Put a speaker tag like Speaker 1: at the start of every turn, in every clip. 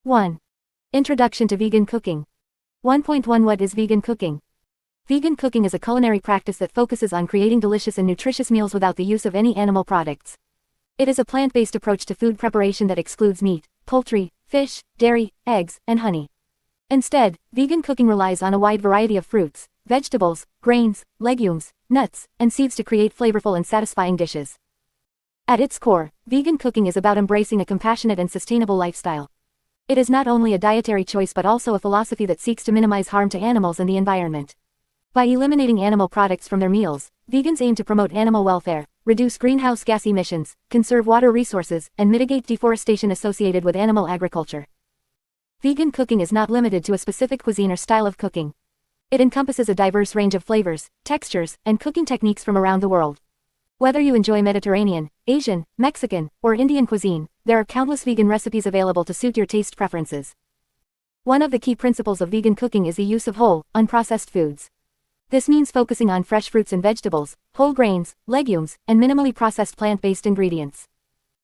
Speaker 1: 1. Introduction to vegan cooking. 1.1 What is vegan cooking? Vegan cooking is a culinary practice that focuses on creating delicious and nutritious meals without the use of any animal products. It is a plant-based approach to food preparation that excludes meat, poultry, fish, dairy, eggs, and honey. Instead, vegan cooking relies on a wide variety of fruits, vegetables, grains, legumes, nuts, and seeds to create flavorful and satisfying dishes. At its core, vegan cooking is about embracing a compassionate and sustainable lifestyle. It is not only a dietary choice but also a philosophy that seeks to minimize harm to animals and the environment. By eliminating animal products from their meals, vegans aim to promote animal welfare, reduce greenhouse gas emissions, conserve water resources, and mitigate deforestation associated with animal agriculture. Vegan cooking is not limited to a specific cuisine or style of cooking. It encompasses a diverse range of flavors, textures, and cooking techniques from around the world. Whether you enjoy Mediterranean, Asian, Mexican, or Indian cuisine, there are countless vegan recipes available to suit your taste preferences. One of the key principles of vegan cooking is the use of whole, unprocessed foods. This means focusing on fresh fruits and vegetables, whole grains, legumes, and minimally processed plant-based ingredients.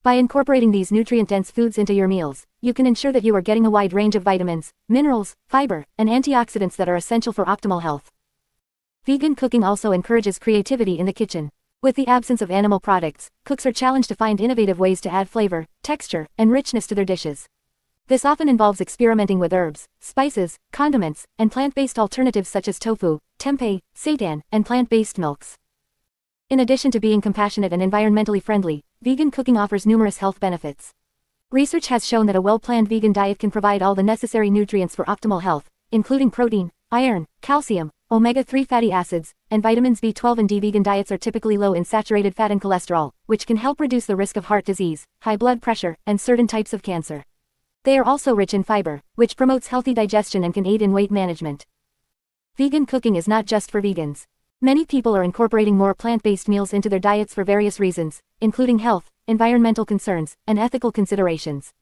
Speaker 1: By incorporating these nutrient-dense foods into your meals, you can ensure that you are getting a wide range of vitamins, minerals, fiber, and antioxidants that are essential for optimal health. Vegan cooking also encourages creativity in the kitchen. With the absence of animal products, cooks are challenged to find innovative ways to add flavor, texture, and richness to their dishes. This often involves experimenting with herbs, spices, condiments, and plant-based alternatives such as tofu, tempeh, seitan, and plant-based milks. In addition to being compassionate and environmentally friendly, vegan cooking offers numerous health benefits. Research has shown that a well-planned vegan diet can provide all the necessary nutrients for optimal health, including protein, iron, calcium, omega-3 fatty acids, and vitamins B12 and D. Vegan diets are typically low in saturated fat and cholesterol, which can help reduce the risk of heart disease, high blood pressure, and certain types of cancer. They are also rich in fiber, which promotes healthy digestion and can aid in weight management. Vegan cooking is not just for vegans. Many people are incorporating more plant-based meals into their diets for various reasons, including health, environmental concerns, and ethical considerations.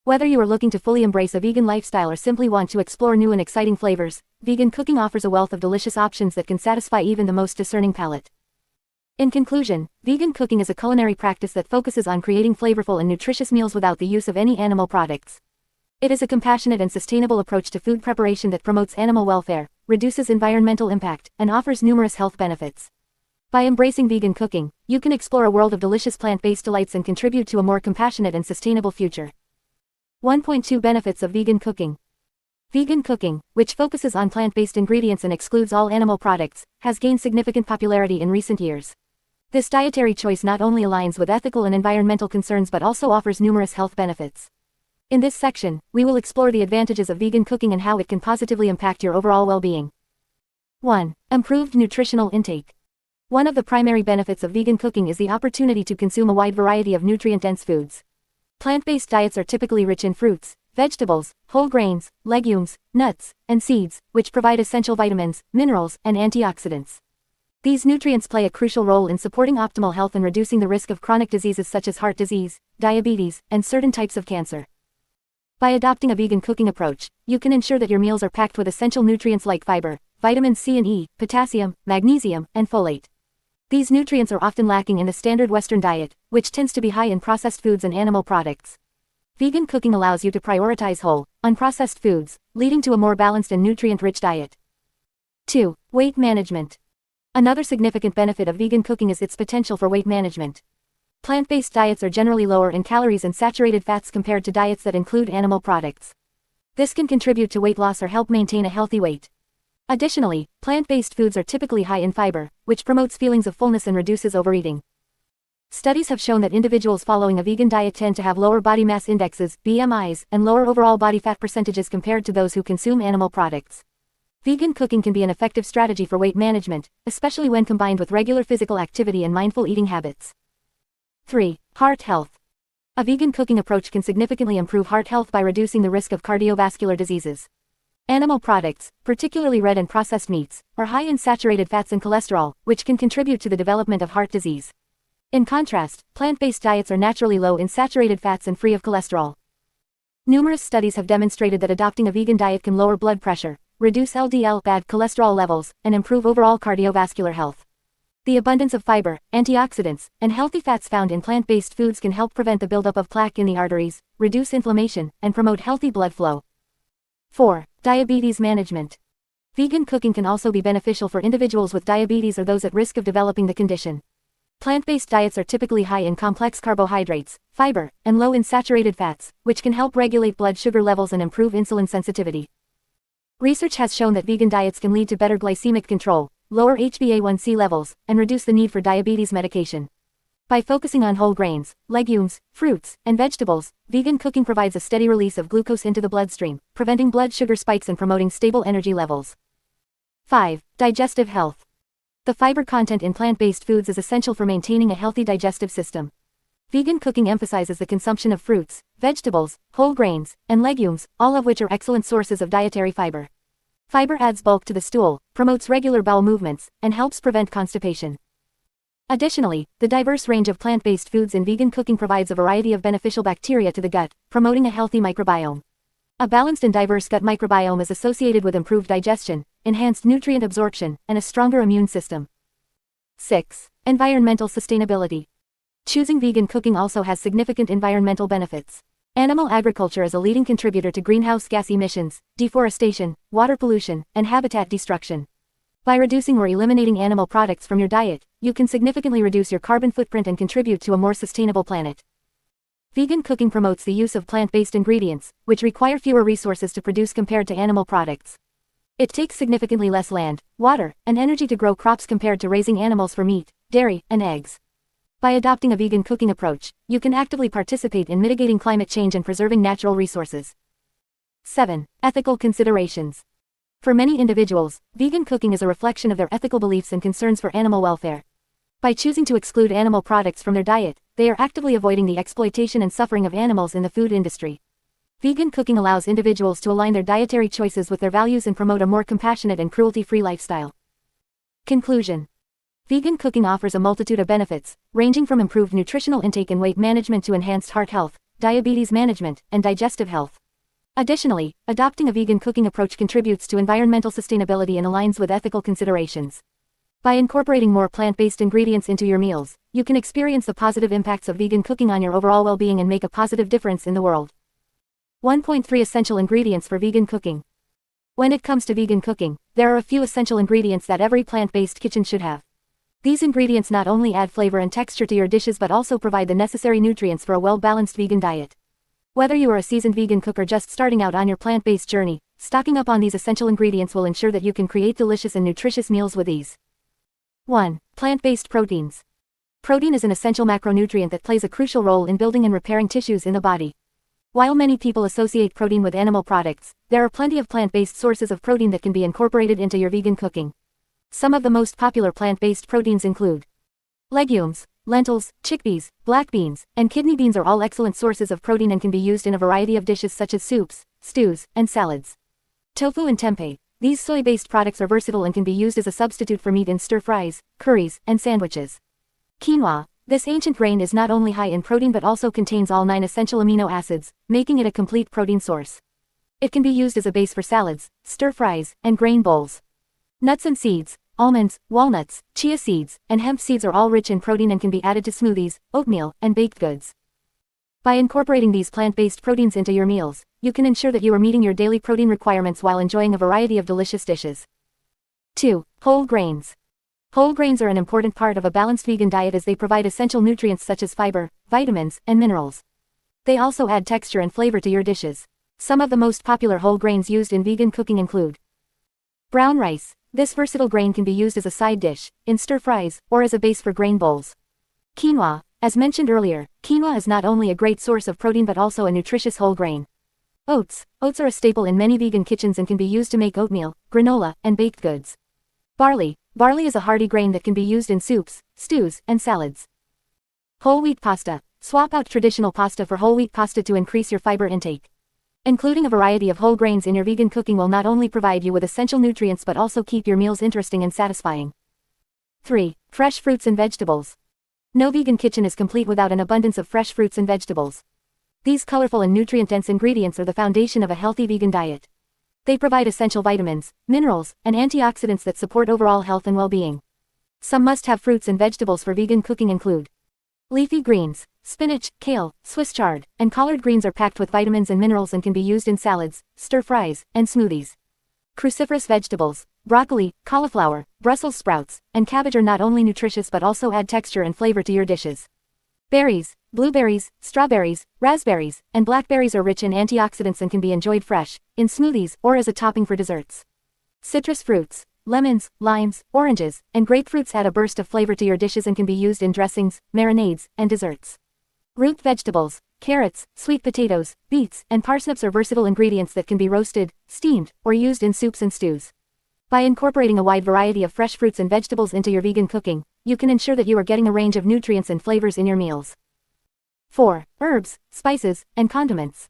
Speaker 1: Whether you are looking to fully embrace a vegan lifestyle or simply want to explore new and exciting flavors, vegan cooking offers a wealth of delicious options that can satisfy even the most discerning palate. In conclusion, vegan cooking is a culinary practice that focuses on creating flavorful and nutritious meals without the use of any animal products. It is a compassionate and sustainable approach to food preparation that promotes animal welfare, reduces environmental impact, and offers numerous health benefits. By embracing vegan cooking, you can explore a world of delicious plant-based delights and contribute to a more compassionate and sustainable future. 1.2 Benefits of vegan cooking. Vegan cooking, which focuses on plant-based ingredients and excludes all animal products, has gained significant popularity in recent years. This dietary choice not only aligns with ethical and environmental concerns but also offers numerous health benefits. In this section, we will explore the advantages of vegan cooking and how it can positively impact your overall well-being. 1. Improved nutritional intake. One of the primary benefits of vegan cooking is the opportunity to consume a wide variety of nutrient-dense foods. Plant-based diets are typically rich in fruits, vegetables, whole grains, legumes, nuts, and seeds, which provide essential vitamins, minerals, and antioxidants. These nutrients play a crucial role in supporting optimal health and reducing the risk of chronic diseases such as heart disease, diabetes, and certain types of cancer. By adopting a vegan cooking approach, you can ensure that your meals are packed with essential nutrients like fiber, vitamins C and E, potassium, magnesium, and folate. These nutrients are often lacking in the standard Western diet, which tends to be high in processed foods and animal products. Vegan cooking allows you to prioritize whole, unprocessed foods, leading to a more balanced and nutrient-rich diet. 2. Weight management. Another significant benefit of vegan cooking is its potential for weight management. Plant-based diets are generally lower in calories and saturated fats compared to diets that include animal products. This can contribute to weight loss or help maintain a healthy weight. Additionally, plant-based foods are typically high in fiber, which promotes feelings of fullness and reduces overeating. Studies have shown that individuals following a vegan diet tend to have lower body mass indexes, BMIs, and lower overall body fat percentages compared to those who consume animal products. Vegan cooking can be an effective strategy for weight management, especially when combined with regular physical activity and mindful eating habits. 3. Heart health. A vegan cooking approach can significantly improve heart health by reducing the risk of cardiovascular diseases. Animal products, particularly red and processed meats, are high in saturated fats and cholesterol, which can contribute to the development of heart disease. In contrast, plant-based diets are naturally low in saturated fats and free of cholesterol. Numerous studies have demonstrated that adopting a vegan diet can lower blood pressure, reduce LDL bad cholesterol levels, and improve overall cardiovascular health. The abundance of fiber, antioxidants, and healthy fats found in plant-based foods can help prevent the buildup of plaque in the arteries, reduce inflammation, and promote healthy blood flow. 4. Diabetes management. Vegan cooking can also be beneficial for individuals with diabetes or those at risk of developing the condition. Plant-based diets are typically high in complex carbohydrates, fiber, and low in saturated fats, which can help regulate blood sugar levels and improve insulin sensitivity. Research has shown that vegan diets can lead to better glycemic control, lower HbA1c levels, and reduce the need for diabetes medication. By focusing on whole grains, legumes, fruits, and vegetables, vegan cooking provides a steady release of glucose into the bloodstream, preventing blood sugar spikes and promoting stable energy levels. 5. Digestive health. The fiber content in plant-based foods is essential for maintaining a healthy digestive system. Vegan cooking emphasizes the consumption of fruits, vegetables, whole grains, and legumes, all of which are excellent sources of dietary fiber. Fiber adds bulk to the stool, promotes regular bowel movements, and helps prevent constipation. Additionally, the diverse range of plant-based foods in vegan cooking provides a variety of beneficial bacteria to the gut, promoting a healthy microbiome. A balanced and diverse gut microbiome is associated with improved digestion, enhanced nutrient absorption, and a stronger immune system. 6. Environmental sustainability. Choosing vegan cooking also has significant environmental benefits. Animal agriculture is a leading contributor to greenhouse gas emissions, deforestation, water pollution, and habitat destruction. By reducing or eliminating animal products from your diet, you can significantly reduce your carbon footprint and contribute to a more sustainable planet. Vegan cooking promotes the use of plant-based ingredients, which require fewer resources to produce compared to animal products. It takes significantly less land, water, and energy to grow crops compared to raising animals for meat, dairy, and eggs. By adopting a vegan cooking approach, you can actively participate in mitigating climate change and preserving natural resources. 7. Ethical considerations. For many individuals, vegan cooking is a reflection of their ethical beliefs and concerns for animal welfare. By choosing to exclude animal products from their diet, they are actively avoiding the exploitation and suffering of animals in the food industry. Vegan cooking allows individuals to align their dietary choices with their values and promote a more compassionate and cruelty-free lifestyle. Conclusion. Vegan cooking offers a multitude of benefits, ranging from improved nutritional intake and weight management to enhanced heart health, diabetes management, and digestive health. Additionally, adopting a vegan cooking approach contributes to environmental sustainability and aligns with ethical considerations. By incorporating more plant-based ingredients into your meals, you can experience the positive impacts of vegan cooking on your overall well-being and make a positive difference in the world. 1.3 Essential ingredients for vegan cooking. When it comes to vegan cooking, there are a few essential ingredients that every plant-based kitchen should have. These ingredients not only add flavor and texture to your dishes but also provide the necessary nutrients for a well-balanced vegan diet. Whether you are a seasoned vegan cook or just starting out on your plant-based journey, stocking up on these essential ingredients will ensure that you can create delicious and nutritious meals with ease. 1. Plant-based proteins. Protein is an essential macronutrient that plays a crucial role in building and repairing tissues in the body. While many people associate protein with animal products, there are plenty of plant-based sources of protein that can be incorporated into your vegan cooking. Some of the most popular plant-based proteins include legumes, lentils, chickpeas, black beans, and kidney beans are all excellent sources of protein and can be used in a variety of dishes such as soups, stews, and salads. Tofu and tempeh. These soy-based products are versatile and can be used as a substitute for meat in stir-fries, curries, and sandwiches. Quinoa. This ancient grain is not only high in protein but also contains all 9 essential amino acids, making it a complete protein source. It can be used as a base for salads, stir-fries, and grain bowls. Nuts and seeds. Almonds, walnuts, chia seeds, and hemp seeds are all rich in protein and can be added to smoothies, oatmeal, and baked goods. By incorporating these plant-based proteins into your meals, you can ensure that you are meeting your daily protein requirements while enjoying a variety of delicious dishes. 2. Whole grains. Whole grains are an important part of a balanced vegan diet as they provide essential nutrients such as fiber, vitamins, and minerals. They also add texture and flavor to your dishes. Some of the most popular whole grains used in vegan cooking include brown rice. This versatile grain can be used as a side dish, in stir-fries, or as a base for grain bowls. Quinoa. As mentioned earlier, quinoa is not only a great source of protein but also a nutritious whole grain. Oats. Oats are a staple in many vegan kitchens and can be used to make oatmeal, granola, and baked goods. Barley. Barley is a hearty grain that can be used in soups, stews, and salads. Whole wheat pasta. Swap out traditional pasta for whole wheat pasta to increase your fiber intake. Including a variety of whole grains in your vegan cooking will not only provide you with essential nutrients but also keep your meals interesting and satisfying. 3. Fresh fruits and vegetables. No vegan kitchen is complete without an abundance of fresh fruits and vegetables. These colorful and nutrient-dense ingredients are the foundation of a healthy vegan diet. They provide essential vitamins, minerals, and antioxidants that support overall health and well-being. Some must-have fruits and vegetables for vegan cooking include leafy greens. Spinach, kale, Swiss chard, and collard greens are packed with vitamins and minerals and can be used in salads, stir-fries, and smoothies. Cruciferous vegetables. Broccoli, cauliflower, Brussels sprouts, and cabbage are not only nutritious but also add texture and flavor to your dishes. Berries. Blueberries, strawberries, raspberries, and blackberries are rich in antioxidants and can be enjoyed fresh, in smoothies, or as a topping for desserts. Citrus fruits. Lemons, limes, oranges, and grapefruits add a burst of flavor to your dishes and can be used in dressings, marinades, and desserts. Root vegetables. Carrots, sweet potatoes, beets, and parsnips are versatile ingredients that can be roasted, steamed, or used in soups and stews. By incorporating a wide variety of fresh fruits and vegetables into your vegan cooking, you can ensure that you are getting a range of nutrients and flavors in your meals. 4. Herbs, spices, and condiments.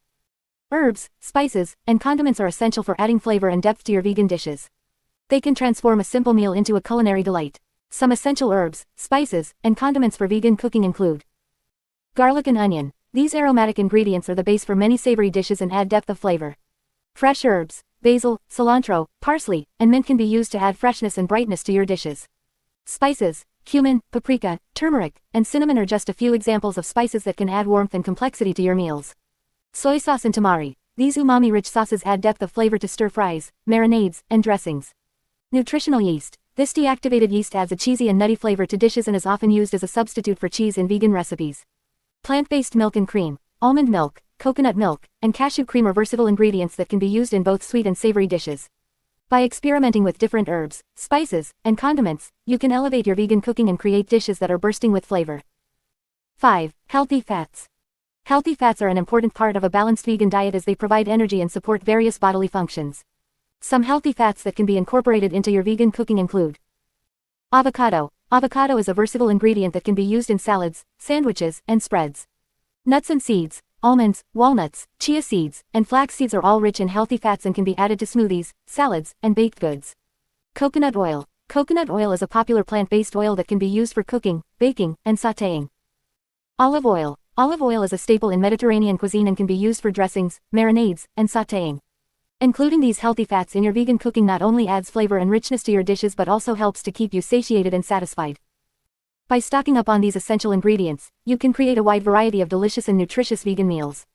Speaker 1: Herbs, spices, and condiments are essential for adding flavor and depth to your vegan dishes. They can transform a simple meal into a culinary delight. Some essential herbs, spices, and condiments for vegan cooking include garlic and onion. These aromatic ingredients are the base for many savory dishes and add depth of flavor. Fresh herbs, basil, cilantro, parsley, and mint can be used to add freshness and brightness to your dishes. Spices. Cumin, paprika, turmeric, and cinnamon are just a few examples of spices that can add warmth and complexity to your meals. Soy sauce and tamari. These umami-rich sauces add depth of flavor to stir-fries, marinades, and dressings. Nutritional yeast. This deactivated yeast adds a cheesy and nutty flavor to dishes and is often used as a substitute for cheese in vegan recipes. Plant-based milk and cream. Almond milk, coconut milk, and cashew cream are versatile ingredients that can be used in both sweet and savory dishes. By experimenting with different herbs, spices, and condiments, you can elevate your vegan cooking and create dishes that are bursting with flavor. 5. Healthy fats. Healthy fats are an important part of a balanced vegan diet as they provide energy and support various bodily functions. Some healthy fats that can be incorporated into your vegan cooking include avocado. Avocado is a versatile ingredient that can be used in salads, sandwiches, and spreads. Nuts and seeds. Almonds, walnuts, chia seeds, and flax seeds are all rich in healthy fats and can be added to smoothies, salads, and baked goods. Coconut oil. Coconut oil is a popular plant-based oil that can be used for cooking, baking, and sautéing. Olive oil. Olive oil is a staple in Mediterranean cuisine and can be used for dressings, marinades, and sautéing. Including these healthy fats in your vegan cooking not only adds flavor and richness to your dishes but also helps to keep you satiated and satisfied. By stocking up on these essential ingredients, you can create a wide variety of delicious and nutritious vegan meals.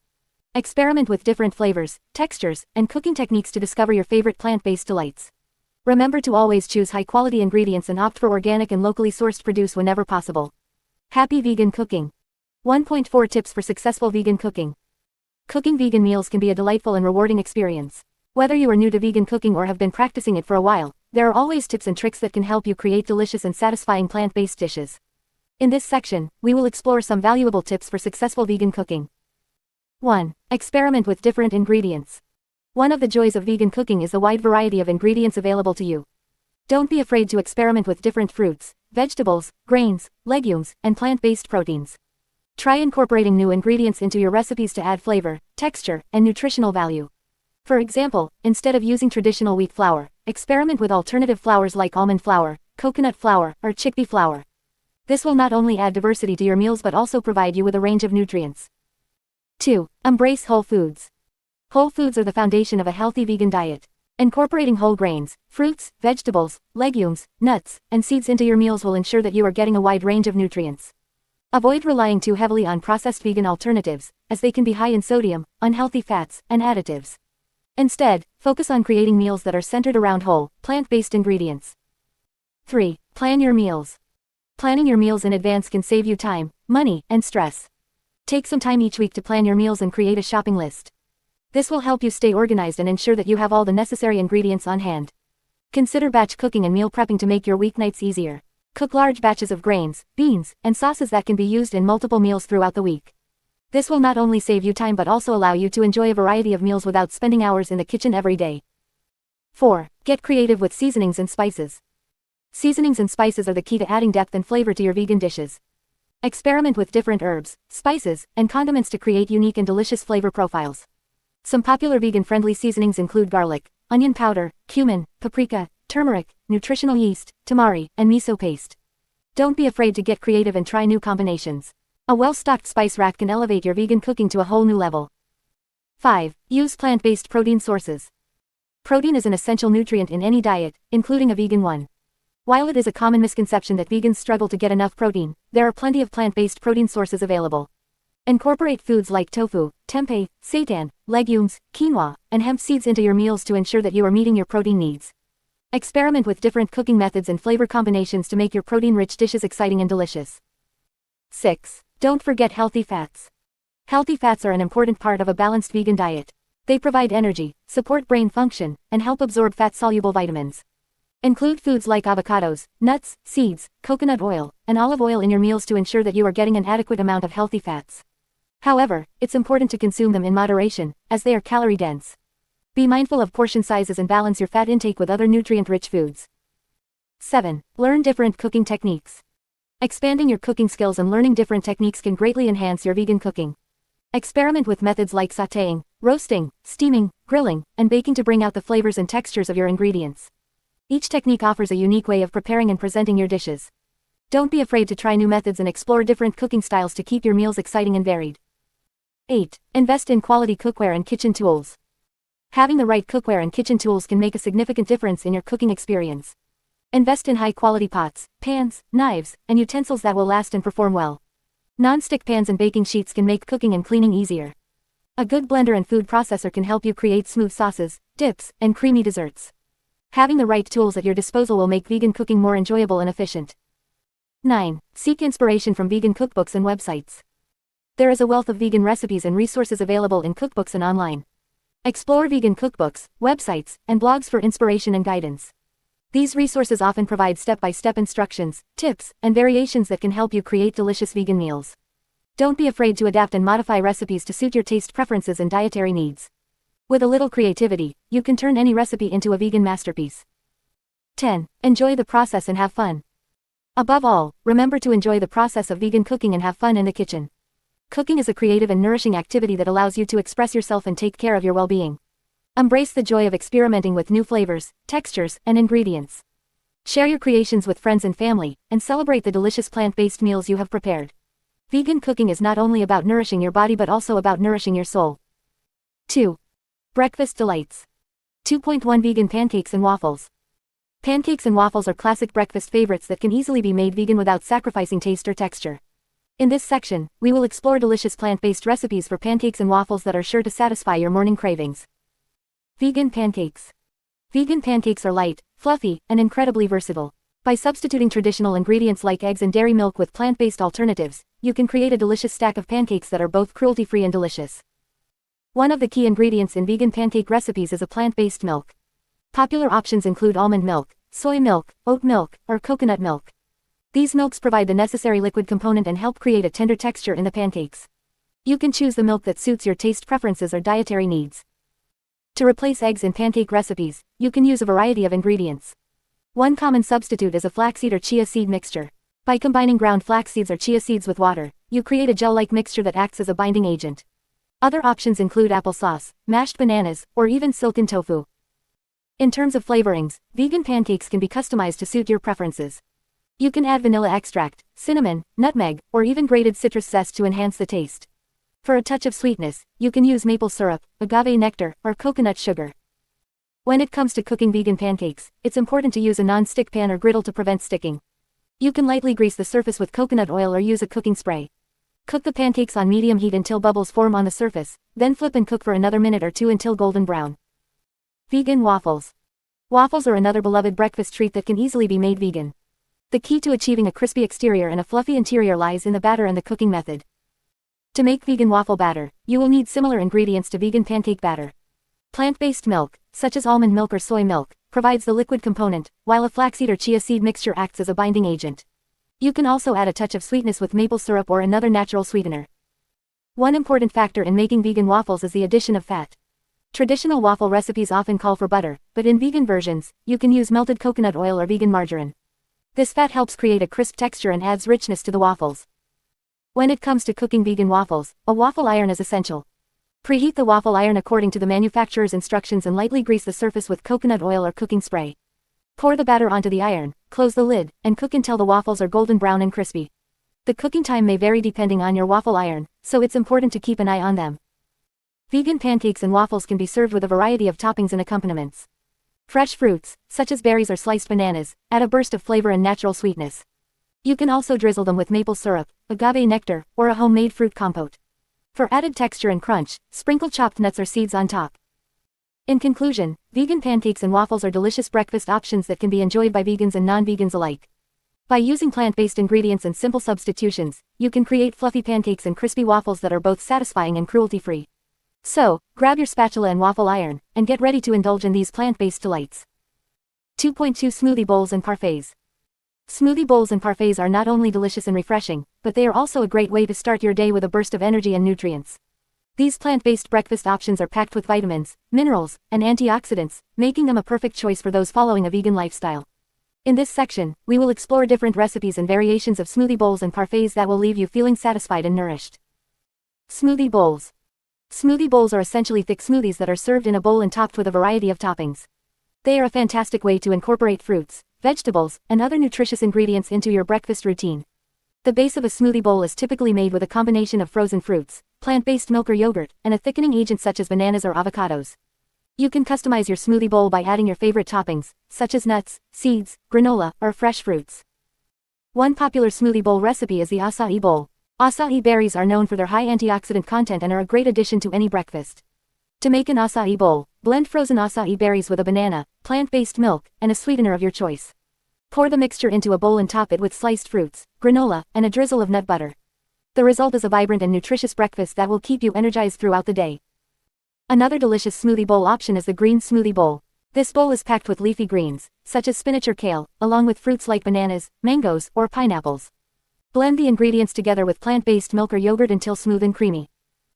Speaker 1: Experiment with different flavors, textures, and cooking techniques to discover your favorite plant-based delights. Remember to always choose high-quality ingredients and opt for organic and locally sourced produce whenever possible. Happy vegan cooking. 1.4 Tips for successful vegan cooking. Cooking vegan meals can be a delightful and rewarding experience. Whether you are new to vegan cooking or have been practicing it for a while, there are always tips and tricks that can help you create delicious and satisfying plant-based dishes. In this section, we will explore some valuable tips for successful vegan cooking. 1. Experiment with different ingredients. One of the joys of vegan cooking is the wide variety of ingredients available to you. Don't be afraid to experiment with different fruits, vegetables, grains, legumes, and plant-based proteins. Try incorporating new ingredients into your recipes to add flavor, texture, and nutritional value. For example, instead of using traditional wheat flour, experiment with alternative flours like almond flour, coconut flour, or chickpea flour. This will not only add diversity to your meals but also provide you with a range of nutrients. 2. Embrace whole foods. Whole foods are the foundation of a healthy vegan diet. Incorporating whole grains, fruits, vegetables, legumes, nuts, and seeds into your meals will ensure that you are getting a wide range of nutrients. Avoid relying too heavily on processed vegan alternatives, as they can be high in sodium, unhealthy fats, and additives. Instead, focus on creating meals that are centered around whole, plant-based ingredients. 3. Plan your meals. Planning your meals in advance can save you time, money, and stress. Take some time each week to plan your meals and create a shopping list. This will help you stay organized and ensure that you have all the necessary ingredients on hand. Consider batch cooking and meal prepping to make your weeknights easier. Cook large batches of grains, beans, and sauces that can be used in multiple meals throughout the week. This will not only save you time but also allow you to enjoy a variety of meals without spending hours in the kitchen every day. 4. Get creative with seasonings and spices. Seasonings and spices are the key to adding depth and flavor to your vegan dishes. Experiment with different herbs, spices, and condiments to create unique and delicious flavor profiles. Some popular vegan-friendly seasonings include garlic, onion powder, cumin, paprika, turmeric, nutritional yeast, tamari, and miso paste. Don't be afraid to get creative and try new combinations. A well-stocked spice rack can elevate your vegan cooking to a whole new level. 5. Use plant-based protein sources. Protein is an essential nutrient in any diet, including a vegan one. While it is a common misconception that vegans struggle to get enough protein, there are plenty of plant-based protein sources available. Incorporate foods like tofu, tempeh, seitan, legumes, quinoa, and hemp seeds into your meals to ensure that you are meeting your protein needs. Experiment with different cooking methods and flavor combinations to make your protein-rich dishes exciting and delicious. 6. Don't forget healthy fats. Healthy fats are an important part of a balanced vegan diet. They provide energy, support brain function, and help absorb fat-soluble vitamins. Include foods like avocados, nuts, seeds, coconut oil, and olive oil in your meals to ensure that you are getting an adequate amount of healthy fats. However, it's important to consume them in moderation, as they are calorie-dense. Be mindful of portion sizes and balance your fat intake with other nutrient-rich foods. 7. Learn different cooking techniques. Expanding your cooking skills and learning different techniques can greatly enhance your vegan cooking. Experiment with methods like sautéing, roasting, steaming, grilling, and baking to bring out the flavors and textures of your ingredients. Each technique offers a unique way of preparing and presenting your dishes. Don't be afraid to try new methods and explore different cooking styles to keep your meals exciting and varied. 8. Invest in quality cookware and kitchen tools. Having the right cookware and kitchen tools can make a significant difference in your cooking experience. Invest in high-quality pots, pans, knives, and utensils that will last and perform well. Non-stick pans and baking sheets can make cooking and cleaning easier. A good blender and food processor can help you create smooth sauces, dips, and creamy desserts. Having the right tools at your disposal will make vegan cooking more enjoyable and efficient. 9. Seek inspiration from vegan cookbooks and websites. There is a wealth of vegan recipes and resources available in cookbooks and online. Explore vegan cookbooks, websites, and blogs for inspiration and guidance. These resources often provide step-by-step instructions, tips, and variations that can help you create delicious vegan meals. Don't be afraid to adapt and modify recipes to suit your taste preferences and dietary needs. With a little creativity, you can turn any recipe into a vegan masterpiece. 10. Enjoy the process and have fun. Above all, remember to enjoy the process of vegan cooking and have fun in the kitchen. Cooking is a creative and nourishing activity that allows you to express yourself and take care of your well-being. Embrace the joy of experimenting with new flavors, textures, and ingredients. Share your creations with friends and family, and celebrate the delicious plant-based meals you have prepared. Vegan cooking is not only about nourishing your body but also about nourishing your soul. 2. Breakfast delights. 2.1 Vegan pancakes and waffles. Pancakes and waffles are classic breakfast favorites that can easily be made vegan without sacrificing taste or texture. In this section, we will explore delicious plant-based recipes for pancakes and waffles that are sure to satisfy your morning cravings. Vegan pancakes. Vegan pancakes are light, fluffy, and incredibly versatile. By substituting traditional ingredients like eggs and dairy milk with plant-based alternatives, you can create a delicious stack of pancakes that are both cruelty-free and delicious. One of the key ingredients in vegan pancake recipes is a plant-based milk. Popular options include almond milk, soy milk, oat milk, or coconut milk. These milks provide the necessary liquid component and help create a tender texture in the pancakes. You can choose the milk that suits your taste preferences or dietary needs. To replace eggs in pancake recipes, you can use a variety of ingredients. One common substitute is a flaxseed or chia seed mixture. By combining ground flax seeds or chia seeds with water, you create a gel-like mixture that acts as a binding agent. Other options include applesauce, mashed bananas, or even silken tofu. In terms of flavorings, vegan pancakes can be customized to suit your preferences. You can add vanilla extract, cinnamon, nutmeg, or even grated citrus zest to enhance the taste. For a touch of sweetness, you can use maple syrup, agave nectar, or coconut sugar. When it comes to cooking vegan pancakes, it's important to use a non-stick pan or griddle to prevent sticking. You can lightly grease the surface with coconut oil or use a cooking spray. Cook the pancakes on medium heat until bubbles form on the surface, then flip and cook for another minute or two until golden brown. Vegan waffles. Waffles are another beloved breakfast treat that can easily be made vegan. The key to achieving a crispy exterior and a fluffy interior lies in the batter and the cooking method. To make vegan waffle batter, you will need similar ingredients to vegan pancake batter. Plant-based milk, such as almond milk or soy milk, provides the liquid component, while a flaxseed or chia seed mixture acts as a binding agent. You can also add a touch of sweetness with maple syrup or another natural sweetener. One important factor in making vegan waffles is the addition of fat. Traditional waffle recipes often call for butter, but in vegan versions, you can use melted coconut oil or vegan margarine. This fat helps create a crisp texture and adds richness to the waffles. When it comes to cooking vegan waffles, a waffle iron is essential. Preheat the waffle iron according to the manufacturer's instructions and lightly grease the surface with coconut oil or cooking spray. Pour the batter onto the iron, close the lid, and cook until the waffles are golden brown and crispy. The cooking time may vary depending on your waffle iron, so it's important to keep an eye on them. Vegan pancakes and waffles can be served with a variety of toppings and accompaniments. Fresh fruits, such as berries or sliced bananas, add a burst of flavor and natural sweetness. You can also drizzle them with maple syrup, agave nectar, or a homemade fruit compote. For added texture and crunch, sprinkle chopped nuts or seeds on top. In conclusion, vegan pancakes and waffles are delicious breakfast options that can be enjoyed by vegans and non-vegans alike. By using plant-based ingredients and simple substitutions, you can create fluffy pancakes and crispy waffles that are both satisfying and cruelty-free. So, grab your spatula and waffle iron, and get ready to indulge in these plant-based delights. 2.2 Smoothie Bowls and Parfaits. Smoothie bowls and parfaits are not only delicious and refreshing, but they are also a great way to start your day with a burst of energy and nutrients. These plant-based breakfast options are packed with vitamins, minerals, and antioxidants, making them a perfect choice for those following a vegan lifestyle. In this section, we will explore different recipes and variations of smoothie bowls and parfaits that will leave you feeling satisfied and nourished. Smoothie bowls. Smoothie bowls are essentially thick smoothies that are served in a bowl and topped with a variety of toppings. They are a fantastic way to incorporate fruits, vegetables, and other nutritious ingredients into your breakfast routine. The base of a smoothie bowl is typically made with a combination of frozen fruits, plant-based milk or yogurt, and a thickening agent such as bananas or avocados. You can customize your smoothie bowl by adding your favorite toppings, such as nuts, seeds, granola, or fresh fruits. One popular smoothie bowl recipe is the acai bowl. Acai berries are known for their high antioxidant content and are a great addition to any breakfast. To make an acai bowl, blend frozen acai berries with a banana, plant-based milk, and a sweetener of your choice. Pour the mixture into a bowl and top it with sliced fruits, granola, and a drizzle of nut butter. The result is a vibrant and nutritious breakfast that will keep you energized throughout the day. Another delicious smoothie bowl option is the green smoothie bowl. This bowl is packed with leafy greens, such as spinach or kale, along with fruits like bananas, mangoes, or pineapples. Blend the ingredients together with plant-based milk or yogurt until smooth and creamy.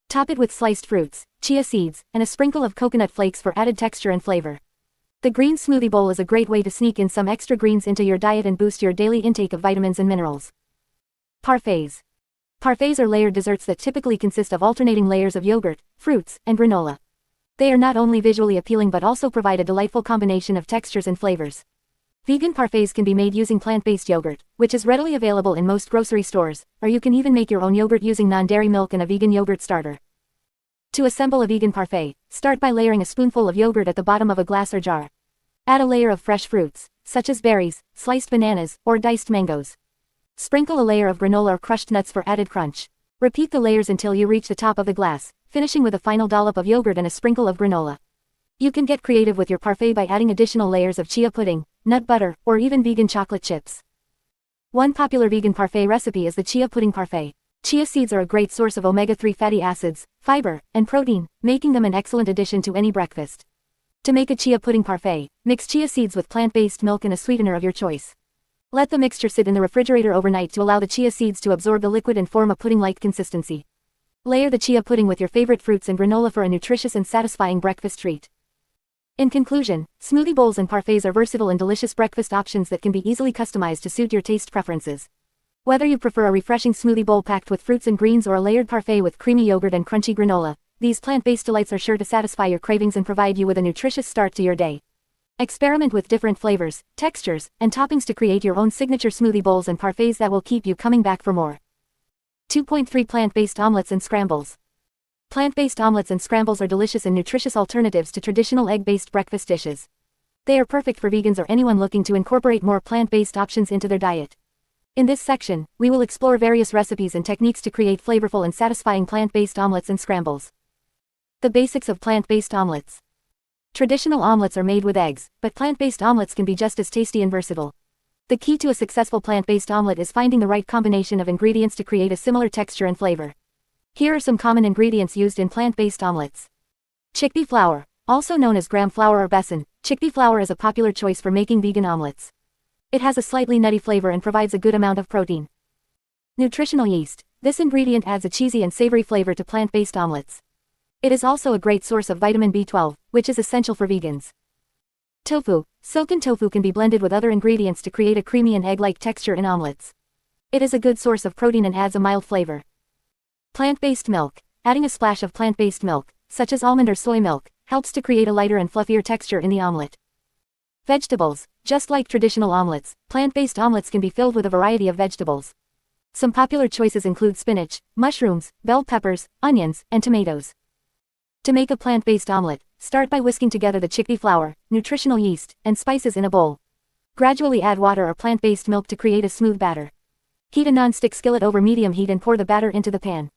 Speaker 1: Top it with sliced fruits, chia seeds, and a sprinkle of coconut flakes for added texture and flavor. The green smoothie bowl is a great way to sneak in some extra greens into your diet and boost your daily intake of vitamins and minerals. Parfaits. Parfaits are layered desserts that typically consist of alternating layers of yogurt, fruits, and granola. They are not only visually appealing but also provide a delightful combination of textures and flavors. Vegan parfaits can be made using plant-based yogurt, which is readily available in most grocery stores, or you can even make your own yogurt using non-dairy milk and a vegan yogurt starter. To assemble a vegan parfait, start by layering a spoonful of yogurt at the bottom of a glass or jar. Add a layer of fresh fruits, such as berries, sliced bananas, or diced mangoes. Sprinkle a layer of granola or crushed nuts for added crunch. Repeat the layers until you reach the top of the glass, finishing with a final dollop of yogurt and a sprinkle of granola. You can get creative with your parfait by adding additional layers of chia pudding, nut butter, or even vegan chocolate chips. One popular vegan parfait recipe is the chia pudding parfait. Chia seeds are a great source of omega-3 fatty acids, fiber, and protein, making them an excellent addition to any breakfast. To make a chia pudding parfait, mix chia seeds with plant-based milk and a sweetener of your choice. Let the mixture sit in the refrigerator overnight to allow the chia seeds to absorb the liquid and form a pudding-like consistency. Layer the chia pudding with your favorite fruits and granola for a nutritious and satisfying breakfast treat. In conclusion, smoothie bowls and parfaits are versatile and delicious breakfast options that can be easily customized to suit your taste preferences. Whether you prefer a refreshing smoothie bowl packed with fruits and greens or a layered parfait with creamy yogurt and crunchy granola, these plant-based delights are sure to satisfy your cravings and provide you with a nutritious start to your day. Experiment with different flavors, textures, and toppings to create your own signature smoothie bowls and parfaits that will keep you coming back for more. 2.3 Plant-based omelets and scrambles. Plant-based omelets and scrambles are delicious and nutritious alternatives to traditional egg-based breakfast dishes. They are perfect for vegans or anyone looking to incorporate more plant-based options into their diet. In this section, we will explore various recipes and techniques to create flavorful and satisfying plant-based omelets and scrambles. The basics of plant-based omelets. Traditional omelets are made with eggs, but plant-based omelets can be just as tasty and versatile. The key to a successful plant-based omelet is finding the right combination of ingredients to create a similar texture and flavor. Here are some common ingredients used in plant-based omelets. Chickpea flour, also known as gram flour or besan. Chickpea flour is a popular choice for making vegan omelets. It has a slightly nutty flavor and provides a good amount of protein. Nutritional yeast. This ingredient adds a cheesy and savory flavor to plant-based omelets. It is also a great source of vitamin B12, which is essential for vegans. Tofu. Silken tofu can be blended with other ingredients to create a creamy and egg-like texture in omelets. It is a good source of protein and adds a mild flavor. Plant-based milk. Adding a splash of plant-based milk, such as almond or soy milk, helps to create a lighter and fluffier texture in the omelet. Vegetables. Just like traditional omelets, plant-based omelets can be filled with a variety of vegetables. Some popular choices include spinach, mushrooms, bell peppers, onions, and tomatoes. To make a plant-based omelet, start by whisking together the chickpea flour, nutritional yeast, and spices in a bowl. Gradually add water or plant-based milk to create a smooth batter. Heat a non-stick skillet over medium heat and pour the batter into the pan.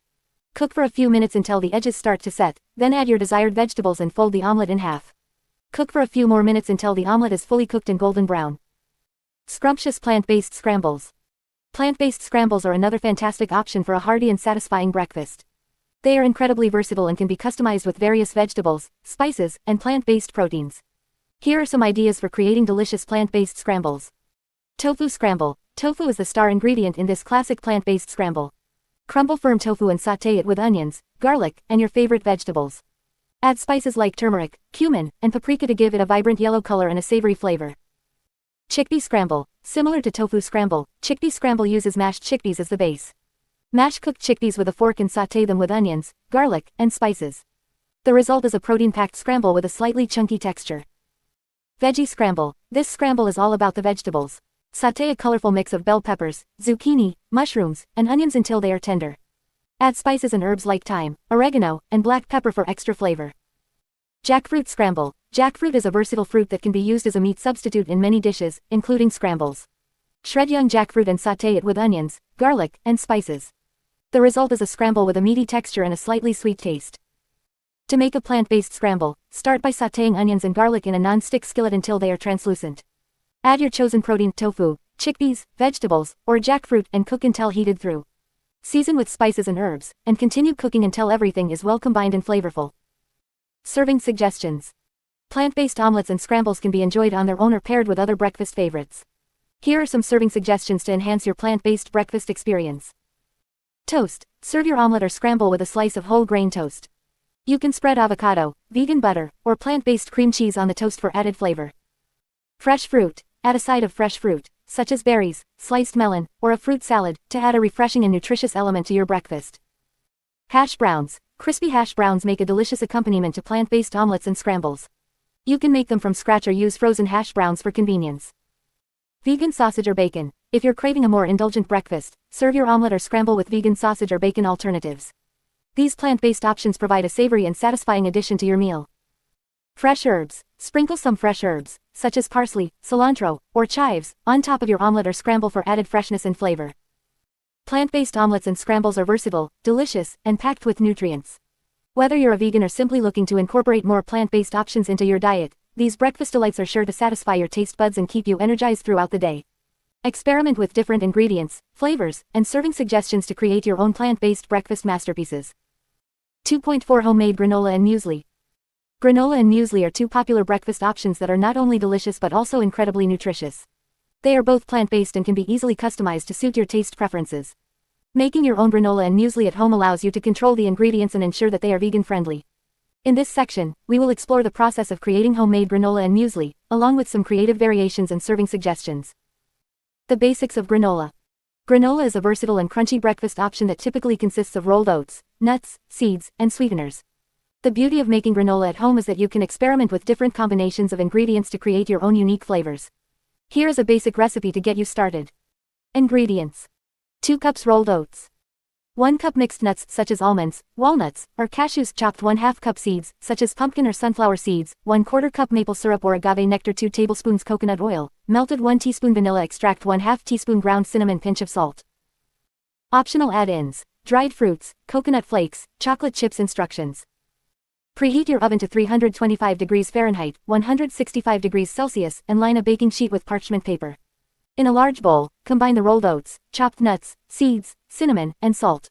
Speaker 1: Cook for a few minutes until the edges start to set, then add your desired vegetables and fold the omelet in half. Cook for a few more minutes until the omelet is fully cooked and golden brown. Scrumptious plant-based scrambles. Plant-based scrambles are another fantastic option for a hearty and satisfying breakfast. They are incredibly versatile and can be customized with various vegetables, spices, and plant-based proteins. Here are some ideas for creating delicious plant-based scrambles. Tofu scramble. Tofu is the star ingredient in this classic plant-based scramble. Crumble firm tofu and sauté it with onions, garlic, and your favorite vegetables. Add spices like turmeric, cumin, and paprika to give it a vibrant yellow color and a savory flavor. Chickpea scramble. Similar to tofu scramble, chickpea scramble uses mashed chickpeas as the base. Mash cooked chickpeas with a fork and sauté them with onions, garlic, and spices. The result is a protein-packed scramble with a slightly chunky texture. Veggie scramble. This scramble is all about the vegetables. Sauté a colorful mix of bell peppers, zucchini, mushrooms, and onions until they are tender. Add spices and herbs like thyme, oregano, and black pepper for extra flavor. Jackfruit scramble. Jackfruit is a versatile fruit that can be used as a meat substitute in many dishes, including scrambles. Shred young jackfruit and sauté it with onions, garlic, and spices. The result is a scramble with a meaty texture and a slightly sweet taste. To make a plant-based scramble, start by sautéing onions and garlic in a non-stick skillet until they are translucent. Add your chosen protein, tofu, chickpeas, vegetables, or jackfruit and cook until heated through. Season with spices and herbs, and continue cooking until everything is well combined and flavorful. Serving suggestions. Plant-based omelets and scrambles can be enjoyed on their own or paired with other breakfast favorites. Here are some serving suggestions to enhance your plant-based breakfast experience. Toast. Serve your omelet or scramble with a slice of whole grain toast. You can spread avocado, vegan butter, or plant-based cream cheese on the toast for added flavor. Fresh fruit. Add a side of fresh fruit, such as berries, sliced melon, or a fruit salad, to add a refreshing and nutritious element to your breakfast. Hash browns. Crispy hash browns make a delicious accompaniment to plant-based omelets and scrambles. You can make them from scratch or use frozen hash browns for convenience. Vegan sausage or bacon. If you're craving a more indulgent breakfast, serve your omelet or scramble with vegan sausage or bacon alternatives. These plant-based options provide a savory and satisfying addition to your meal. Fresh herbs. Sprinkle some fresh herbs, such as parsley, cilantro, or chives, on top of your omelet or scramble for added freshness and flavor. Plant-based omelets and scrambles are versatile, delicious, and packed with nutrients. Whether you're a vegan or simply looking to incorporate more plant-based options into your diet, these breakfast delights are sure to satisfy your taste buds and keep you energized throughout the day. Experiment with different ingredients, flavors, and serving suggestions to create your own plant-based breakfast masterpieces. 2.4 Homemade granola and muesli. Granola and muesli are two popular breakfast options that are not only delicious but also incredibly nutritious. They are both plant-based and can be easily customized to suit your taste preferences. Making your own granola and muesli at home allows you to control the ingredients and ensure that they are vegan-friendly. In this section, we will explore the process of creating homemade granola and muesli, along with some creative variations and serving suggestions. The basics of granola. Granola is a versatile and crunchy breakfast option that typically consists of rolled oats, nuts, seeds, and sweeteners. The beauty of making granola at home is that you can experiment with different combinations of ingredients to create your own unique flavors. Here is a basic recipe to get you started. Ingredients. 2 cups rolled oats. 1 cup mixed nuts such as almonds, walnuts, or cashews, chopped 1/2 cup seeds such as pumpkin or sunflower seeds, 1/4 cup maple syrup or agave nectar, 2 tablespoons coconut oil, melted 1 teaspoon vanilla extract, 1/2 teaspoon ground cinnamon, pinch of salt. Optional add-ins: dried fruits, coconut flakes, chocolate chips. Instructions. Preheat your oven to 325 degrees Fahrenheit, 165 degrees Celsius, and line a baking sheet with parchment paper. In a large bowl, combine the rolled oats, chopped nuts, seeds, cinnamon, and salt.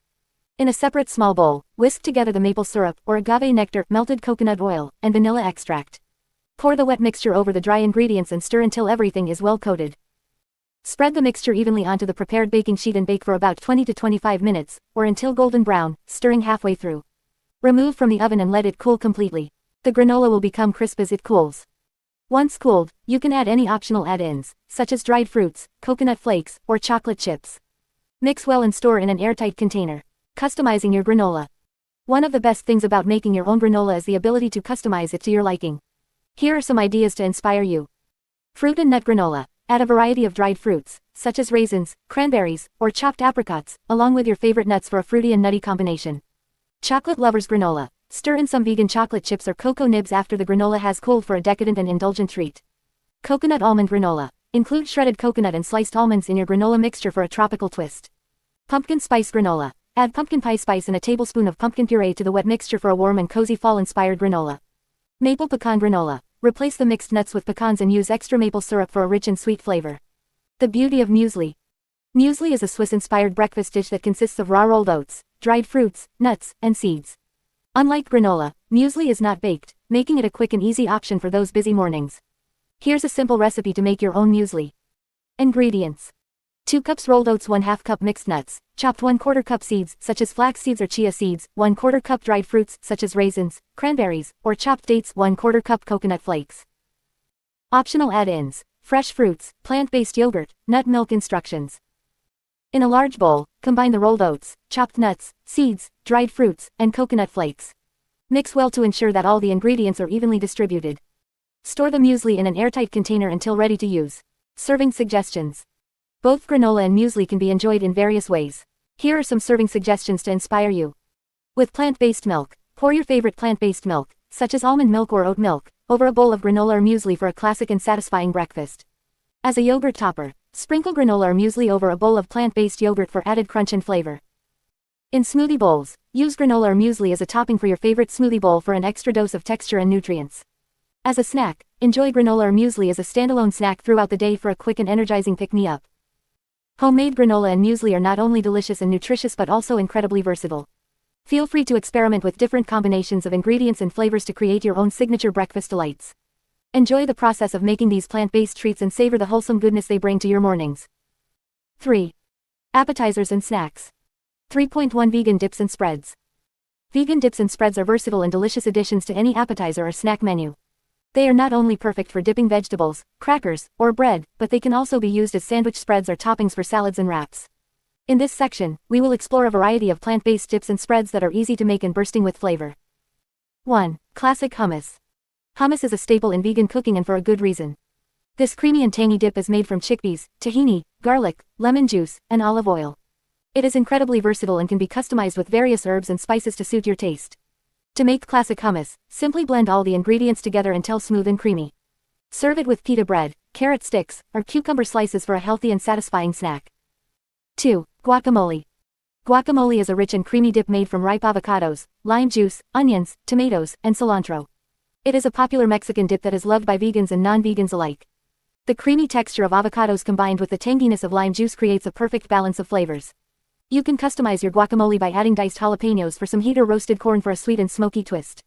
Speaker 1: In a separate small bowl, whisk together the maple syrup or agave nectar, melted coconut oil, and vanilla extract. Pour the wet mixture over the dry ingredients and stir until everything is well coated. Spread the mixture evenly onto the prepared baking sheet and bake for about 20 to 25 minutes, or until golden brown, stirring halfway through. Remove from the oven and let it cool completely. The granola will become crisp as it cools. Once cooled, you can add any optional add-ins, such as dried fruits, coconut flakes, or chocolate chips. Mix well and store in an airtight container. Customizing your granola. One of the best things about making your own granola is the ability to customize it to your liking. Here are some ideas to inspire you. Fruit and nut granola. Add a variety of dried fruits, such as raisins, cranberries, or chopped apricots, along with your favorite nuts for a fruity and nutty combination. Chocolate lovers granola. Stir in some vegan chocolate chips or cocoa nibs after the granola has cooled for a decadent and indulgent treat. Coconut almond granola. Include shredded coconut and sliced almonds in your granola mixture for a tropical twist. Pumpkin spice granola. Add pumpkin pie spice and a tablespoon of pumpkin puree to the wet mixture for a warm and cozy fall-inspired granola. Maple pecan granola. Replace the mixed nuts with pecans and use extra maple syrup for a rich and sweet flavor. The beauty of muesli. Muesli is a Swiss-inspired breakfast dish that consists of raw rolled oats, dried fruits, nuts, and seeds. Unlike granola, muesli is not baked, making it a quick and easy option for those busy mornings. Here's a simple recipe to make your own muesli. Ingredients. 2 cups rolled oats, 1/2 cup mixed nuts, chopped 1/4 cup seeds such as flax seeds or chia seeds, 1/4 cup dried fruits such as raisins, cranberries, or chopped dates, 1/4 cup coconut flakes. Optional add-ins: fresh fruits, plant-based yogurt, nut milk. Instructions. In a large bowl, combine the rolled oats, chopped nuts, seeds, dried fruits, and coconut flakes. Mix well to ensure that all the ingredients are evenly distributed. Store the muesli in an airtight container until ready to use. Serving suggestions. Both granola and muesli can be enjoyed in various ways. Here are some serving suggestions to inspire you. With plant-based milk, pour your favorite plant-based milk, such as almond milk or oat milk, over a bowl of granola or muesli for a classic and satisfying breakfast. As a yogurt topper, sprinkle granola or muesli over a bowl of plant-based yogurt for added crunch and flavor. In smoothie bowls, use granola or muesli as a topping for your favorite smoothie bowl for an extra dose of texture and nutrients. As a snack, enjoy granola or muesli as a standalone snack throughout the day for a quick and energizing pick-me-up. Homemade granola and muesli are not only delicious and nutritious but also incredibly versatile. Feel free to experiment with different combinations of ingredients and flavors to create your own signature breakfast delights. Enjoy the process of making these plant-based treats and savor the wholesome goodness they bring to your mornings. 3. Appetizers and snacks. 3.1 Vegan dips and spreads. Vegan dips and spreads are versatile and delicious additions to any appetizer or snack menu. They are not only perfect for dipping vegetables, crackers, or bread, but they can also be used as sandwich spreads or toppings for salads and wraps. In this section, we will explore a variety of plant-based dips and spreads that are easy to make and bursting with flavor. 1. Classic hummus. Hummus is a staple in vegan cooking, and for a good reason. This creamy and tangy dip is made from chickpeas, tahini, garlic, lemon juice, and olive oil. It is incredibly versatile and can be customized with various herbs and spices to suit your taste. To make classic hummus, simply blend all the ingredients together until smooth and creamy. Serve it with pita bread, carrot sticks, or cucumber slices for a healthy and satisfying snack. 2. Guacamole. Guacamole is a rich and creamy dip made from ripe avocados, lime juice, onions, tomatoes, and cilantro. It is a popular Mexican dip that is loved by vegans and non-vegans alike. The creamy texture of avocados combined with the tanginess of lime juice creates a perfect balance of flavors. You can customize your guacamole by adding diced jalapenos for some heat or roasted corn for a sweet and smoky twist.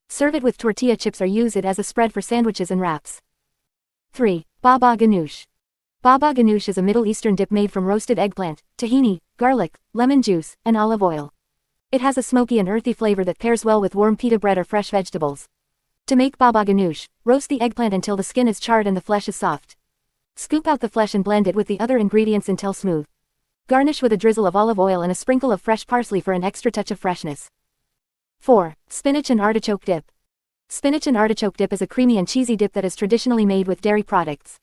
Speaker 1: Serve it with tortilla chips or use it as a spread for sandwiches and wraps. 3. Baba ganoush. Baba ganoush is a Middle Eastern dip made from roasted eggplant, tahini, garlic, lemon juice, and olive oil. It has a smoky and earthy flavor that pairs well with warm pita bread or fresh vegetables. To make baba ganoush, roast the eggplant until the skin is charred and the flesh is soft. Scoop out the flesh and blend it with the other ingredients until smooth. Garnish with a drizzle of olive oil and a sprinkle of fresh parsley for an extra touch of freshness. 4. Spinach and artichoke dip. Spinach and artichoke dip is a creamy and cheesy dip that is traditionally made with dairy products.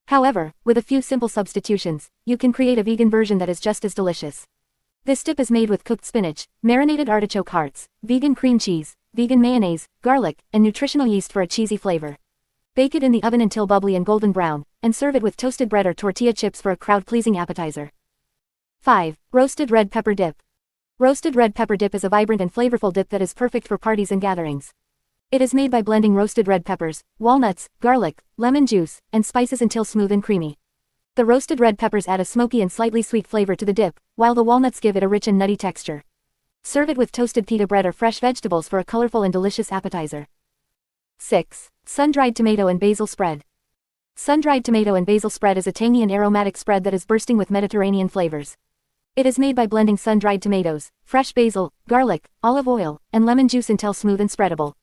Speaker 1: However, with a few simple substitutions, you can create a vegan version that is just as delicious. This dip is made with cooked spinach, marinated artichoke hearts, vegan cream cheese, vegan mayonnaise, garlic, and nutritional yeast for a cheesy flavor. Bake it in the oven until bubbly and golden brown, and serve it with toasted bread or tortilla chips for a crowd-pleasing appetizer. 5. Roasted red pepper dip. Roasted red pepper dip is a vibrant and flavorful dip that is perfect for parties and gatherings. It is made by blending roasted red peppers, walnuts, garlic, lemon juice, and spices until smooth and creamy. The roasted red peppers add a smoky and slightly sweet flavor to the dip, while the walnuts give it a rich and nutty texture. Serve it with toasted pita bread or fresh vegetables for a colorful and delicious appetizer. 6. Sun-dried tomato and basil spread. Sun-dried tomato and basil spread is a tangy and aromatic spread that is bursting with Mediterranean flavors. It is made by blending sun-dried tomatoes, fresh basil, garlic, olive oil, and lemon juice until smooth and spreadable.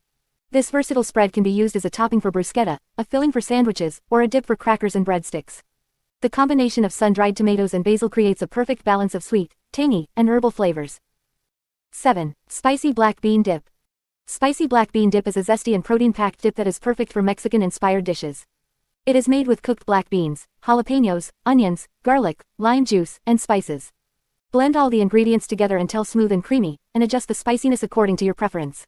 Speaker 1: This versatile spread can be used as a topping for bruschetta, a filling for sandwiches, or a dip for crackers and breadsticks. The combination of sun-dried tomatoes and basil creates a perfect balance of sweet, tangy, and herbal flavors. 7. Spicy black bean dip. Spicy black bean dip is a zesty and protein-packed dip that is perfect for Mexican-inspired dishes. It is made with cooked black beans, jalapenos, onions, garlic, lime juice, and spices. Blend all the ingredients together until smooth and creamy, and adjust the spiciness according to your preference.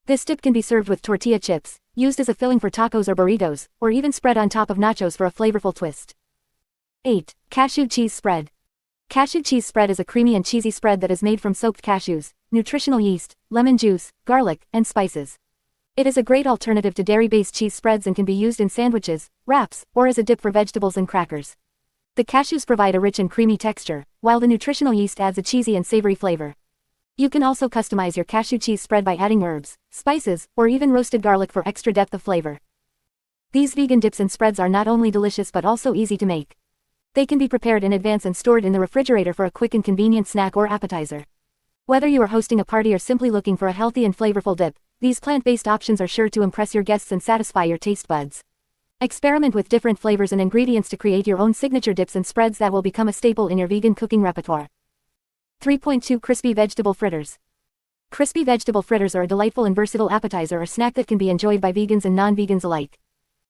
Speaker 1: This dip can be served with tortilla chips, used as a filling for tacos or burritos, or even spread on top of nachos for a flavorful twist. 8. Cashew cheese spread. Cashew cheese spread is a creamy and cheesy spread that is made from soaked cashews, nutritional yeast, lemon juice, garlic, and spices. It is a great alternative to dairy-based cheese spreads and can be used in sandwiches, wraps, or as a dip for vegetables and crackers. The cashews provide a rich and creamy texture, while the nutritional yeast adds a cheesy and savory flavor. You can also customize your cashew cheese spread by adding herbs, spices, or even roasted garlic for extra depth of flavor. These vegan dips and spreads are not only delicious but also easy to make. They can be prepared in advance and stored in the refrigerator for a quick and convenient snack or appetizer. Whether you are hosting a party or simply looking for a healthy and flavorful dip, these plant-based options are sure to impress your guests and satisfy your taste buds. Experiment with different flavors and ingredients to create your own signature dips and spreads that will become a staple in your vegan cooking repertoire. 3.2 Crispy Vegetable Fritters. Crispy vegetable fritters are a delightful and versatile appetizer or snack that can be enjoyed by vegans and non-vegans alike.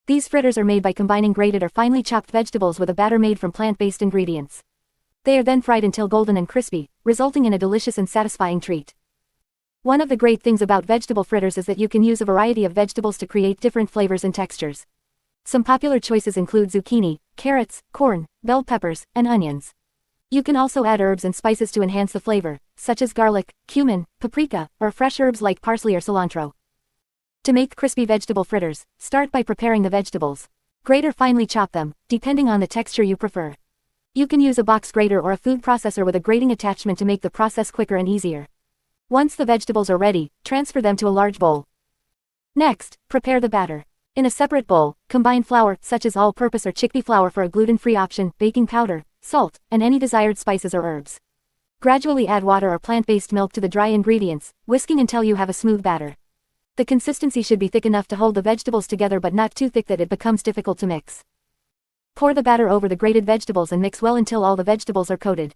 Speaker 1: These fritters are made by combining grated or finely chopped vegetables with a batter made from plant-based ingredients. They are then fried until golden and crispy, resulting in a delicious and satisfying treat. One of the great things about vegetable fritters is that you can use a variety of vegetables to create different flavors and textures. Some popular choices include zucchini, carrots, corn, bell peppers, and onions. You can also add herbs and spices to enhance the flavor, such as garlic, cumin, paprika, or fresh herbs like parsley or cilantro. To make crispy vegetable fritters, start by preparing the vegetables. Grate or finely chop them, depending on the texture you prefer. You can use a box grater or a food processor with a grating attachment to make the process quicker and easier. Once the vegetables are ready, transfer them to a large bowl. Next, prepare the batter. In a separate bowl, combine flour, such as all-purpose or chickpea flour for a gluten-free option, baking powder, salt, and any desired spices or herbs. Gradually add water or plant-based milk to the dry ingredients, whisking until you have a smooth batter. The consistency should be thick enough to hold the vegetables together but not too thick that it becomes difficult to mix. Pour the batter over the grated vegetables and mix well until all the vegetables are coated.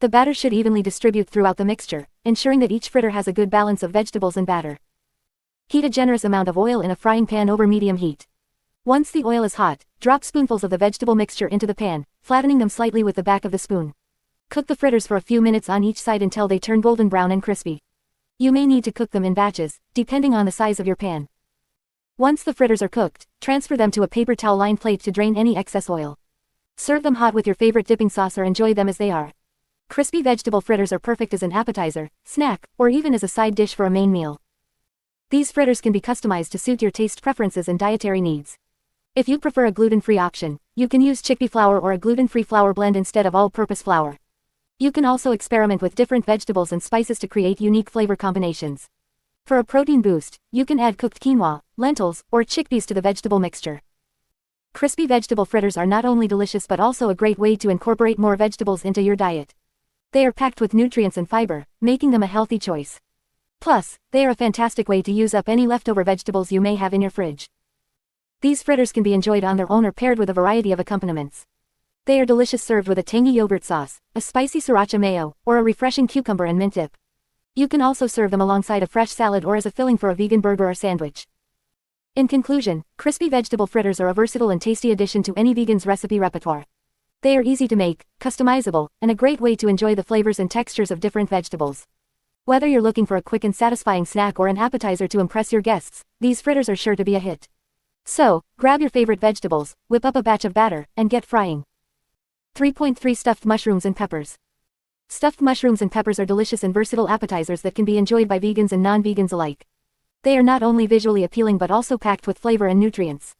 Speaker 1: The batter should evenly distribute throughout the mixture, ensuring that each fritter has a good balance of vegetables and batter. Heat a generous amount of oil in a frying pan over medium heat. Once the oil is hot, drop spoonfuls of the vegetable mixture into the pan, flattening them slightly with the back of the spoon. Cook the fritters for a few minutes on each side until they turn golden brown and crispy. You may need to cook them in batches, depending on the size of your pan. Once the fritters are cooked, transfer them to a paper towel-lined plate to drain any excess oil. Serve them hot with your favorite dipping sauce or enjoy them as they are. Crispy vegetable fritters are perfect as an appetizer, snack, or even as a side dish for a main meal. These fritters can be customized to suit your taste preferences and dietary needs. If you prefer a gluten-free option, you can use chickpea flour or a gluten-free flour blend instead of all-purpose flour. You can also experiment with different vegetables and spices to create unique flavor combinations. For a protein boost, you can add cooked quinoa, lentils, or chickpeas to the vegetable mixture. Crispy vegetable fritters are not only delicious but also a great way to incorporate more vegetables into your diet. They are packed with nutrients and fiber, making them a healthy choice. Plus, they are a fantastic way to use up any leftover vegetables you may have in your fridge. These fritters can be enjoyed on their own or paired with a variety of accompaniments. They are delicious served with a tangy yogurt sauce, a spicy sriracha mayo, or a refreshing cucumber and mint dip. You can also serve them alongside a fresh salad or as a filling for a vegan burger or sandwich. In conclusion, crispy vegetable fritters are a versatile and tasty addition to any vegan's recipe repertoire. They are easy to make, customizable, and a great way to enjoy the flavors and textures of different vegetables. Whether you're looking for a quick and satisfying snack or an appetizer to impress your guests, these fritters are sure to be a hit. So, grab your favorite vegetables, whip up a batch of batter, and get frying. 3.3 Stuffed Mushrooms and Peppers. Stuffed mushrooms and peppers are delicious and versatile appetizers that can be enjoyed by vegans and non-vegans alike. They are not only visually appealing but also packed with flavor and nutrients.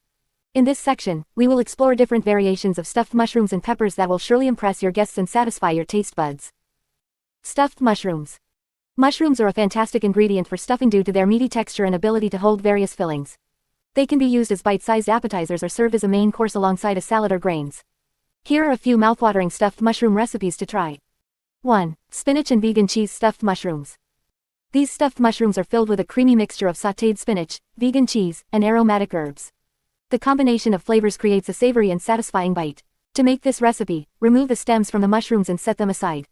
Speaker 1: In this section, we will explore different variations of stuffed mushrooms and peppers that will surely impress your guests and satisfy your taste buds. Stuffed mushrooms. Mushrooms are a fantastic ingredient for stuffing due to their meaty texture and ability to hold various fillings. They can be used as bite-sized appetizers or served as a main course alongside a salad or grains. Here are a few mouthwatering stuffed mushroom recipes to try. 1. Spinach and vegan cheese stuffed mushrooms. These stuffed mushrooms are filled with a creamy mixture of sautéed spinach, vegan cheese, and aromatic herbs. The combination of flavors creates a savory and satisfying bite. To make this recipe, remove the stems from the mushrooms and set them aside.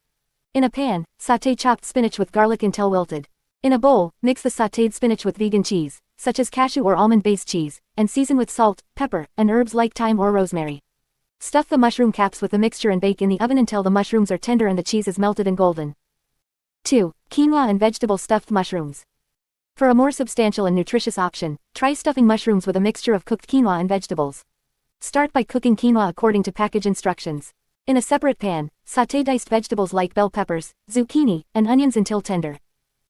Speaker 1: In a pan, sauté chopped spinach with garlic until wilted. In a bowl, mix the sautéed spinach with vegan cheese, such as cashew or almond-based cheese, and season with salt, pepper, and herbs like thyme or rosemary. Stuff the mushroom caps with the mixture and bake in the oven until the mushrooms are tender and the cheese is melted and golden. 2. Quinoa and vegetable stuffed mushrooms. For a more substantial and nutritious option, try stuffing mushrooms with a mixture of cooked quinoa and vegetables. Start by cooking quinoa according to package instructions. In a separate pan, sauté diced vegetables like bell peppers, zucchini, and onions until tender.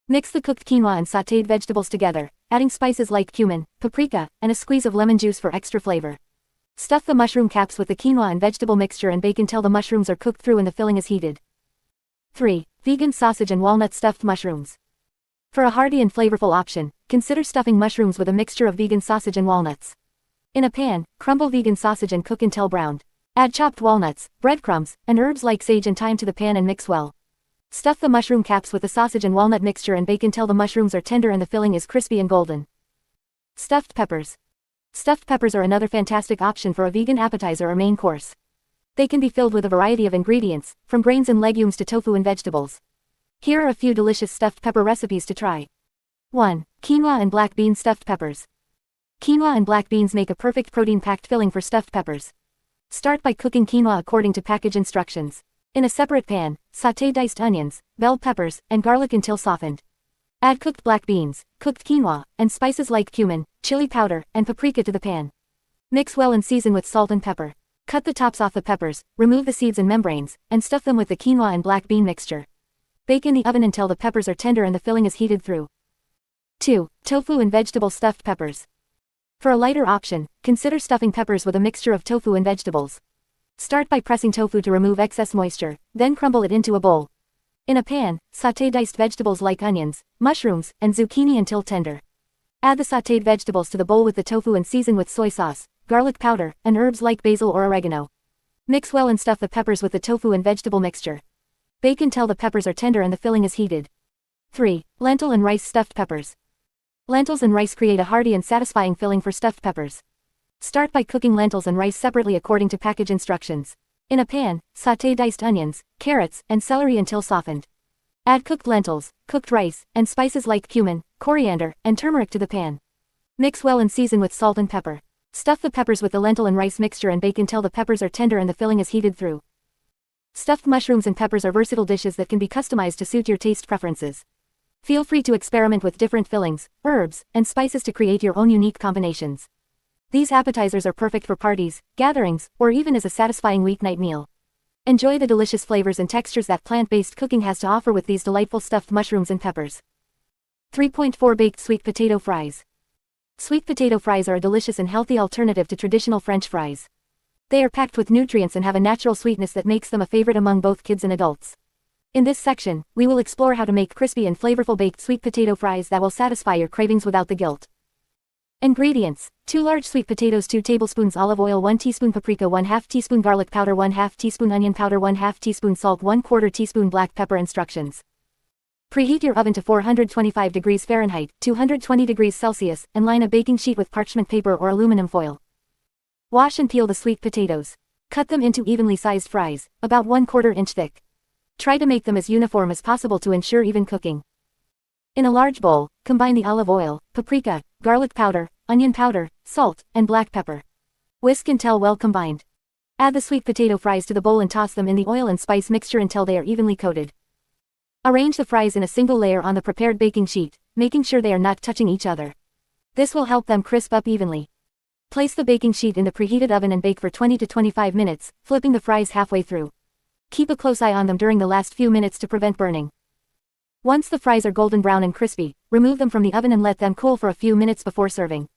Speaker 1: Mix the cooked quinoa and sautéed vegetables together, adding spices like cumin, paprika, and a squeeze of lemon juice for extra flavor. Stuff the mushroom caps with the quinoa and vegetable mixture and bake until the mushrooms are cooked through and the filling is heated. 3. Vegan sausage and walnut stuffed mushrooms. For a hearty and flavorful option, consider stuffing mushrooms with a mixture of vegan sausage and walnuts. In a pan, crumble vegan sausage and cook until browned. Add chopped walnuts, breadcrumbs, and herbs like sage and thyme to the pan and mix well. Stuff the mushroom caps with the sausage and walnut mixture and bake until the mushrooms are tender and the filling is crispy and golden. Stuffed peppers. Stuffed peppers are another fantastic option for a vegan appetizer or main course. They can be filled with a variety of ingredients, from grains and legumes to tofu and vegetables. Here are a few delicious stuffed pepper recipes to try. 1. Quinoa and black bean stuffed peppers. Quinoa and black beans make a perfect protein-packed filling for stuffed peppers. Start by cooking quinoa according to package instructions. In a separate pan, sauté diced onions, bell peppers, and garlic until softened. Add cooked black beans, cooked quinoa, and spices like cumin, chili powder, and paprika to the pan. Mix well and season with salt and pepper. Cut the tops off the peppers, remove the seeds and membranes, and stuff them with the quinoa and black bean mixture. Bake in the oven until the peppers are tender and the filling is heated through. 2. Tofu and vegetable stuffed peppers. For a lighter option, consider stuffing peppers with a mixture of tofu and vegetables. Start by pressing tofu to remove excess moisture, then crumble it into a bowl. In a pan, sauté diced vegetables like onions, mushrooms, and zucchini until tender. Add the sautéed vegetables to the bowl with the tofu and season with soy sauce, garlic powder, and herbs like basil or oregano. Mix well and stuff the peppers with the tofu and vegetable mixture. Bake until the peppers are tender and the filling is heated. 3. Lentil and rice stuffed peppers. Lentils and rice create a hearty and satisfying filling for stuffed peppers. Start by cooking lentils and rice separately according to package instructions. In a pan, sauté diced onions, carrots, and celery until softened. Add cooked lentils, cooked rice, and spices like cumin, coriander, and turmeric to the pan. Mix well and season with salt and pepper. Stuff the peppers with the lentil and rice mixture and bake until the peppers are tender and the filling is heated through. Stuffed mushrooms and peppers are versatile dishes that can be customized to suit your taste preferences. Feel free to experiment with different fillings, herbs, and spices to create your own unique combinations. These appetizers are perfect for parties, gatherings, or even as a satisfying weeknight meal. Enjoy the delicious flavors and textures that plant-based cooking has to offer with these delightful stuffed mushrooms and peppers. 3.4 Baked sweet potato fries. Sweet potato fries are a delicious and healthy alternative to traditional French fries. They are packed with nutrients and have a natural sweetness that makes them a favorite among both kids and adults. In this section, we will explore how to make crispy and flavorful baked sweet potato fries that will satisfy your cravings without the guilt. Ingredients: 2 large sweet potatoes, 2 tablespoons olive oil, 1 teaspoon paprika, 1/2 teaspoon garlic powder, 1/2 teaspoon onion powder, 1/2 teaspoon salt, 1/4 teaspoon black pepper. Instructions. Preheat your oven to 425 degrees Fahrenheit, 220 degrees Celsius, and line a baking sheet with parchment paper or aluminum foil. Wash and peel the sweet potatoes. Cut them into evenly sized fries, about 1/4 inch thick. Try to make them as uniform as possible to ensure even cooking. In a large bowl, combine the olive oil, paprika, garlic powder, onion powder, salt, and black pepper. Whisk until well combined. Add the sweet potato fries to the bowl and toss them in the oil and spice mixture until they are evenly coated. Arrange the fries in a single layer on the prepared baking sheet, making sure they are not touching each other. This will help them crisp up evenly. Place the baking sheet in the preheated oven and bake for 20 to 25 minutes, flipping the fries halfway through. Keep a close eye on them during the last few minutes to prevent burning. Once the fries are golden brown and crispy, remove them from the oven and let them cool for a few minutes before serving.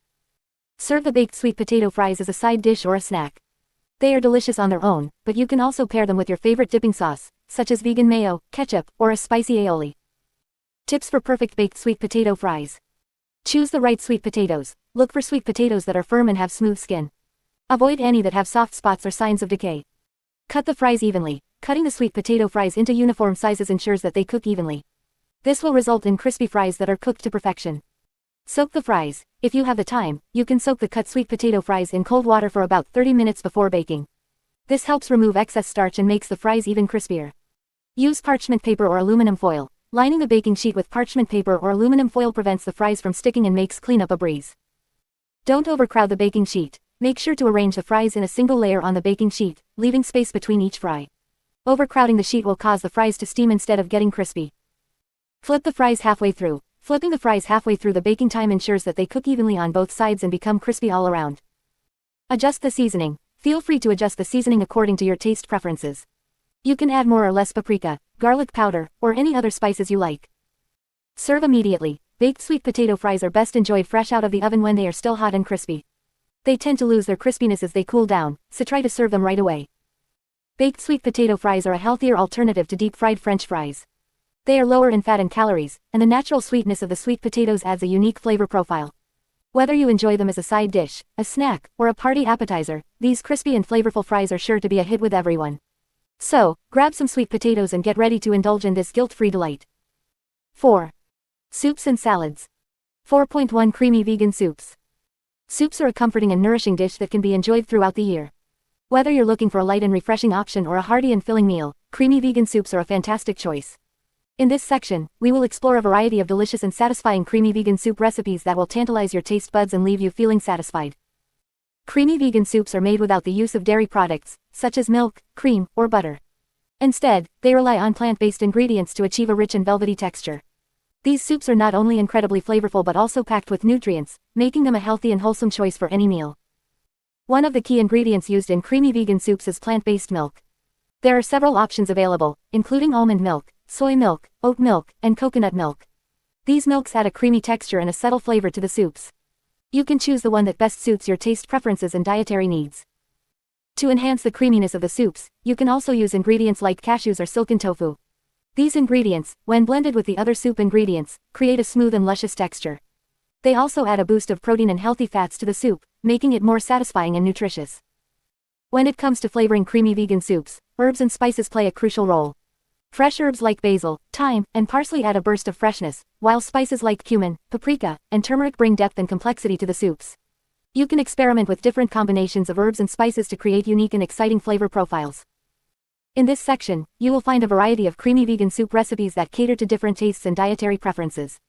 Speaker 1: Serve the baked sweet potato fries as a side dish or a snack. They are delicious on their own, but you can also pair them with your favorite dipping sauce, such as vegan mayo, ketchup, or a spicy aioli. Tips for perfect baked sweet potato fries. Choose the right sweet potatoes. Look for sweet potatoes that are firm and have smooth skin. Avoid any that have soft spots or signs of decay. Cut the fries evenly. Cutting the sweet potato fries into uniform sizes ensures that they cook evenly. This will result in crispy fries that are cooked to perfection. Soak the fries. If you have the time, you can soak the cut sweet potato fries in cold water for about 30 minutes before baking. This helps remove excess starch and makes the fries even crispier. Use parchment paper or aluminum foil. Lining the baking sheet with parchment paper or aluminum foil prevents the fries from sticking and makes cleanup a breeze. Don't overcrowd the baking sheet. Make sure to arrange the fries in a single layer on the baking sheet, leaving space between each fry. Overcrowding the sheet will cause the fries to steam instead of getting crispy. Flip the fries halfway through. Flipping the fries halfway through the baking time ensures that they cook evenly on both sides and become crispy all around. Adjust the seasoning. Feel free to adjust the seasoning according to your taste preferences. You can add more or less paprika, garlic powder, or any other spices you like. Serve immediately. Baked sweet potato fries are best enjoyed fresh out of the oven when they are still hot and crispy. They tend to lose their crispiness as they cool down, so try to serve them right away. Baked sweet potato fries are a healthier alternative to deep-fried French fries. They are lower in fat and calories, and the natural sweetness of the sweet potatoes adds a unique flavor profile. Whether you enjoy them as a side dish, a snack, or a party appetizer, these crispy and flavorful fries are sure to be a hit with everyone. So, grab some sweet potatoes and get ready to indulge in this guilt-free delight. 4. Soups and salads. 4.1 Creamy vegan soups. Soups are a comforting and nourishing dish that can be enjoyed throughout the year. Whether you're looking for a light and refreshing option or a hearty and filling meal, creamy vegan soups are a fantastic choice. In this section, we will explore a variety of delicious and satisfying creamy vegan soup recipes that will tantalize your taste buds and leave you feeling satisfied. Creamy vegan soups are made without the use of dairy products, such as milk, cream, or butter. Instead, they rely on plant-based ingredients to achieve a rich and velvety texture. These soups are not only incredibly flavorful but also packed with nutrients, making them a healthy and wholesome choice for any meal. One of the key ingredients used in creamy vegan soups is plant-based milk. There are several options available, including almond milk, soy milk, oat milk, and coconut milk. These milks add a creamy texture and a subtle flavor to the soups. You can choose the one that best suits your taste preferences and dietary needs. To enhance the creaminess of the soups, you can also use ingredients like cashews or silken tofu. These ingredients, when blended with the other soup ingredients, create a smooth and luscious texture. They also add a boost of protein and healthy fats to the soup, making it more satisfying and nutritious. When it comes to flavoring creamy vegan soups, herbs and spices play a crucial role. Fresh herbs like basil, thyme, and parsley add a burst of freshness, while spices like cumin, paprika, and turmeric bring depth and complexity to the soups. You can experiment with different combinations of herbs and spices to create unique and exciting flavor profiles. In this section, you will find a variety of creamy vegan soup recipes that cater to different tastes and dietary preferences.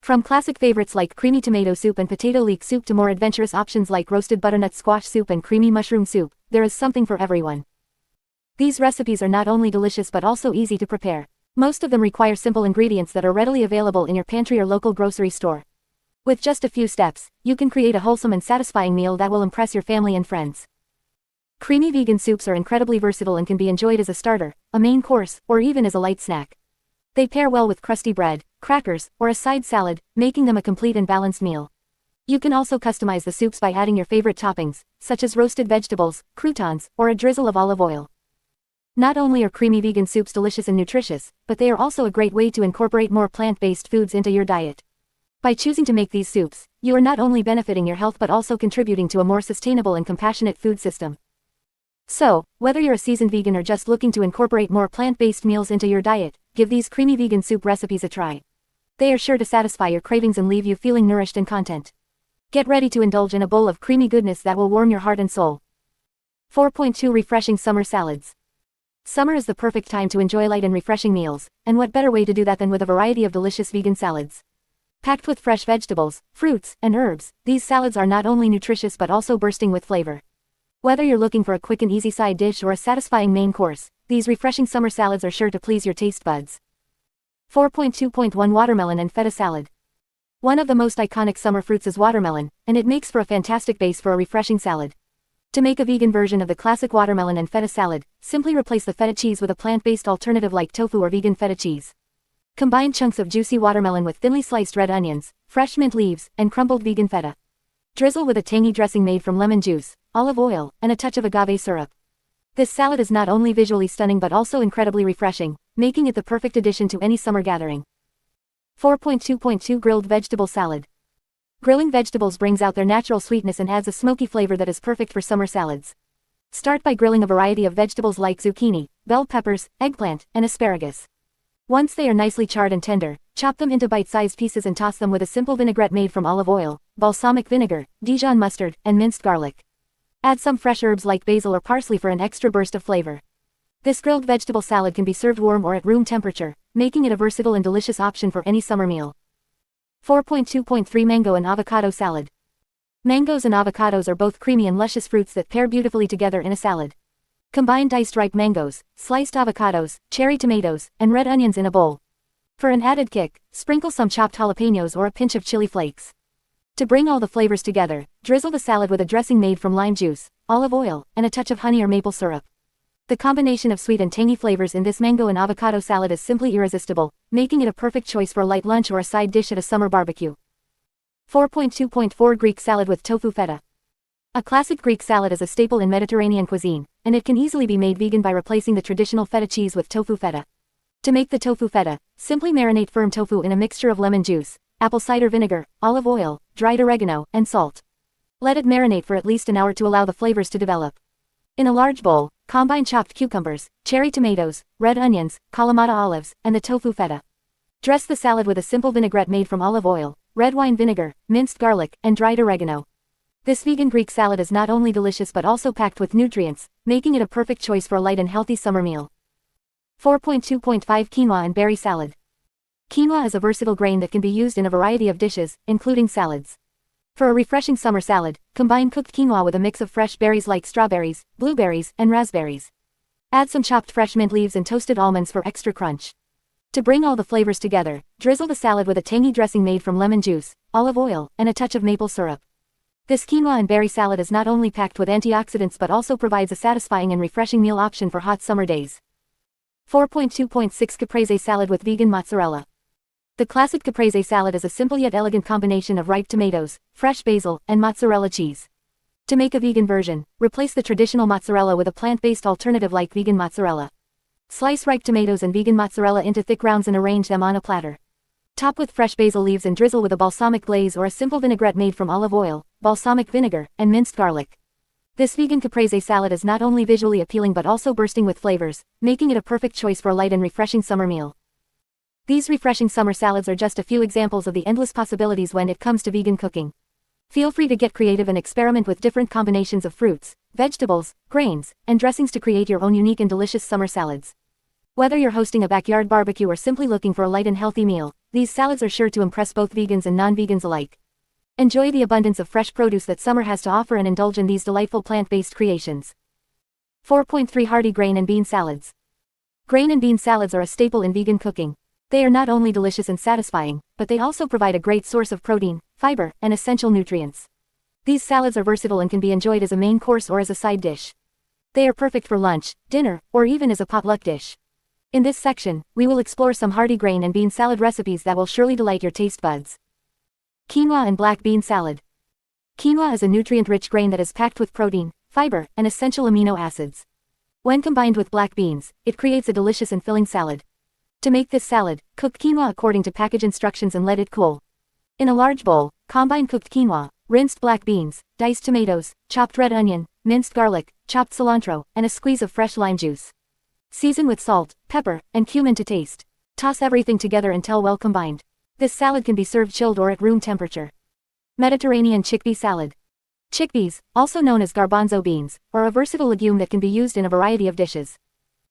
Speaker 1: From classic favorites like creamy tomato soup and potato leek soup to more adventurous options like roasted butternut squash soup and creamy mushroom soup, there is something for everyone. These recipes are not only delicious but also easy to prepare. Most of them require simple ingredients that are readily available in your pantry or local grocery store. With just a few steps, you can create a wholesome and satisfying meal that will impress your family and friends. Creamy vegan soups are incredibly versatile and can be enjoyed as a starter, a main course, or even as a light snack. They pair well with crusty bread, crackers, or a side salad, making them a complete and balanced meal. You can also customize the soups by adding your favorite toppings, such as roasted vegetables, croutons, or a drizzle of olive oil. Not only are creamy vegan soups delicious and nutritious, but they are also a great way to incorporate more plant-based foods into your diet. By choosing to make these soups, you are not only benefiting your health but also contributing to a more sustainable and compassionate food system. So, whether you're a seasoned vegan or just looking to incorporate more plant-based meals into your diet, give these creamy vegan soup recipes a try. They are sure to satisfy your cravings and leave you feeling nourished and content. Get ready to indulge in a bowl of creamy goodness that will warm your heart and soul. 4.2 Refreshing Summer Salads. Summer is the perfect time to enjoy light and refreshing meals, and what better way to do that than with a variety of delicious vegan salads. Packed with fresh vegetables, fruits, and herbs, these salads are not only nutritious but also bursting with flavor. Whether you're looking for a quick and easy side dish or a satisfying main course, these refreshing summer salads are sure to please your taste buds. 4.2.1 Watermelon and Feta Salad. One of the most iconic summer fruits is watermelon, and it makes for a fantastic base for a refreshing salad. To make a vegan version of the classic watermelon and feta salad, simply replace the feta cheese with a plant-based alternative like tofu or vegan feta cheese. Combine chunks of juicy watermelon with thinly sliced red onions, fresh mint leaves, and crumbled vegan feta. Drizzle with a tangy dressing made from lemon juice, olive oil, and a touch of agave syrup. This salad is not only visually stunning but also incredibly refreshing, making it the perfect addition to any summer gathering. 4.2.2 Grilled Vegetable Salad. Grilling vegetables brings out their natural sweetness and adds a smoky flavor that is perfect for summer salads. Start by grilling a variety of vegetables like zucchini, bell peppers, eggplant, and asparagus. Once they are nicely charred and tender, chop them into bite-sized pieces and toss them with a simple vinaigrette made from olive oil, balsamic vinegar, Dijon mustard, and minced garlic. Add some fresh herbs like basil or parsley for an extra burst of flavor. This grilled vegetable salad can be served warm or at room temperature, making it a versatile and delicious option for any summer meal. 4.2.3 Mango and Avocado Salad. Mangoes and avocados are both creamy and luscious fruits that pair beautifully together in a salad. Combine diced ripe mangoes, sliced avocados, cherry tomatoes, and red onions in a bowl. For an added kick, sprinkle some chopped jalapenos or a pinch of chili flakes. To bring all the flavors together, drizzle the salad with a dressing made from lime juice, olive oil, and a touch of honey or maple syrup. The combination of sweet and tangy flavors in this mango and avocado salad is simply irresistible, making it a perfect choice for a light lunch or a side dish at a summer barbecue. 4.2.4 Greek salad with tofu feta. A classic Greek salad is a staple in Mediterranean cuisine, and it can easily be made vegan by replacing the traditional feta cheese with tofu feta. To make the tofu feta, simply marinate firm tofu in a mixture of lemon juice, apple cider vinegar, olive oil, dried oregano, and salt. Let it marinate for at least an hour to allow the flavors to develop. In a large bowl, combine chopped cucumbers, cherry tomatoes, red onions, Kalamata olives, and the tofu feta. Dress the salad with a simple vinaigrette made from olive oil, red wine vinegar, minced garlic, and dried oregano. This vegan Greek salad is not only delicious but also packed with nutrients, making it a perfect choice for a light and healthy summer meal. 4.2.5 Quinoa and berry salad. Quinoa is a versatile grain that can be used in a variety of dishes, including salads. For a refreshing summer salad, combine cooked quinoa with a mix of fresh berries like strawberries, blueberries, and raspberries. Add some chopped fresh mint leaves and toasted almonds for extra crunch. To bring all the flavors together, drizzle the salad with a tangy dressing made from lemon juice, olive oil, and a touch of maple syrup. This quinoa and berry salad is not only packed with antioxidants but also provides a satisfying and refreshing meal option for hot summer days. 4.2.6 Caprese salad with vegan mozzarella. The classic caprese salad is a simple yet elegant combination of ripe tomatoes, fresh basil, and mozzarella cheese. To make a vegan version, replace the traditional mozzarella with a plant-based alternative like vegan mozzarella. Slice ripe tomatoes and vegan mozzarella into thick rounds and arrange them on a platter. Top with fresh basil leaves and drizzle with a balsamic glaze or a simple vinaigrette made from olive oil, balsamic vinegar, and minced garlic. This vegan caprese salad is not only visually appealing but also bursting with flavors, making it a perfect choice for a light and refreshing summer meal. These refreshing summer salads are just a few examples of the endless possibilities when it comes to vegan cooking. Feel free to get creative and experiment with different combinations of fruits, vegetables, grains, and dressings to create your own unique and delicious summer salads. Whether you're hosting a backyard barbecue or simply looking for a light and healthy meal, these salads are sure to impress both vegans and non-vegans alike. Enjoy the abundance of fresh produce that summer has to offer and indulge in these delightful plant-based creations. 4.3 Hearty grain and bean salads. Grain and bean salads are a staple in vegan cooking. They are not only delicious and satisfying, but they also provide a great source of protein, fiber, and essential nutrients. These salads are versatile and can be enjoyed as a main course or as a side dish. They are perfect for lunch, dinner, or even as a potluck dish. In this section, we will explore some hearty grain and bean salad recipes that will surely delight your taste buds. Quinoa and black bean salad. Quinoa is a nutrient-rich grain that is packed with protein, fiber, and essential amino acids. When combined with black beans, it creates a delicious and filling salad. To make this salad, cook quinoa according to package instructions and let it cool. In a large bowl, combine cooked quinoa, rinsed black beans, diced tomatoes, chopped red onion, minced garlic, chopped cilantro, and a squeeze of fresh lime juice. Season with salt, pepper, and cumin to taste. Toss everything together until well combined. This salad can be served chilled or at room temperature. Mediterranean chickpea salad. Chickpeas, also known as garbanzo beans, are a versatile legume that can be used in a variety of dishes.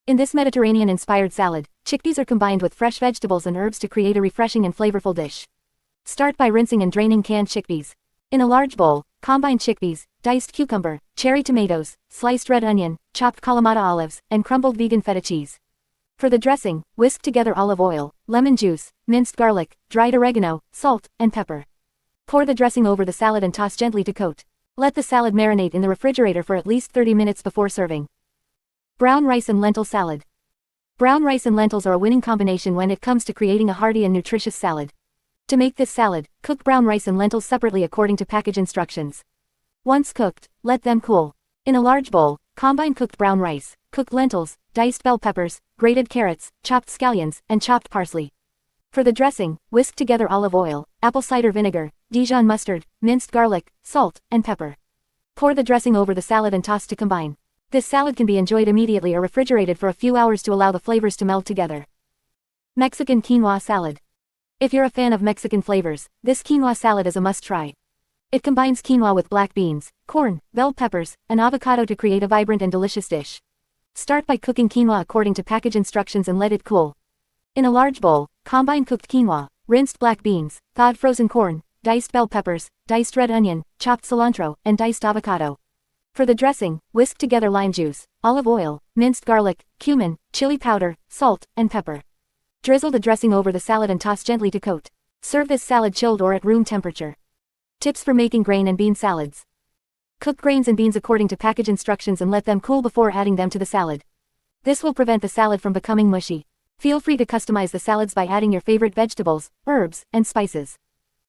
Speaker 1: In this Mediterranean-inspired salad, chickpeas are combined with fresh vegetables and herbs to create a refreshing and flavorful dish. Start by rinsing and draining canned chickpeas. In a large bowl, combine chickpeas, diced cucumber, cherry tomatoes, sliced red onion, chopped Kalamata olives, and crumbled vegan feta cheese. For the dressing, whisk together olive oil, lemon juice, minced garlic, dried oregano, salt, and pepper. Pour the dressing over the salad and toss gently to coat. Let the salad marinate in the refrigerator for at least 30 minutes before serving. Brown rice and lentil salad. Brown rice and lentils are a winning combination when it comes to creating a hearty and nutritious salad. To make this salad, cook brown rice and lentils separately according to package instructions. Once cooked, let them cool. In a large bowl, combine cooked brown rice, cooked lentils, diced bell peppers, grated carrots, chopped scallions, and chopped parsley. For the dressing, whisk together olive oil, apple cider vinegar, Dijon mustard, minced garlic, salt, and pepper. Pour the dressing over the salad and toss to combine. This salad can be enjoyed immediately or refrigerated for a few hours to allow the flavors to meld together. Mexican quinoa salad. If you're a fan of Mexican flavors, this quinoa salad is a must-try. It combines quinoa with black beans, corn, bell peppers, and avocado to create a vibrant and delicious dish. Start by cooking quinoa according to package instructions and let it cool. In a large bowl, combine cooked quinoa, rinsed black beans, thawed frozen corn, diced bell peppers, diced red onion, chopped cilantro, and diced avocado. For the dressing, whisk together lime juice, olive oil, minced garlic, cumin, chili powder, salt, and pepper. Drizzle the dressing over the salad and toss gently to coat. Serve this salad chilled or at room temperature. Tips for making grain and bean salads. Cook grains and beans according to package instructions and let them cool before adding them to the salad. This will prevent the salad from becoming mushy. Feel free to customize the salads by adding your favorite vegetables, herbs, and spices.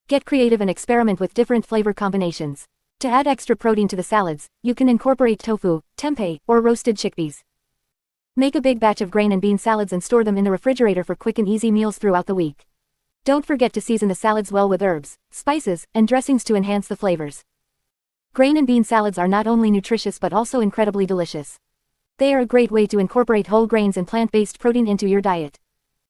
Speaker 1: Get creative and experiment with different flavor combinations. To add extra protein to the salads, you can incorporate tofu, tempeh, or roasted chickpeas. Make a big batch of grain and bean salads and store them in the refrigerator for quick and easy meals throughout the week. Don't forget to season the salads well with herbs, spices, and dressings to enhance the flavors. Grain and bean salads are not only nutritious but also incredibly delicious. They are a great way to incorporate whole grains and plant-based protein into your diet.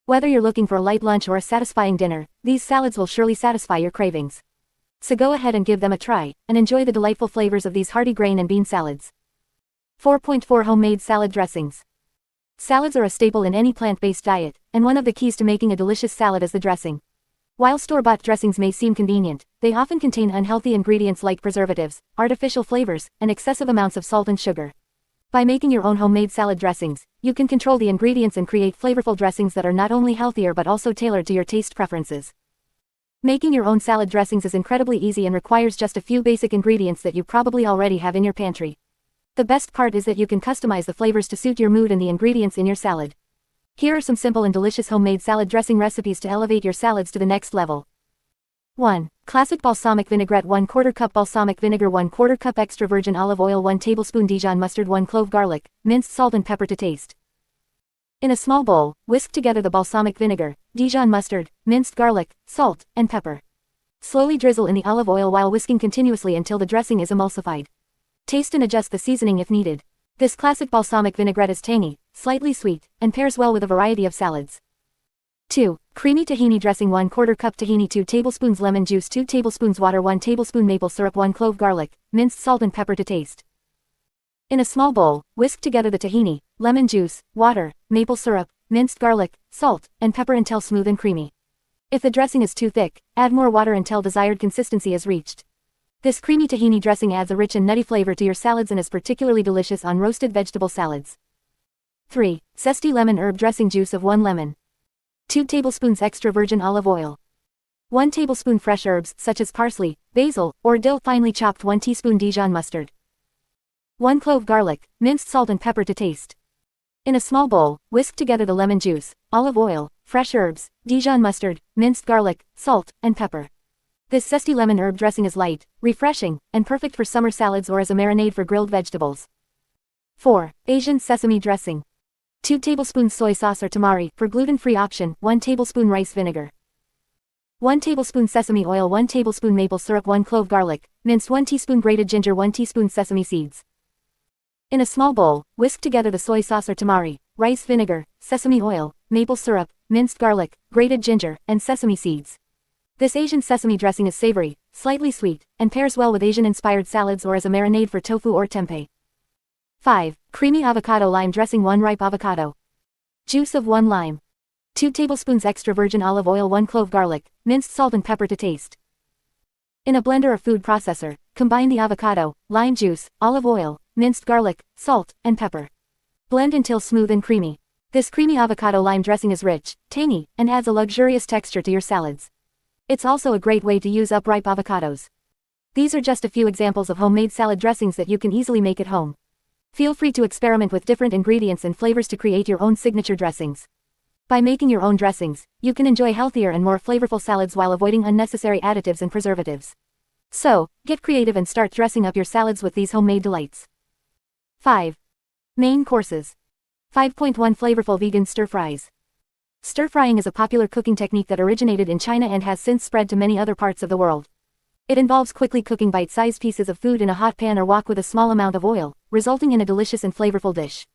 Speaker 1: Whether you're looking for a light lunch or a satisfying dinner, these salads will surely satisfy your cravings. So go ahead and give them a try, and enjoy the delightful flavors of these hearty grain and bean salads. 4.4 Homemade Salad Dressings. Salads are a staple in any plant-based diet, and one of the keys to making a delicious salad is the dressing. While store-bought dressings may seem convenient, they often contain unhealthy ingredients like preservatives, artificial flavors, and excessive amounts of salt and sugar. By making your own homemade salad dressings, you can control the ingredients and create flavorful dressings that are not only healthier but also tailored to your taste preferences. Making your own salad dressings is incredibly easy and requires just a few basic ingredients that you probably already have in your pantry. The best part is that you can customize the flavors to suit your mood and the ingredients in your salad. Here are some simple and delicious homemade salad dressing recipes to elevate your salads to the next level. 1. Classic balsamic vinaigrette 1/4 cup balsamic vinegar 1/4 cup extra virgin olive oil 1 tablespoon Dijon mustard 1 clove garlic, minced salt and pepper to taste. In a small bowl, whisk together the balsamic vinegar, Dijon mustard, minced garlic, salt, and pepper. Slowly drizzle in the olive oil while whisking continuously until the dressing is emulsified. Taste and adjust the seasoning if needed. This classic balsamic vinaigrette is tangy, slightly sweet, and pairs well with a variety of salads. 2. Creamy tahini dressing 1/4 cup tahini 2 tablespoons lemon juice 2 tablespoons water 1 tablespoon maple syrup 1 clove garlic, minced salt and pepper to taste. In a small bowl, whisk together the tahini, lemon juice, water, maple syrup, minced garlic, salt, and pepper until smooth and creamy. If the dressing is too thick, add more water until desired consistency is reached. This creamy tahini dressing adds a rich and nutty flavor to your salads and is particularly delicious on roasted vegetable salads. 3. Zesty lemon herb dressing juice of 1 lemon. 2 tablespoons extra virgin olive oil. 1 tablespoon fresh herbs such as parsley, basil, or dill finely chopped 1 teaspoon Dijon mustard. 1 clove garlic, minced salt and pepper to taste. In a small bowl, whisk together the lemon juice, olive oil, fresh herbs, Dijon mustard, minced garlic, salt, and pepper. This zesty lemon herb dressing is light, refreshing, and perfect for summer salads or as a marinade for grilled vegetables. 4. Asian sesame dressing. 2 tablespoons soy sauce or tamari for gluten-free option, 1 tablespoon rice vinegar. 1 tablespoon sesame oil 1 tablespoon maple syrup 1 clove garlic, minced 1 teaspoon grated ginger 1 teaspoon sesame seeds. In a small bowl, whisk together the soy sauce or tamari, rice vinegar, sesame oil, maple syrup, minced garlic, grated ginger, and sesame seeds. This Asian sesame dressing is savory, slightly sweet, and pairs well with Asian-inspired salads or as a marinade for tofu or tempeh. 5. Creamy avocado lime dressing 1 ripe avocado. Juice of 1 lime. 2 tablespoons extra virgin olive oil 1 clove garlic, minced salt and pepper to taste. In a blender or food processor, combine the avocado, lime juice, olive oil, minced garlic, salt, and pepper. Blend until smooth and creamy. This creamy avocado lime dressing is rich, tangy, and adds a luxurious texture to your salads. It's also a great way to use up ripe avocados. These are just a few examples of homemade salad dressings that you can easily make at home. Feel free to experiment with different ingredients and flavors to create your own signature dressings. By making your own dressings, you can enjoy healthier and more flavorful salads while avoiding unnecessary additives and preservatives. So, get creative and start dressing up your salads with these homemade delights. 5. Main courses. 5.1 Flavorful vegan stir fries. Stir frying is a popular cooking technique that originated in China and has since spread to many other parts of the world. It involves quickly cooking bite-sized pieces of food in a hot pan or wok with a small amount of oil, resulting in a delicious and flavorful dish.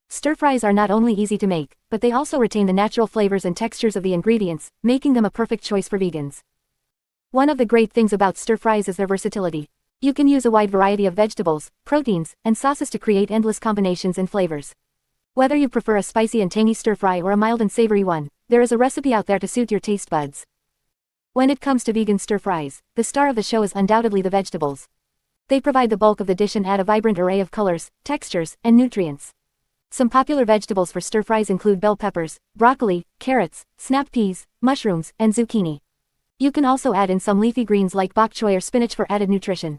Speaker 1: Stir fries are not only easy to make, but they also retain the natural flavors and textures of the ingredients, making them a perfect choice for vegans. One of the great things about stir fries is their versatility. You can use a wide variety of vegetables, proteins, and sauces to create endless combinations and flavors. Whether you prefer a spicy and tangy stir fry or a mild and savory one, there is a recipe out there to suit your taste buds. When it comes to vegan stir fries, the star of the show is undoubtedly the vegetables. They provide the bulk of the dish and add a vibrant array of colors, textures, and nutrients. Some popular vegetables for stir-fries include bell peppers, broccoli, carrots, snap peas, mushrooms, and zucchini. You can also add in some leafy greens like bok choy or spinach for added nutrition.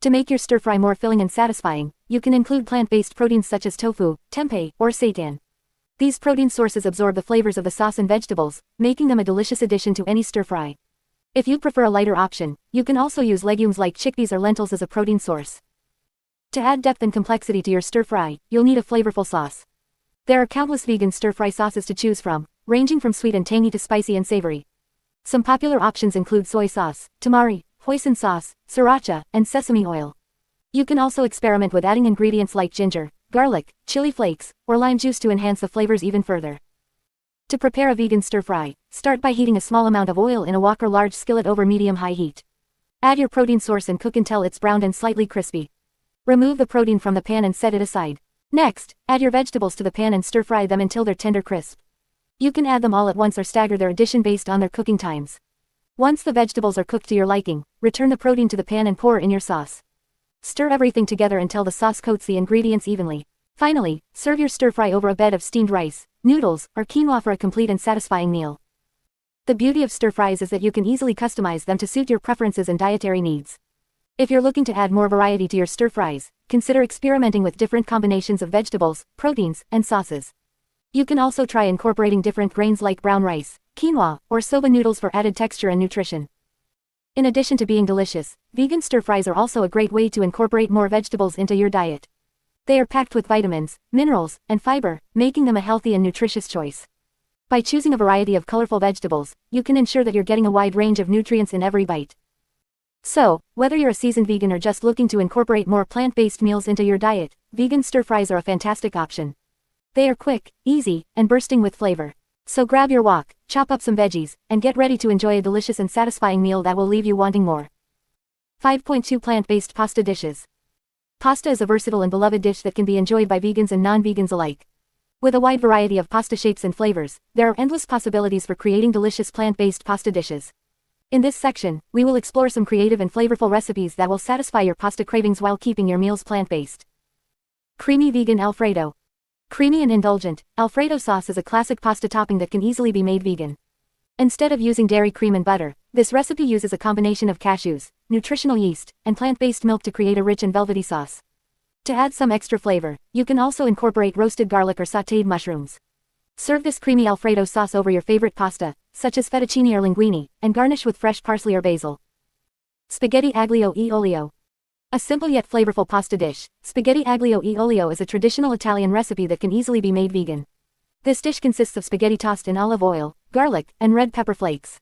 Speaker 1: To make your stir-fry more filling and satisfying, you can include plant-based proteins such as tofu, tempeh, or seitan. These protein sources absorb the flavors of the sauce and vegetables, making them a delicious addition to any stir-fry. If you prefer a lighter option, you can also use legumes like chickpeas or lentils as a protein source. To add depth and complexity to your stir-fry, you'll need a flavorful sauce. There are countless vegan stir-fry sauces to choose from, ranging from sweet and tangy to spicy and savory. Some popular options include soy sauce, tamari, hoisin sauce, sriracha, and sesame oil. You can also experiment with adding ingredients like ginger, garlic, chili flakes, or lime juice to enhance the flavors even further. To prepare a vegan stir-fry, start by heating a small amount of oil in a wok or large skillet over medium-high heat. Add your protein source and cook until it's browned and slightly crispy. Remove the protein from the pan and set it aside. Next, add your vegetables to the pan and stir-fry them until they're tender crisp. You can add them all at once or stagger their addition based on their cooking times. Once the vegetables are cooked to your liking, return the protein to the pan and pour in your sauce. Stir everything together until the sauce coats the ingredients evenly. Finally, serve your stir-fry over a bed of steamed rice, noodles, or quinoa for a complete and satisfying meal. The beauty of stir-fries is that you can easily customize them to suit your preferences and dietary needs. If you're looking to add more variety to your stir-fries, consider experimenting with different combinations of vegetables, proteins, and sauces. You can also try incorporating different grains like brown rice, quinoa, or soba noodles for added texture and nutrition. In addition to being delicious, vegan stir-fries are also a great way to incorporate more vegetables into your diet. They are packed with vitamins, minerals, and fiber, making them a healthy and nutritious choice. By choosing a variety of colorful vegetables, you can ensure that you're getting a wide range of nutrients in every bite. So, whether you're a seasoned vegan or just looking to incorporate more plant-based meals into your diet, vegan stir-fries are a fantastic option. They are quick, easy, and bursting with flavor. So grab your wok, chop up some veggies, and get ready to enjoy a delicious and satisfying meal that will leave you wanting more. 5.2 Plant-based pasta dishes. Pasta is a versatile and beloved dish that can be enjoyed by vegans and non-vegans alike. With a wide variety of pasta shapes and flavors, there are endless possibilities for creating delicious plant-based pasta dishes. In this section, we will explore some creative and flavorful recipes that will satisfy your pasta cravings while keeping your meals plant-based. Creamy Vegan Alfredo. Creamy and indulgent, Alfredo sauce is a classic pasta topping that can easily be made vegan. Instead of using dairy cream and butter, this recipe uses a combination of cashews, nutritional yeast, and plant-based milk to create a rich and velvety sauce. To add some extra flavor, you can also incorporate roasted garlic or sautéed mushrooms. Serve this creamy Alfredo sauce over your favorite pasta, such as fettuccine or linguine, and garnish with fresh parsley or basil. Spaghetti aglio e olio. A simple yet flavorful pasta dish, spaghetti aglio e olio is a traditional Italian recipe that can easily be made vegan. This dish consists of spaghetti tossed in olive oil, garlic, and red pepper flakes.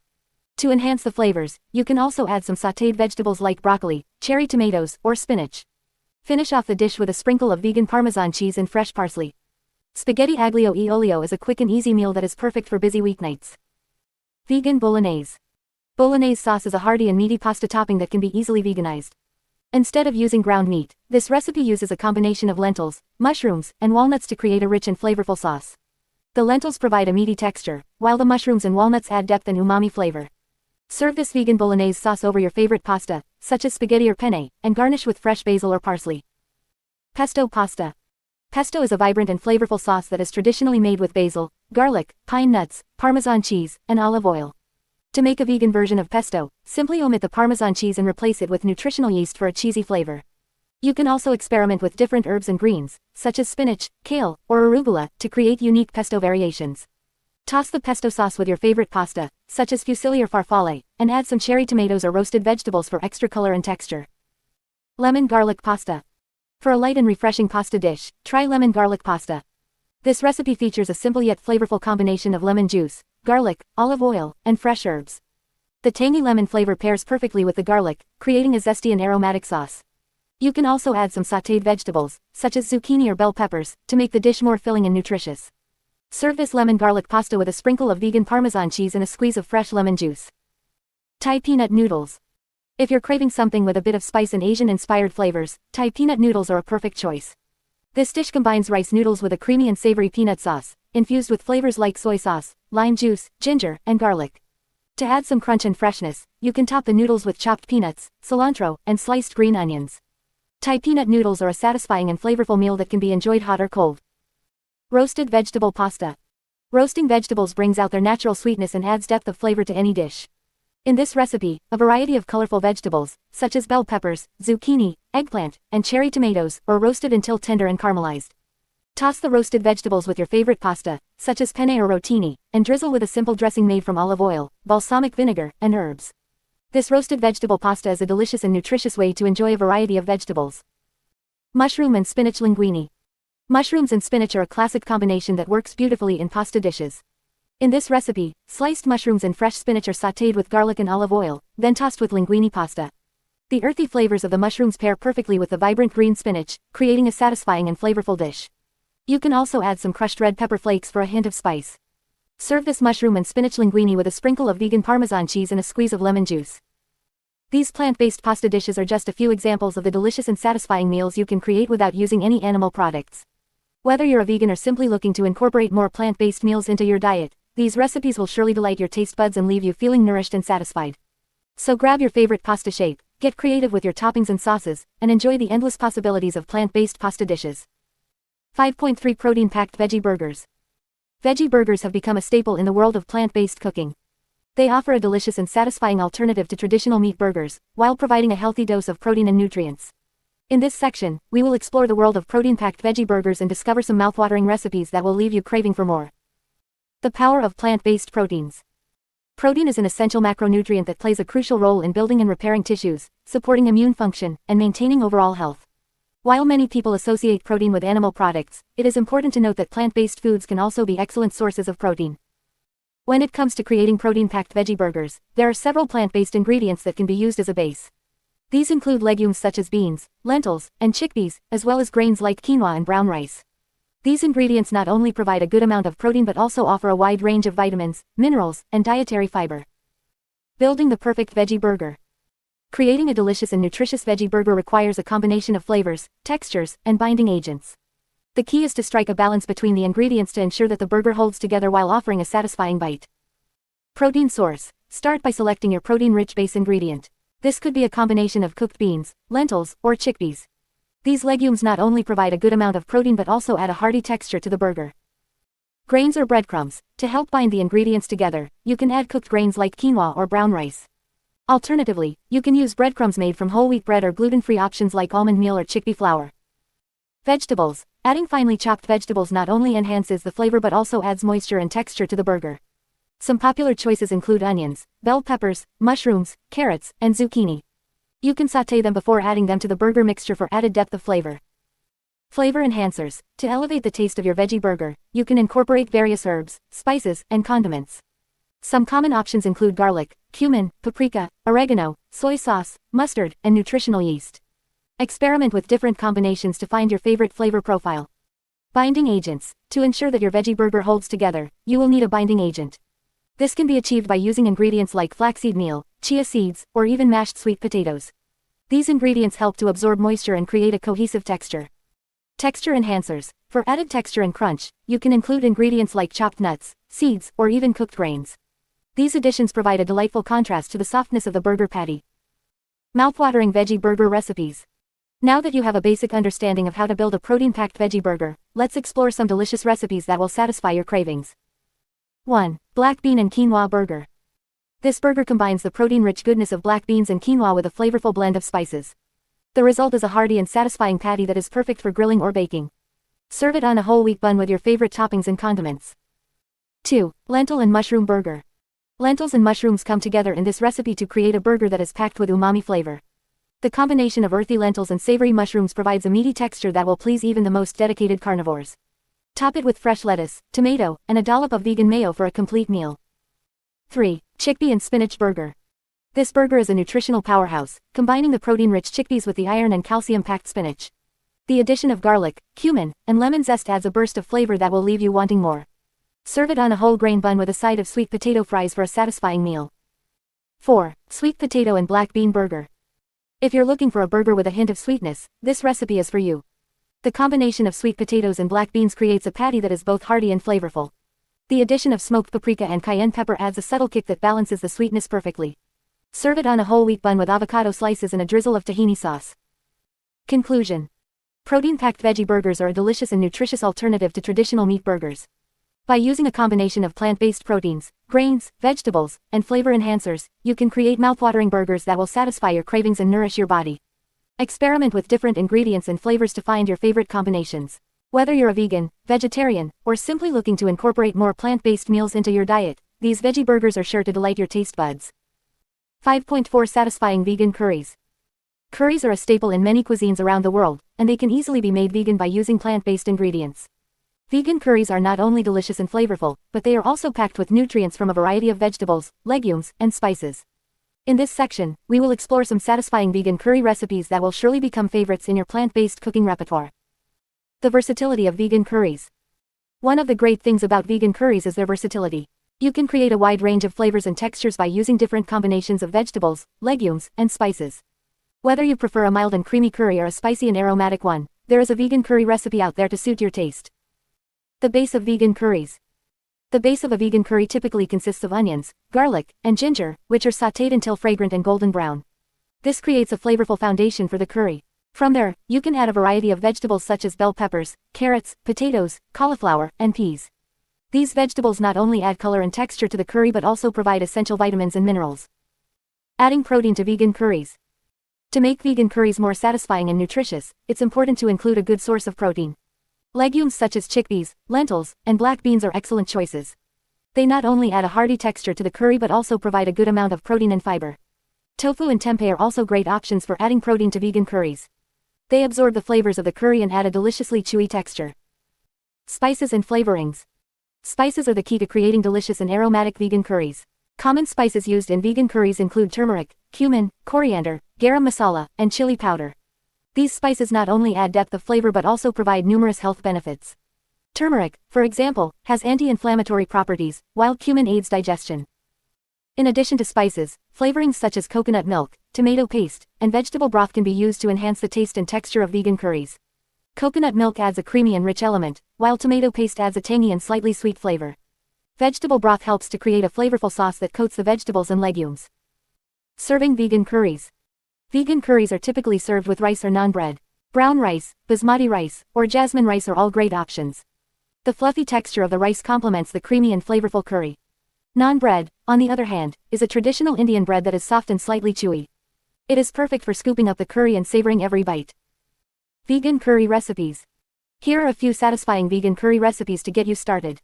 Speaker 1: To enhance the flavors, you can also add some sautéed vegetables like broccoli, cherry tomatoes, or spinach. Finish off the dish with a sprinkle of vegan Parmesan cheese and fresh parsley. Spaghetti aglio e olio is a quick and easy meal that is perfect for busy weeknights. Vegan Bolognese. Bolognese sauce is a hearty and meaty pasta topping that can be easily veganized. Instead of using ground meat, this recipe uses a combination of lentils, mushrooms, and walnuts to create a rich and flavorful sauce. The lentils provide a meaty texture, while the mushrooms and walnuts add depth and umami flavor. Serve this vegan Bolognese sauce over your favorite pasta, such as spaghetti or penne, and garnish with fresh basil or parsley. Pesto pasta. Pesto is a vibrant and flavorful sauce that is traditionally made with basil, garlic, pine nuts, Parmesan cheese, and olive oil. To make a vegan version of pesto, simply omit the Parmesan cheese and replace it with nutritional yeast for a cheesy flavor. You can also experiment with different herbs and greens, such as spinach, kale, or arugula, to create unique pesto variations. Toss the pesto sauce with your favorite pasta, such as fusilli or farfalle, and add some cherry tomatoes or roasted vegetables for extra color and texture. Lemon garlic pasta. For a light and refreshing pasta dish, try lemon garlic pasta. This recipe features a simple yet flavorful combination of lemon juice, garlic, olive oil, and fresh herbs. The tangy lemon flavor pairs perfectly with the garlic, creating a zesty and aromatic sauce. You can also add some sautéed vegetables, such as zucchini or bell peppers, to make the dish more filling and nutritious. Serve this lemon garlic pasta with a sprinkle of vegan Parmesan cheese and a squeeze of fresh lemon juice. Thai peanut noodles. If you're craving something with a bit of spice and Asian-inspired flavors, Thai peanut noodles are a perfect choice. This dish combines rice noodles with a creamy and savory peanut sauce, infused with flavors like soy sauce, lime juice, ginger, and garlic. To add some crunch and freshness, you can top the noodles with chopped peanuts, cilantro, and sliced green onions. Thai peanut noodles are a satisfying and flavorful meal that can be enjoyed hot or cold. Roasted vegetable pasta. Roasting vegetables brings out their natural sweetness and adds depth of flavor to any dish. In this recipe, a variety of colorful vegetables, such as bell peppers, zucchini, eggplant, and cherry tomatoes, are roasted until tender and caramelized. Toss the roasted vegetables with your favorite pasta, such as penne or rotini, and drizzle with a simple dressing made from olive oil, balsamic vinegar, and herbs. This roasted vegetable pasta is a delicious and nutritious way to enjoy a variety of vegetables. Mushroom and spinach linguine. Mushrooms and spinach are a classic combination that works beautifully in pasta dishes. In this recipe, sliced mushrooms and fresh spinach are sautéed with garlic and olive oil, then tossed with linguine pasta. The earthy flavors of the mushrooms pair perfectly with the vibrant green spinach, creating a satisfying and flavorful dish. You can also add some crushed red pepper flakes for a hint of spice. Serve this mushroom and spinach linguine with a sprinkle of vegan Parmesan cheese and a squeeze of lemon juice. These plant-based pasta dishes are just a few examples of the delicious and satisfying meals you can create without using any animal products. Whether you're a vegan or simply looking to incorporate more plant-based meals into your diet, these recipes will surely delight your taste buds and leave you feeling nourished and satisfied. So grab your favorite pasta shape, get creative with your toppings and sauces, and enjoy the endless possibilities of plant-based pasta dishes. 5.3 Protein-packed veggie burgers. Veggie burgers have become a staple in the world of plant-based cooking. They offer a delicious and satisfying alternative to traditional meat burgers, while providing a healthy dose of protein and nutrients. In this section, we will explore the world of protein-packed veggie burgers and discover some mouthwatering recipes that will leave you craving for more. The power of plant-based proteins. Protein is an essential macronutrient that plays a crucial role in building and repairing tissues, supporting immune function, and maintaining overall health. While many people associate protein with animal products, it is important to note that plant-based foods can also be excellent sources of protein. When it comes to creating protein-packed veggie burgers, there are several plant-based ingredients that can be used as a base. These include legumes such as beans, lentils, and chickpeas, as well as grains like quinoa and brown rice. These ingredients not only provide a good amount of protein but also offer a wide range of vitamins, minerals, and dietary fiber. Building the perfect veggie burger. Creating a delicious and nutritious veggie burger requires a combination of flavors, textures, and binding agents. The key is to strike a balance between the ingredients to ensure that the burger holds together while offering a satisfying bite. Protein source. Start by selecting your protein-rich base ingredient. This could be a combination of cooked beans, lentils, or chickpeas. These legumes not only provide a good amount of protein but also add a hearty texture to the burger. Grains or breadcrumbs. To help bind the ingredients together, you can add cooked grains like quinoa or brown rice. Alternatively, you can use breadcrumbs made from whole wheat bread or gluten-free options like almond meal or chickpea flour. Vegetables. Adding finely chopped vegetables not only enhances the flavor but also adds moisture and texture to the burger. Some popular choices include onions, bell peppers, mushrooms, carrots, and zucchini. You can sauté them before adding them to the burger mixture for added depth of flavor. Flavor enhancers. To elevate the taste of your veggie burger, you can incorporate various herbs, spices, and condiments. Some common options include garlic, cumin, paprika, oregano, soy sauce, mustard, and nutritional yeast. Experiment with different combinations to find your favorite flavor profile. Binding agents. To ensure that your veggie burger holds together, you will need a binding agent. This can be achieved by using ingredients like flaxseed meal, chia seeds, or even mashed sweet potatoes. These ingredients help to absorb moisture and create a cohesive texture. Texture enhancers. For added texture and crunch, you can include ingredients like chopped nuts, seeds, or even cooked grains. These additions provide a delightful contrast to the softness of the burger patty. Mouthwatering veggie burger recipes. Now that you have a basic understanding of how to build a protein-packed veggie burger, let's explore some delicious recipes that will satisfy your cravings. 1. Black bean and quinoa burger. This burger combines the protein-rich goodness of black beans and quinoa with a flavorful blend of spices. The result is a hearty and satisfying patty that is perfect for grilling or baking. Serve it on a whole wheat bun with your favorite toppings and condiments. 2. Lentil and mushroom burger. Lentils and mushrooms come together in this recipe to create a burger that is packed with umami flavor. The combination of earthy lentils and savory mushrooms provides a meaty texture that will please even the most dedicated carnivores. Top it with fresh lettuce, tomato, and a dollop of vegan mayo for a complete meal. 3. Chickpea and spinach burger. This burger is a nutritional powerhouse, combining the protein-rich chickpeas with the iron and calcium-packed spinach. The addition of garlic, cumin, and lemon zest adds a burst of flavor that will leave you wanting more. Serve it on a whole grain bun with a side of sweet potato fries for a satisfying meal. 4. Sweet potato and black bean burger. If you're looking for a burger with a hint of sweetness, this recipe is for you. The combination of sweet potatoes and black beans creates a patty that is both hearty and flavorful. The addition of smoked paprika and cayenne pepper adds a subtle kick that balances the sweetness perfectly. Serve it on a whole wheat bun with avocado slices and a drizzle of tahini sauce. Conclusion. Protein-packed veggie burgers are a delicious and nutritious alternative to traditional meat burgers. By using a combination of plant-based proteins, grains, vegetables, and flavor enhancers, you can create mouthwatering burgers that will satisfy your cravings and nourish your body. Experiment with different ingredients and flavors to find your favorite combinations. Whether you're a vegan, vegetarian, or simply looking to incorporate more plant-based meals into your diet, these veggie burgers are sure to delight your taste buds. 5.4 Satisfying vegan curries. Curries are a staple in many cuisines around the world, and they can easily be made vegan by using plant-based ingredients. Vegan curries are not only delicious and flavorful, but they are also packed with nutrients from a variety of vegetables, legumes, and spices. In this section, we will explore some satisfying vegan curry recipes that will surely become favorites in your plant-based cooking repertoire. The versatility of vegan curries. One of the great things about vegan curries is their versatility. You can create a wide range of flavors and textures by using different combinations of vegetables, legumes, and spices. Whether you prefer a mild and creamy curry or a spicy and aromatic one, there is a vegan curry recipe out there to suit your taste. The base of vegan curries. The base of a vegan curry typically consists of onions, garlic, and ginger, which are sautéed until fragrant and golden brown. This creates a flavorful foundation for the curry. From there, you can add a variety of vegetables such as bell peppers, carrots, potatoes, cauliflower, and peas. These vegetables not only add color and texture to the curry but also provide essential vitamins and minerals. Adding protein to vegan curries. To make vegan curries more satisfying and nutritious, it's important to include a good source of protein. Legumes such as chickpeas, lentils, and black beans are excellent choices. They not only add a hearty texture to the curry but also provide a good amount of protein and fiber. Tofu and tempeh are also great options for adding protein to vegan curries. They absorb the flavors of the curry and add a deliciously chewy texture. Spices and flavorings. Spices are the key to creating delicious and aromatic vegan curries. Common spices used in vegan curries include turmeric, cumin, coriander, garam masala, and chili powder. These spices not only add depth of flavor but also provide numerous health benefits. Turmeric, for example, has anti-inflammatory properties, while cumin aids digestion. In addition to spices, flavorings such as coconut milk, tomato paste, and vegetable broth can be used to enhance the taste and texture of vegan curries. Coconut milk adds a creamy and rich element, while tomato paste adds a tangy and slightly sweet flavor. Vegetable broth helps to create a flavorful sauce that coats the vegetables and legumes. Serving vegan curries. Vegan curries are typically served with rice or naan bread. Brown rice, basmati rice, or jasmine rice are all great options. The fluffy texture of the rice complements the creamy and flavorful curry. Naan bread, on the other hand, is a traditional Indian bread that is soft and slightly chewy. It is perfect for scooping up the curry and savoring every bite. Vegan curry recipes. Here are a few satisfying vegan curry recipes to get you started.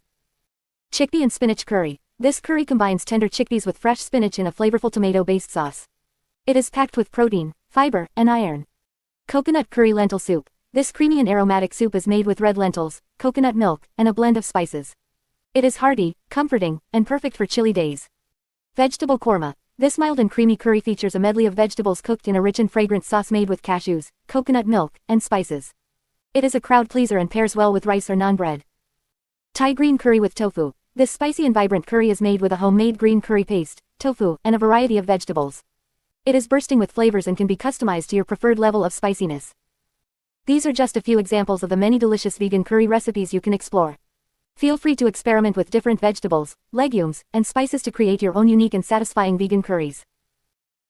Speaker 1: Chickpea and spinach curry. This curry combines tender chickpeas with fresh spinach in a flavorful tomato-based sauce. It is packed with protein, fiber, and iron. Coconut curry lentil soup. This creamy and aromatic soup is made with red lentils, coconut milk, and a blend of spices. It is hearty, comforting, and perfect for chilly days. Vegetable korma. This mild and creamy curry features a medley of vegetables cooked in a rich and fragrant sauce made with cashews, coconut milk, and spices. It is a crowd pleaser and pairs well with rice or naan bread. Thai green curry with tofu. This spicy and vibrant curry is made with a homemade green curry paste, tofu, and a variety of vegetables. It is bursting with flavors and can be customized to your preferred level of spiciness. These are just a few examples of the many delicious vegan curry recipes you can explore. Feel free to experiment with different vegetables, legumes, and spices to create your own unique and satisfying vegan curries.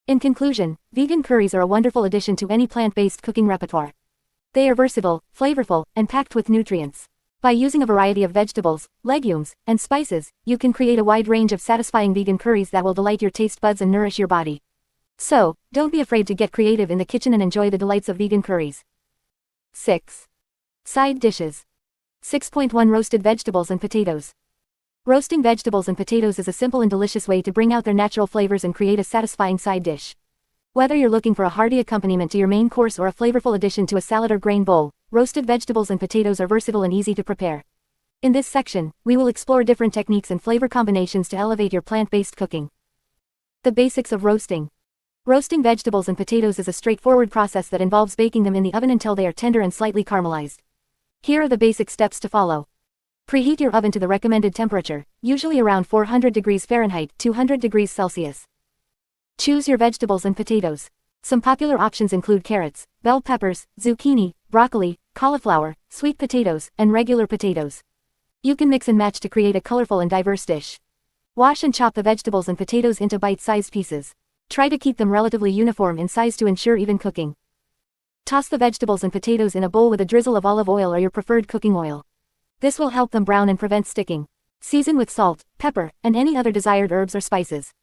Speaker 1: In conclusion, vegan curries are a wonderful addition to any plant-based cooking repertoire. They are versatile, flavorful, and packed with nutrients. By using a variety of vegetables, legumes, and spices, you can create a wide range of satisfying vegan curries that will delight your taste buds and nourish your body. So, don't be afraid to get creative in the kitchen and enjoy the delights of vegan curries. 6. Side dishes. 6.1 Roasted vegetables and potatoes. Roasting vegetables and potatoes is a simple and delicious way to bring out their natural flavors and create a satisfying side dish. Whether you're looking for a hearty accompaniment to your main course or a flavorful addition to a salad or grain bowl, roasted vegetables and potatoes are versatile and easy to prepare. In this section, we will explore different techniques and flavor combinations to elevate your plant-based cooking. The basics of roasting. Roasting vegetables and potatoes is a straightforward process that involves baking them in the oven until they are tender and slightly caramelized. Here are the basic steps to follow. Preheat your oven to the recommended temperature, usually around 400 degrees Fahrenheit, 200 degrees Celsius. Choose your vegetables and potatoes. Some popular options include carrots, bell peppers, zucchini, broccoli, cauliflower, sweet potatoes, and regular potatoes. You can mix and match to create a colorful and diverse dish. Wash and chop the vegetables and potatoes into bite-sized pieces. Try to keep them relatively uniform in size to ensure even cooking. Toss the vegetables and potatoes in a bowl with a drizzle of olive oil or your preferred cooking oil. This will help them brown and prevent sticking. Season with salt, pepper, and any other desired herbs or spices.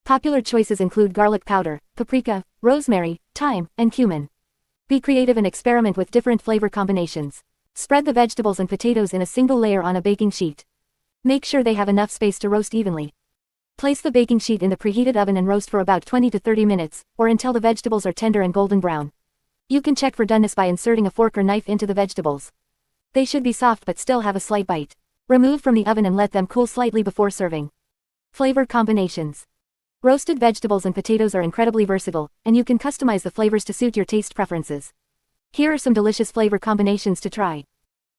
Speaker 1: Popular choices include garlic powder, paprika, rosemary, thyme, and cumin. Be creative and experiment with different flavor combinations. Spread the vegetables and potatoes in a single layer on a baking sheet. Make sure they have enough space to roast evenly. Place the baking sheet in the preheated oven and roast for about 20 to 30 minutes, or until the vegetables are tender and golden brown. You can check for doneness by inserting a fork or knife into the vegetables. They should be soft but still have a slight bite. Remove from the oven and let them cool slightly before serving. Flavor combinations. Roasted vegetables and potatoes are incredibly versatile, and you can customize the flavors to suit your taste preferences. Here are some delicious flavor combinations to try.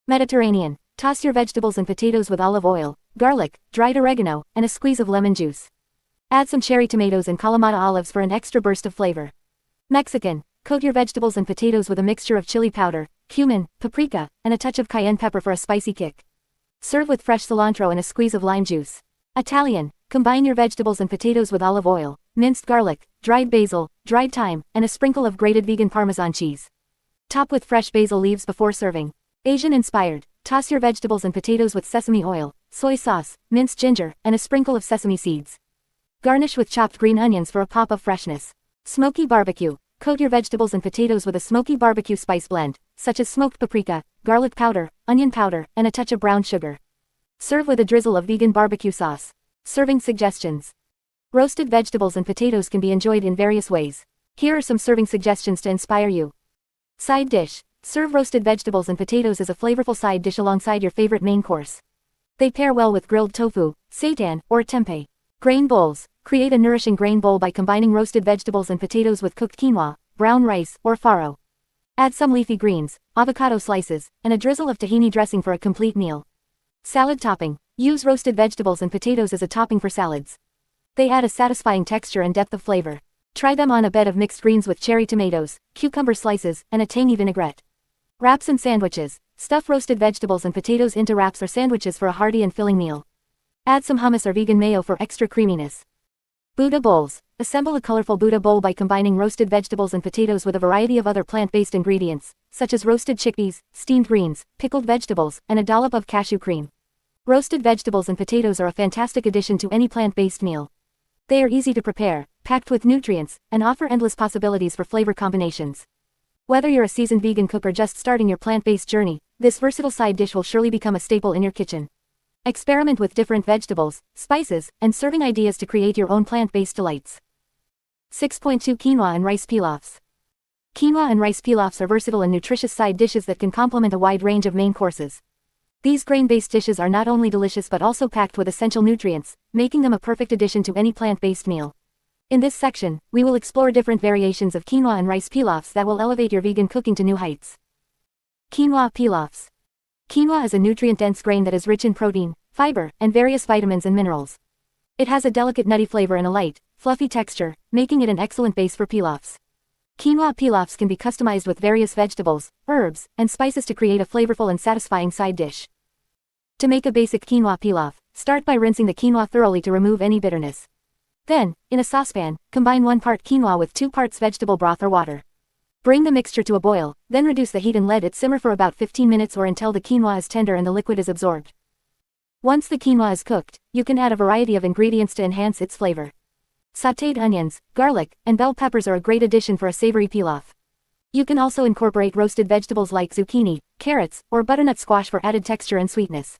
Speaker 1: Mediterranean. Toss your vegetables and potatoes with olive oil, garlic, dried oregano, and a squeeze of lemon juice. Add some cherry tomatoes and Kalamata olives for an extra burst of flavor. Mexican. Coat your vegetables and potatoes with a mixture of chili powder, cumin, paprika, and a touch of cayenne pepper for a spicy kick. Serve with fresh cilantro and a squeeze of lime juice. Italian. Combine your vegetables and potatoes with olive oil, minced garlic, dried basil, dried thyme, and a sprinkle of grated vegan Parmesan cheese. Top with fresh basil leaves before serving. Asian-inspired. Toss your vegetables and potatoes with sesame oil, soy sauce, minced ginger, and a sprinkle of sesame seeds. Garnish with chopped green onions for a pop of freshness. Smoky barbecue. Coat your vegetables and potatoes with a smoky barbecue spice blend, such as smoked paprika, garlic powder, onion powder, and a touch of brown sugar. Serve with a drizzle of vegan barbecue sauce. Serving suggestions. Roasted vegetables and potatoes can be enjoyed in various ways. Here are some serving suggestions to inspire you. Side dish. Serve roasted vegetables and potatoes as a flavorful side dish alongside your favorite main course. They pair well with grilled tofu, seitan, or tempeh. Grain bowls. Create a nourishing grain bowl by combining roasted vegetables and potatoes with cooked quinoa, brown rice, or farro. Add some leafy greens, avocado slices, and a drizzle of tahini dressing for a complete meal. Salad topping. Use roasted vegetables and potatoes as a topping for salads. They add a satisfying texture and depth of flavor. Try them on a bed of mixed greens with cherry tomatoes, cucumber slices, and a tangy vinaigrette. Wraps and sandwiches. Stuff roasted vegetables and potatoes into wraps or sandwiches for a hearty and filling meal. Add some hummus or vegan mayo for extra creaminess. Buddha bowls. Assemble a colorful Buddha bowl by combining roasted vegetables and potatoes with a variety of other plant-based ingredients, such as roasted chickpeas, steamed greens, pickled vegetables, and a dollop of cashew cream. Roasted vegetables and potatoes are a fantastic addition to any plant-based meal. They are easy to prepare, packed with nutrients, and offer endless possibilities for flavor combinations. Whether you're a seasoned vegan cook or just starting your plant-based journey, this versatile side dish will surely become a staple in your kitchen. Experiment with different vegetables, spices, and serving ideas to create your own plant-based delights. 6.2 Quinoa and rice pilafs. Quinoa and rice pilafs are versatile and nutritious side dishes that can complement a wide range of main courses. These grain-based dishes are not only delicious but also packed with essential nutrients, making them a perfect addition to any plant-based meal. In this section, we will explore different variations of quinoa and rice pilafs that will elevate your vegan cooking to new heights. Quinoa pilafs. Quinoa is a nutrient-dense grain that is rich in protein, fiber, and various vitamins and minerals. It has a delicate nutty flavor and a light, fluffy texture, making it an excellent base for pilafs. Quinoa pilafs can be customized with various vegetables, herbs, and spices to create a flavorful and satisfying side dish. To make a basic quinoa pilaf, start by rinsing the quinoa thoroughly to remove any bitterness. Then, in a saucepan, combine 1 part quinoa with 2 parts vegetable broth or water. Bring the mixture to a boil, then reduce the heat and let it simmer for about 15 minutes or until the quinoa is tender and the liquid is absorbed. Once the quinoa is cooked, you can add a variety of ingredients to enhance its flavor. Sautéed onions, garlic, and bell peppers are a great addition for a savory pilaf. You can also incorporate roasted vegetables like zucchini, carrots, or butternut squash for added texture and sweetness.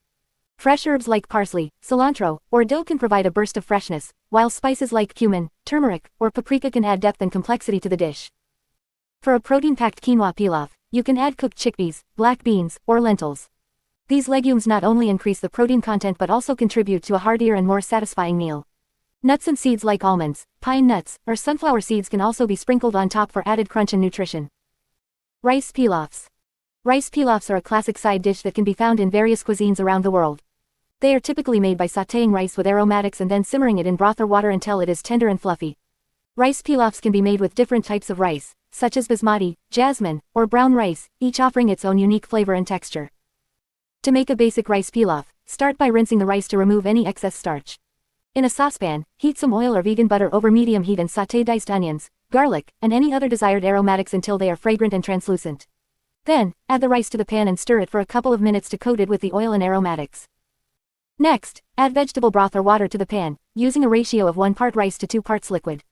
Speaker 1: Fresh herbs like parsley, cilantro, or dill can provide a burst of freshness, while spices like cumin, turmeric, or paprika can add depth and complexity to the dish. For a protein-packed quinoa pilaf, you can add cooked chickpeas, black beans, or lentils. These legumes not only increase the protein content but also contribute to a heartier and more satisfying meal. Nuts and seeds like almonds, pine nuts, or sunflower seeds can also be sprinkled on top for added crunch and nutrition. Rice pilafs. Rice pilafs are a classic side dish that can be found in various cuisines around the world. They are typically made by sautéing rice with aromatics and then simmering it in broth or water until it is tender and fluffy. Rice pilafs can be made with different types of rice, such as basmati, jasmine, or brown rice, each offering its own unique flavor and texture. To make a basic rice pilaf, start by rinsing the rice to remove any excess starch. In a saucepan, heat some oil or vegan butter over medium heat and sauté diced onions, garlic, and any other desired aromatics until they are fragrant and translucent. Then, add the rice to the pan and stir it for a couple of minutes to coat it with the oil and aromatics. Next, add vegetable broth or water to the pan, using a ratio of 1 part rice to 2 parts liquid.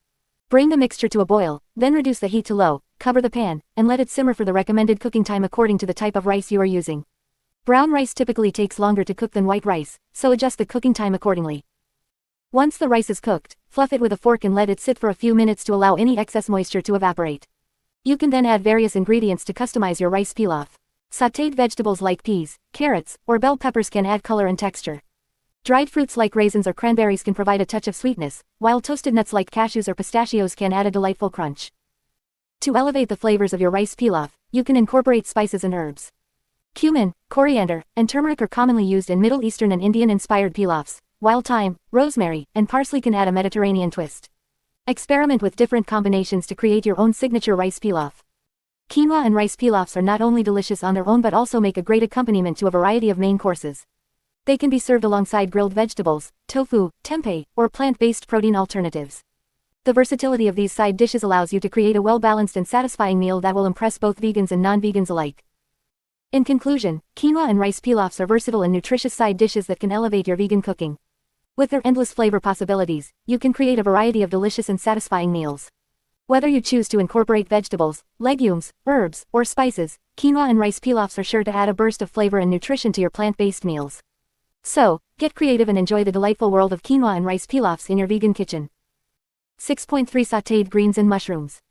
Speaker 1: Bring the mixture to a boil, then reduce the heat to low, cover the pan, and let it simmer for the recommended cooking time according to the type of rice you are using. Brown rice typically takes longer to cook than white rice, so adjust the cooking time accordingly. Once the rice is cooked, fluff it with a fork and let it sit for a few minutes to allow any excess moisture to evaporate. You can then add various ingredients to customize your rice pilaf. Sautéed vegetables like peas, carrots, or bell peppers can add color and texture. Dried fruits like raisins or cranberries can provide a touch of sweetness, while toasted nuts like cashews or pistachios can add a delightful crunch. To elevate the flavors of your rice pilaf, you can incorporate spices and herbs. Cumin, coriander, and turmeric are commonly used in Middle Eastern and Indian-inspired pilafs, while thyme, rosemary, and parsley can add a Mediterranean twist. Experiment with different combinations to create your own signature rice pilaf. Quinoa and rice pilafs are not only delicious on their own but also make a great accompaniment to a variety of main courses. They can be served alongside grilled vegetables, tofu, tempeh, or plant-based protein alternatives. The versatility of these side dishes allows you to create a well-balanced and satisfying meal that will impress both vegans and non-vegans alike. In conclusion, quinoa and rice pilafs are versatile and nutritious side dishes that can elevate your vegan cooking. With their endless flavor possibilities, you can create a variety of delicious and satisfying meals. Whether you choose to incorporate vegetables, legumes, herbs, or spices, quinoa and rice pilafs are sure to add a burst of flavor and nutrition to your plant-based meals. So, get creative and enjoy the delightful world of quinoa and rice pilafs in your vegan kitchen. 6.3 Sautéed greens and mushrooms.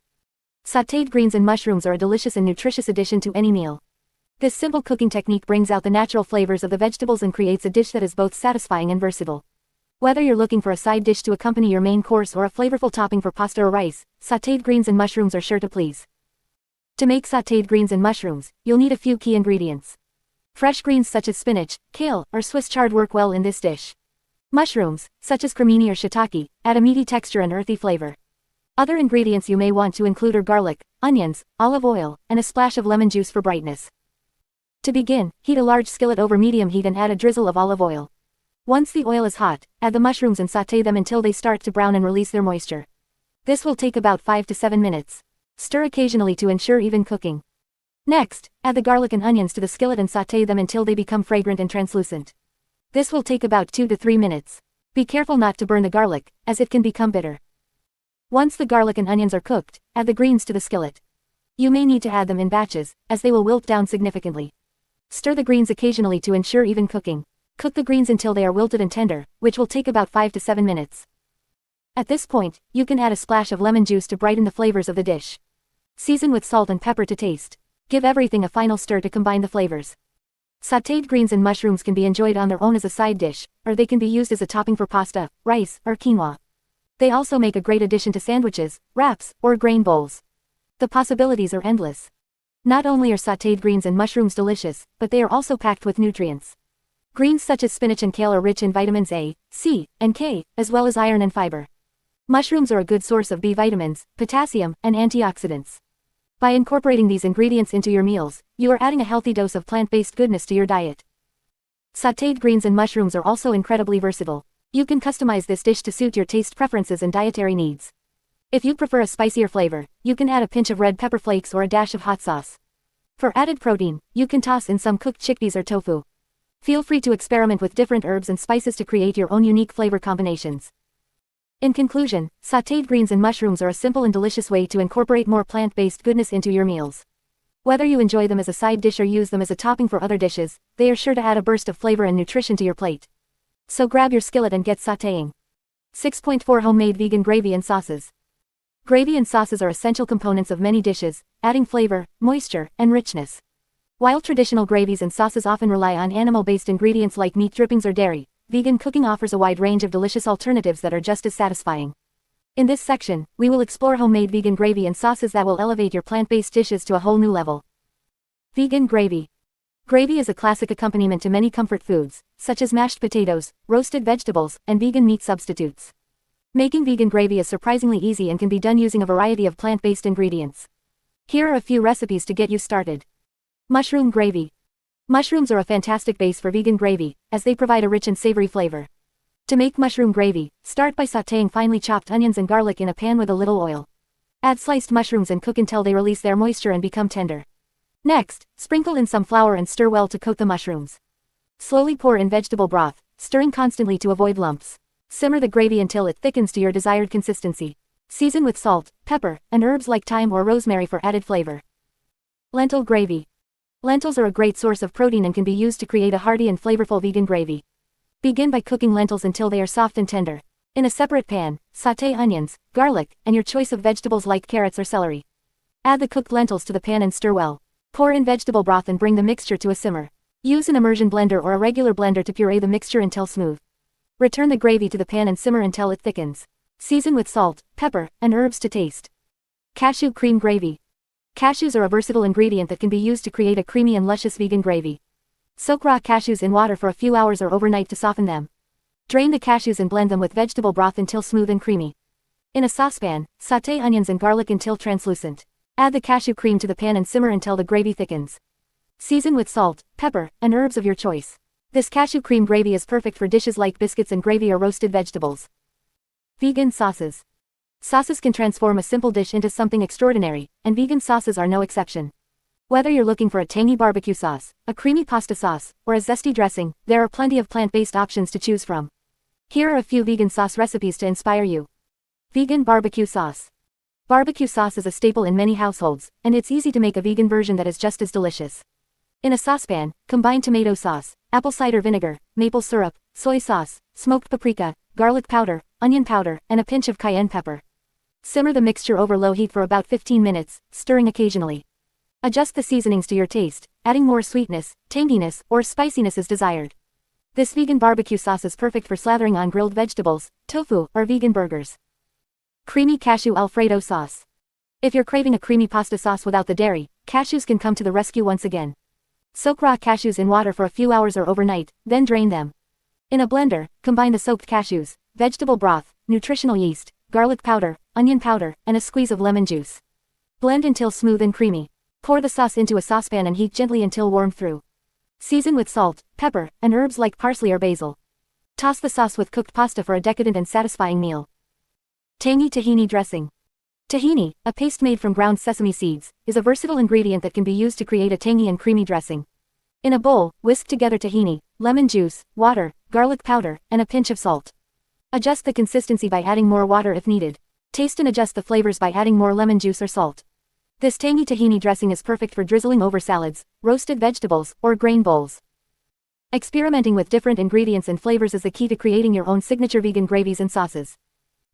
Speaker 1: Sautéed greens and mushrooms are a delicious and nutritious addition to any meal. This simple cooking technique brings out the natural flavors of the vegetables and creates a dish that is both satisfying and versatile. Whether you're looking for a side dish to accompany your main course or a flavorful topping for pasta or rice, sautéed greens and mushrooms are sure to please. To make sautéed greens and mushrooms, you'll need a few key ingredients. Fresh greens such as spinach, kale, or Swiss chard work well in this dish. Mushrooms, such as cremini or shiitake, add a meaty texture and earthy flavor. Other ingredients you may want to include are garlic, onions, olive oil, and a splash of lemon juice for brightness. To begin, heat a large skillet over medium heat and add a drizzle of olive oil. Once the oil is hot, add the mushrooms and sauté them until they start to brown and release their moisture. This will take about 5 to 7 minutes. Stir occasionally to ensure even cooking. Next, add the garlic and onions to the skillet and sauté them until they become fragrant and translucent. This will take about 2 to 3 minutes. Be careful not to burn the garlic, as it can become bitter. Once the garlic and onions are cooked, add the greens to the skillet. You may need to add them in batches, as they will wilt down significantly. Stir the greens occasionally to ensure even cooking. Cook the greens until they are wilted and tender, which will take about 5 to 7 minutes. At this point, you can add a splash of lemon juice to brighten the flavors of the dish. Season with salt and pepper to taste. Give everything a final stir to combine the flavors. Sautéed greens and mushrooms can be enjoyed on their own as a side dish, or they can be used as a topping for pasta, rice, or quinoa. They also make a great addition to sandwiches, wraps, or grain bowls. The possibilities are endless. Not only are sautéed greens and mushrooms delicious, but they are also packed with nutrients. Greens such as spinach and kale are rich in vitamins A, C, and K, as well as iron and fiber. Mushrooms are a good source of B vitamins, potassium, and antioxidants. By incorporating these ingredients into your meals, you are adding a healthy dose of plant-based goodness to your diet. Sautéed greens and mushrooms are also incredibly versatile. You can customize this dish to suit your taste preferences and dietary needs. If you prefer a spicier flavor, you can add a pinch of red pepper flakes or a dash of hot sauce. For added protein, you can toss in some cooked chickpeas or tofu. Feel free to experiment with different herbs and spices to create your own unique flavor combinations. In conclusion, sautéed greens and mushrooms are a simple and delicious way to incorporate more plant-based goodness into your meals. Whether you enjoy them as a side dish or use them as a topping for other dishes, they are sure to add a burst of flavor and nutrition to your plate. So grab your skillet and get sautéing. 6.4 Homemade vegan gravy and sauces. Gravy and sauces are essential components of many dishes, adding flavor, moisture, and richness. While traditional gravies and sauces often rely on animal-based ingredients like meat drippings or dairy, vegan cooking offers a wide range of delicious alternatives that are just as satisfying. In this section, we will explore homemade vegan gravy and sauces that will elevate your plant-based dishes to a whole new level. Vegan gravy. Gravy is a classic accompaniment to many comfort foods, such as mashed potatoes, roasted vegetables, and vegan meat substitutes. Making vegan gravy is surprisingly easy and can be done using a variety of plant-based ingredients. Here are a few recipes to get you started. Mushroom gravy. Mushrooms are a fantastic base for vegan gravy, as they provide a rich and savory flavor. To make mushroom gravy, start by sautéing finely chopped onions and garlic in a pan with a little oil. Add sliced mushrooms and cook until they release their moisture and become tender. Next, sprinkle in some flour and stir well to coat the mushrooms. Slowly pour in vegetable broth, stirring constantly to avoid lumps. Simmer the gravy until it thickens to your desired consistency. Season with salt, pepper, and herbs like thyme or rosemary for added flavor. Lentil gravy. Lentils are a great source of protein and can be used to create a hearty and flavorful vegan gravy. Begin by cooking lentils until they are soft and tender. In a separate pan, sauté onions, garlic, and your choice of vegetables like carrots or celery. Add the cooked lentils to the pan and stir well. Pour in vegetable broth and bring the mixture to a simmer. Use an immersion blender or a regular blender to puree the mixture until smooth. Return the gravy to the pan and simmer until it thickens. Season with salt, pepper, and herbs to taste. Cashew cream gravy. Cashews are a versatile ingredient that can be used to create a creamy and luscious vegan gravy. Soak raw cashews in water for a few hours or overnight to soften them. Drain the cashews and blend them with vegetable broth until smooth and creamy. In a saucepan, sauté onions and garlic until translucent. Add the cashew cream to the pan and simmer until the gravy thickens. Season with salt, pepper, and herbs of your choice. This cashew cream gravy is perfect for dishes like biscuits and gravy or roasted vegetables. Vegan sauces. Sauces can transform a simple dish into something extraordinary, and vegan sauces are no exception. Whether you're looking for a tangy barbecue sauce, a creamy pasta sauce, or a zesty dressing, there are plenty of plant-based options to choose from. Here are a few vegan sauce recipes to inspire you. Vegan barbecue sauce. Barbecue sauce is a staple in many households, and it's easy to make a vegan version that is just as delicious. In a saucepan, combine tomato sauce, apple cider vinegar, maple syrup, soy sauce, smoked paprika, garlic powder, onion powder, and a pinch of cayenne pepper. Simmer the mixture over low heat for about 15 minutes, stirring occasionally. Adjust the seasonings to your taste, adding more sweetness, tanginess, or spiciness as desired. This vegan barbecue sauce is perfect for slathering on grilled vegetables, tofu, or vegan burgers. Creamy cashew Alfredo sauce. If you're craving a creamy pasta sauce without the dairy, cashews can come to the rescue once again. Soak raw cashews in water for a few hours or overnight, then drain them. In a blender, combine the soaked cashews, vegetable broth, nutritional yeast, garlic powder, onion powder, and a squeeze of lemon juice. Blend until smooth and creamy. Pour the sauce into a saucepan and heat gently until warmed through. Season with salt, pepper, and herbs like parsley or basil. Toss the sauce with cooked pasta for a decadent and satisfying meal. Tangy tahini dressing. Tahini, a paste made from ground sesame seeds, is a versatile ingredient that can be used to create a tangy and creamy dressing. In a bowl, whisk together tahini, lemon juice, water, garlic powder, and a pinch of salt. Adjust the consistency by adding more water if needed. Taste and adjust the flavors by adding more lemon juice or salt. This tangy tahini dressing is perfect for drizzling over salads, roasted vegetables, or grain bowls. Experimenting with different ingredients and flavors is the key to creating your own signature vegan gravies and sauces.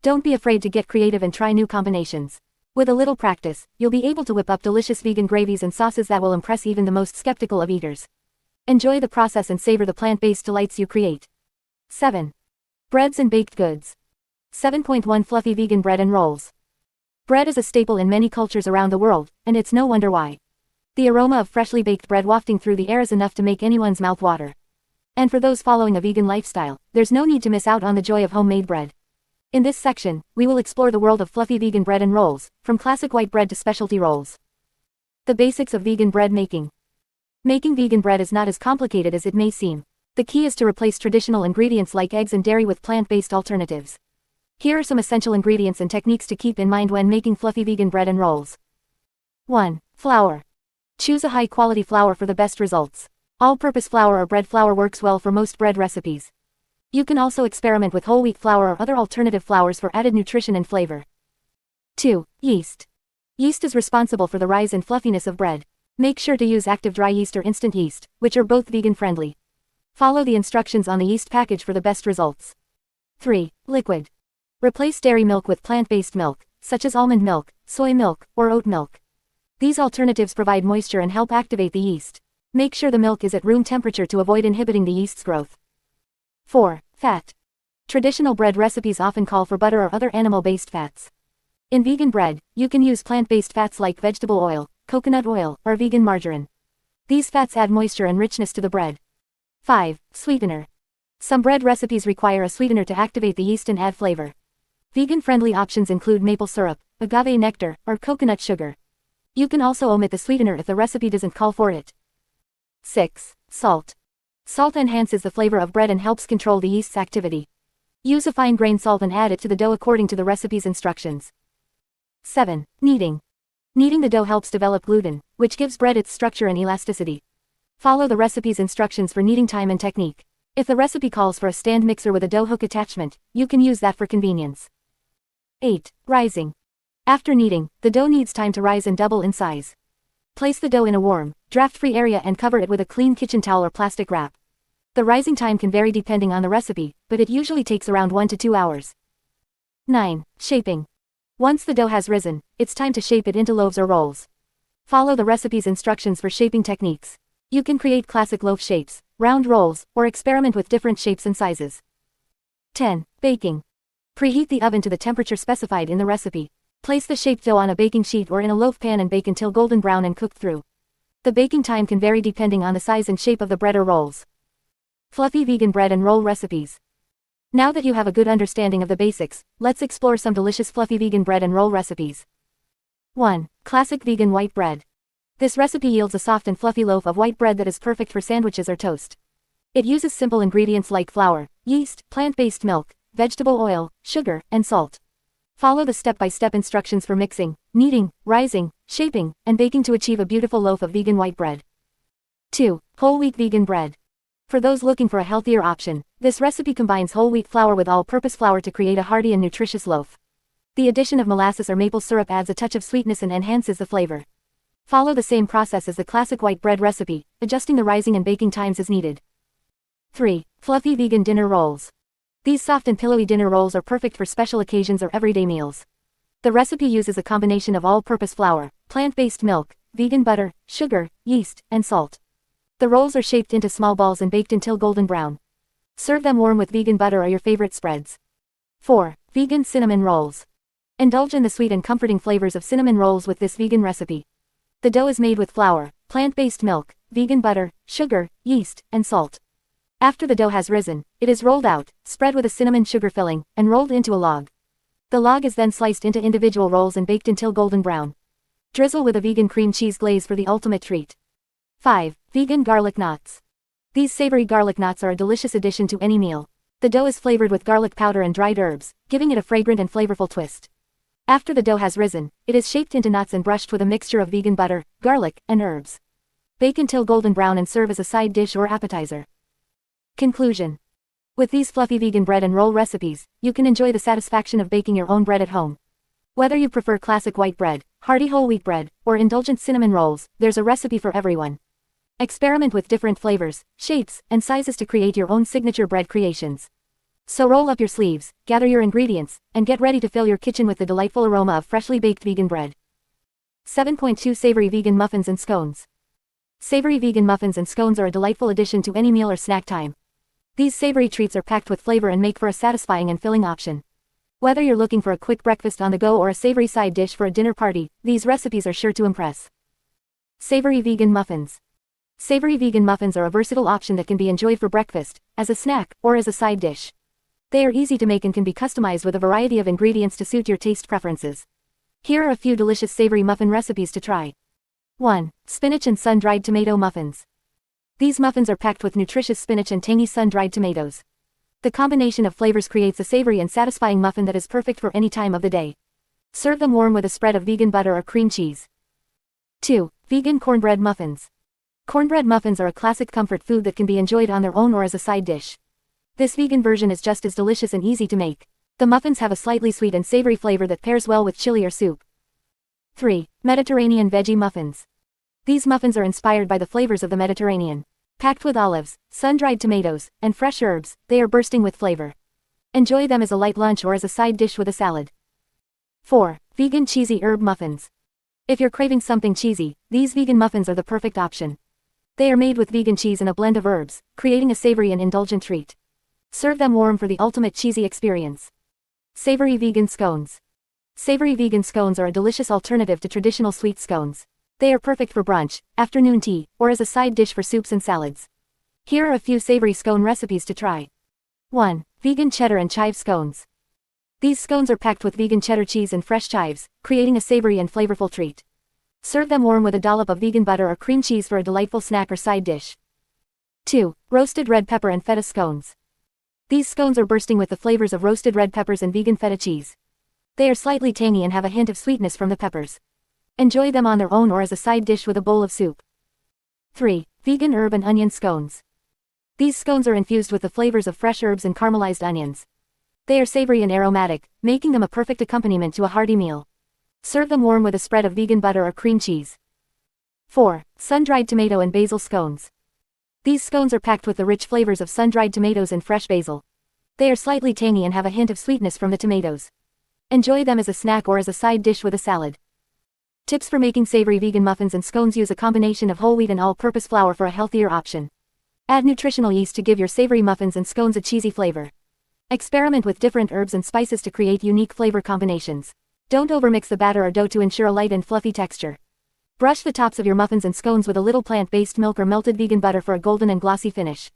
Speaker 1: Don't be afraid to get creative and try new combinations. With a little practice, you'll be able to whip up delicious vegan gravies and sauces that will impress even the most skeptical of eaters. Enjoy the process and savor the plant-based delights you create. 7. Breads and baked goods. 7.1 Fluffy vegan bread and rolls. Bread is a staple in many cultures around the world, and it's no wonder why. The aroma of freshly baked bread wafting through the air is enough to make anyone's mouth water. And for those following a vegan lifestyle, there's no need to miss out on the joy of homemade bread. In this section, we will explore the world of fluffy vegan bread and rolls, from classic white bread to specialty rolls. The basics of vegan bread making. Making vegan bread is not as complicated as it may seem. The key is to replace traditional ingredients like eggs and dairy with plant-based alternatives. Here are some essential ingredients and techniques to keep in mind when making fluffy vegan bread and rolls. 1. Flour. Choose a high-quality flour for the best results. All-purpose flour or bread flour works well for most bread recipes. You can also experiment with whole wheat flour or other alternative flours for added nutrition and flavor. 2. Yeast. Yeast is responsible for the rise and fluffiness of bread. Make sure to use active dry yeast or instant yeast, which are both vegan-friendly. Follow the instructions on the yeast package for the best results. 3. Liquid. Replace dairy milk with plant-based milk, such as almond milk, soy milk, or oat milk. These alternatives provide moisture and help activate the yeast. Make sure the milk is at room temperature to avoid inhibiting the yeast's growth. 4. Fat. Traditional bread recipes often call for butter or other animal-based fats. In vegan bread, you can use plant-based fats like vegetable oil, coconut oil, or vegan margarine. These fats add moisture and richness to the bread. 5. Sweetener. Some bread recipes require a sweetener to activate the yeast and add flavor. Vegan-friendly options include maple syrup, agave nectar, or coconut sugar. You can also omit the sweetener if the recipe doesn't call for it. 6. Salt. Salt enhances the flavor of bread and helps control the yeast's activity. Use a fine-grained salt and add it to the dough according to the recipe's instructions. 7. Kneading. Kneading the dough helps develop gluten, which gives bread its structure and elasticity. Follow the recipe's instructions for kneading time and technique. If the recipe calls for a stand mixer with a dough hook attachment, you can use that for convenience. 8. Rising. After kneading, the dough needs time to rise and double in size. Place the dough in a warm, draft-free area and cover it with a clean kitchen towel or plastic wrap. The rising time can vary depending on the recipe, but it usually takes around 1 to 2 hours. 9. Shaping. Once the dough has risen, it's time to shape it into loaves or rolls. Follow the recipe's instructions for shaping techniques. You can create classic loaf shapes, round rolls, or experiment with different shapes and sizes. 10. Baking. Preheat the oven to the temperature specified in the recipe. Place the shaped dough on a baking sheet or in a loaf pan and bake until golden brown and cooked through. The baking time can vary depending on the size and shape of the bread or rolls. Fluffy vegan bread and roll recipes. Now that you have a good understanding of the basics, let's explore some delicious fluffy vegan bread and roll recipes. 1. Classic vegan white bread. This recipe yields a soft and fluffy loaf of white bread that is perfect for sandwiches or toast. It uses simple ingredients like flour, yeast, plant-based milk, vegetable oil, sugar, and salt. Follow the step-by-step instructions for mixing, kneading, rising, shaping, and baking to achieve a beautiful loaf of vegan white bread. 2. Whole wheat vegan bread. For those looking for a healthier option, this recipe combines whole wheat flour with all-purpose flour to create a hearty and nutritious loaf. The addition of molasses or maple syrup adds a touch of sweetness and enhances the flavor. Follow the same process as the classic white bread recipe, adjusting the rising and baking times as needed. 3. Fluffy vegan dinner rolls. These soft and pillowy dinner rolls are perfect for special occasions or everyday meals. The recipe uses a combination of all-purpose flour, plant-based milk, vegan butter, sugar, yeast, and salt. The rolls are shaped into small balls and baked until golden brown. Serve them warm with vegan butter or your favorite spreads. 4. Vegan cinnamon rolls. Indulge in the sweet and comforting flavors of cinnamon rolls with this vegan recipe. The dough is made with flour, plant-based milk, vegan butter, sugar, yeast, and salt. After the dough has risen, it is rolled out, spread with a cinnamon sugar filling, and rolled into a log. The log is then sliced into individual rolls and baked until golden brown. Drizzle with a vegan cream cheese glaze for the ultimate treat. 5. Vegan garlic knots. These savory garlic knots are a delicious addition to any meal. The dough is flavored with garlic powder and dried herbs, giving it a fragrant and flavorful twist. After the dough has risen, it is shaped into knots and brushed with a mixture of vegan butter, garlic, and herbs. Bake until golden brown and serve as a side dish or appetizer. Conclusion. With these fluffy vegan bread and roll recipes, you can enjoy the satisfaction of baking your own bread at home. Whether you prefer classic white bread, hearty whole wheat bread, or indulgent cinnamon rolls, there's a recipe for everyone. Experiment with different flavors, shapes, and sizes to create your own signature bread creations. So roll up your sleeves, gather your ingredients, and get ready to fill your kitchen with the delightful aroma of freshly baked vegan bread. 7.2 Savory vegan muffins and scones. Savory vegan muffins and scones are a delightful addition to any meal or snack time. These savory treats are packed with flavor and make for a satisfying and filling option. Whether you're looking for a quick breakfast on the go or a savory side dish for a dinner party, these recipes are sure to impress. Savory vegan muffins. Savory vegan muffins are a versatile option that can be enjoyed for breakfast, as a snack, or as a side dish. They are easy to make and can be customized with a variety of ingredients to suit your taste preferences. Here are a few delicious savory muffin recipes to try. 1. Spinach and sun-dried tomato muffins. These muffins are packed with nutritious spinach and tangy sun-dried tomatoes. The combination of flavors creates a savory and satisfying muffin that is perfect for any time of the day. Serve them warm with a spread of vegan butter or cream cheese. 2. Vegan cornbread muffins. Cornbread muffins are a classic comfort food that can be enjoyed on their own or as a side dish. This vegan version is just as delicious and easy to make. The muffins have a slightly sweet and savory flavor that pairs well with chili or soup. 3. Mediterranean veggie muffins. These muffins are inspired by the flavors of the Mediterranean. Packed with olives, sun-dried tomatoes, and fresh herbs, they are bursting with flavor. Enjoy them as a light lunch or as a side dish with a salad. 4. Vegan cheesy herb muffins. If you're craving something cheesy, these vegan muffins are the perfect option. They are made with vegan cheese and a blend of herbs, creating a savory and indulgent treat. Serve them warm for the ultimate cheesy experience. Savory vegan scones. Savory vegan scones are a delicious alternative to traditional sweet scones. They are perfect for brunch, afternoon tea, or as a side dish for soups and salads. Here are a few savory scone recipes to try. 1. Vegan cheddar and chive scones. These scones are packed with vegan cheddar cheese and fresh chives, creating a savory and flavorful treat. Serve them warm with a dollop of vegan butter or cream cheese for a delightful snack or side dish. 2. Roasted red pepper and feta scones. These scones are bursting with the flavors of roasted red peppers and vegan feta cheese. They are slightly tangy and have a hint of sweetness from the peppers. Enjoy them on their own or as a side dish with a bowl of soup. 3. Vegan herb and onion scones. These scones are infused with the flavors of fresh herbs and caramelized onions. They are savory and aromatic, making them a perfect accompaniment to a hearty meal. Serve them warm with a spread of vegan butter or cream cheese. 4. Sun-dried tomato and basil scones. These scones are packed with the rich flavors of sun-dried tomatoes and fresh basil. They are slightly tangy and have a hint of sweetness from the tomatoes. Enjoy them as a snack or as a side dish with a salad. Tips for making savory vegan muffins and scones. Use a combination of whole wheat and all-purpose flour for a healthier option. Add nutritional yeast to give your savory muffins and scones a cheesy flavor. Experiment with different herbs and spices to create unique flavor combinations. Don't overmix the batter or dough to ensure a light and fluffy texture. Brush the tops of your muffins and scones with a little plant-based milk or melted vegan butter for a golden and glossy finish.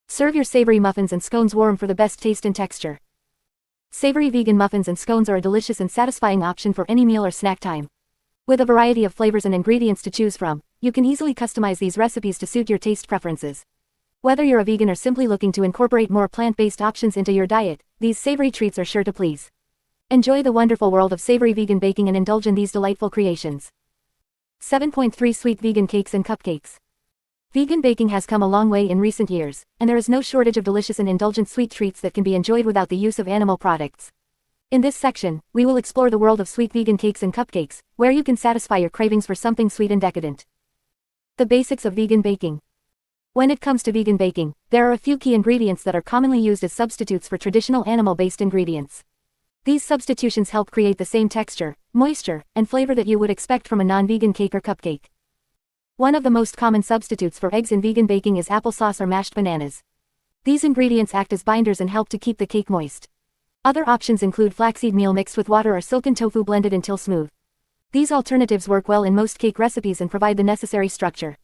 Speaker 1: Serve your savory muffins and scones warm for the best taste and texture. Savory vegan muffins and scones are a delicious and satisfying option for any meal or snack time. With a variety of flavors and ingredients to choose from, you can easily customize these recipes to suit your taste preferences. Whether you're a vegan or simply looking to incorporate more plant-based options into your diet, these savory treats are sure to please. Enjoy the wonderful world of savory vegan baking and indulge in these delightful creations. 7.3 Sweet vegan cakes and cupcakes. Vegan baking has come a long way in recent years, and there is no shortage of delicious and indulgent sweet treats that can be enjoyed without the use of animal products. In this section, we will explore the world of sweet vegan cakes and cupcakes, where you can satisfy your cravings for something sweet and decadent. The basics of vegan baking. When it comes to vegan baking, there are a few key ingredients that are commonly used as substitutes for traditional animal-based ingredients. These substitutions help create the same texture, moisture, and flavor that you would expect from a non-vegan cake or cupcake. One of the most common substitutes for eggs in vegan baking is applesauce or mashed bananas. These ingredients act as binders and help to keep the cake moist. Other options include flaxseed meal mixed with water or silken tofu blended until smooth. These alternatives work well in most cake recipes and provide the necessary structure.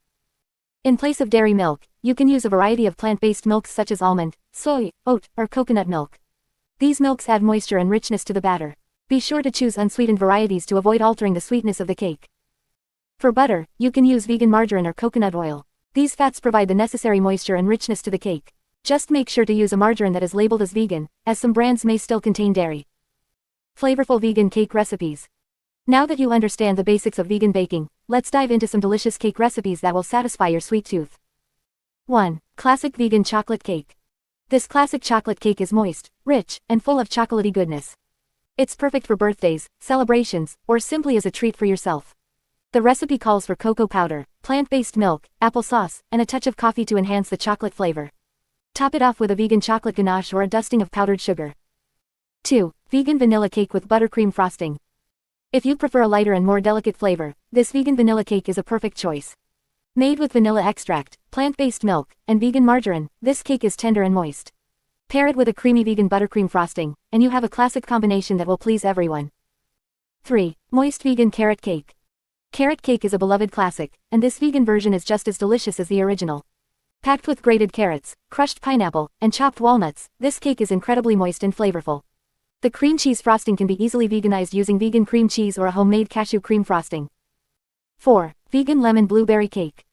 Speaker 1: In place of dairy milk, you can use a variety of plant-based milks such as almond, soy, oat, or coconut milk. These milks add moisture and richness to the batter. Be sure to choose unsweetened varieties to avoid altering the sweetness of the cake. For butter, you can use vegan margarine or coconut oil. These fats provide the necessary moisture and richness to the cake. Just make sure to use a margarine that is labeled as vegan, as some brands may still contain dairy. Flavorful vegan cake recipes. Now that you understand the basics of vegan baking, let's dive into some delicious cake recipes that will satisfy your sweet tooth. 1. Classic vegan chocolate cake. This classic chocolate cake is moist, rich, and full of chocolatey goodness. It's perfect for birthdays, celebrations, or simply as a treat for yourself. The recipe calls for cocoa powder, plant-based milk, applesauce, and a touch of coffee to enhance the chocolate flavor. Top it off with a vegan chocolate ganache or a dusting of powdered sugar. 2. Vegan vanilla cake with buttercream frosting. If you prefer a lighter and more delicate flavor, this vegan vanilla cake is a perfect choice. Made with vanilla extract, plant-based milk, and vegan margarine, this cake is tender and moist. Pair it with a creamy vegan buttercream frosting, and you have a classic combination that will please everyone. 3. Moist vegan carrot cake. Carrot cake is a beloved classic, and this vegan version is just as delicious as the original. Packed with grated carrots, crushed pineapple, and chopped walnuts, this cake is incredibly moist and flavorful. The cream cheese frosting can be easily veganized using vegan cream cheese or a homemade cashew cream frosting. 4. Vegan lemon blueberry cake.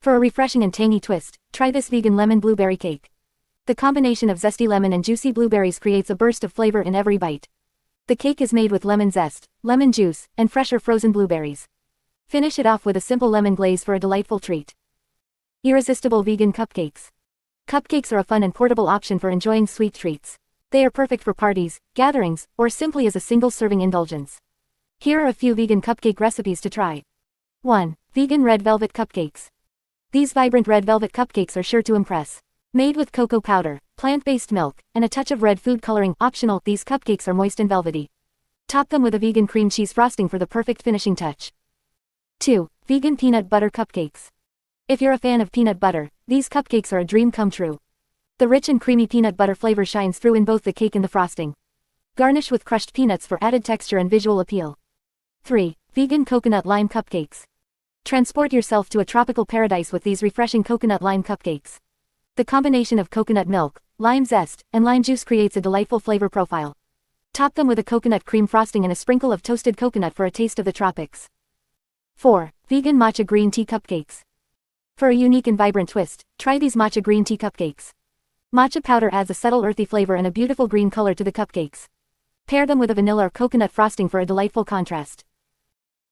Speaker 1: For a refreshing and tangy twist, try this vegan lemon blueberry cake. The combination of zesty lemon and juicy blueberries creates a burst of flavor in every bite. The cake is made with lemon zest, lemon juice, and fresh or frozen blueberries. Finish it off with a simple lemon glaze for a delightful treat. Irresistible vegan cupcakes. Cupcakes are a fun and portable option for enjoying sweet treats. They are perfect for parties, gatherings, or simply as a single-serving indulgence. Here are a few vegan cupcake recipes to try. 1. Vegan red velvet cupcakes. These vibrant red velvet cupcakes are sure to impress. Made with cocoa powder, plant-based milk, and a touch of red food coloring optional, these cupcakes are moist and velvety. Top them with a vegan cream cheese frosting for the perfect finishing touch. 2. Vegan peanut butter cupcakes. If you're a fan of peanut butter, these cupcakes are a dream come true. The rich and creamy peanut butter flavor shines through in both the cake and the frosting. Garnish with crushed peanuts for added texture and visual appeal. 3. Vegan coconut lime cupcakes. Transport yourself to a tropical paradise with these refreshing coconut lime cupcakes. The combination of coconut milk, lime zest, and lime juice creates a delightful flavor profile. Top them with a coconut cream frosting and a sprinkle of toasted coconut for a taste of the tropics. 4. Vegan matcha green tea cupcakes. For a unique and vibrant twist, try these matcha green tea cupcakes. Matcha powder adds a subtle earthy flavor and a beautiful green color to the cupcakes. Pair them with a vanilla or coconut frosting for a delightful contrast.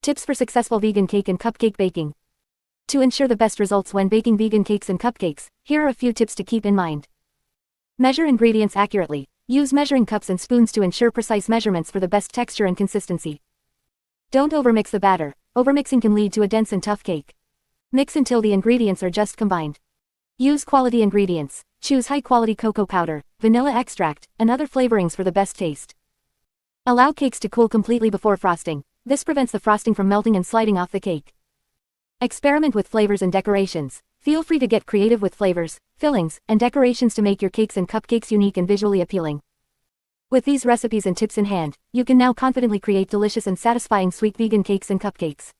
Speaker 1: Tips for successful vegan cake and cupcake baking. To ensure the best results when baking vegan cakes and cupcakes, here are a few tips to keep in mind. Measure ingredients accurately. Use measuring cups and spoons to ensure precise measurements for the best texture and consistency. Don't overmix the batter. Overmixing can lead to a dense and tough cake. Mix until the ingredients are just combined. Use quality ingredients. Choose high-quality cocoa powder, vanilla extract, and other flavorings for the best taste. Allow cakes to cool completely before frosting. This prevents the frosting from melting and sliding off the cake. Experiment with flavors and decorations. Feel free to get creative with flavors, fillings, and decorations to make your cakes and cupcakes unique and visually appealing. With these recipes and tips in hand, you can now confidently create delicious and satisfying sweet vegan cakes and cupcakes.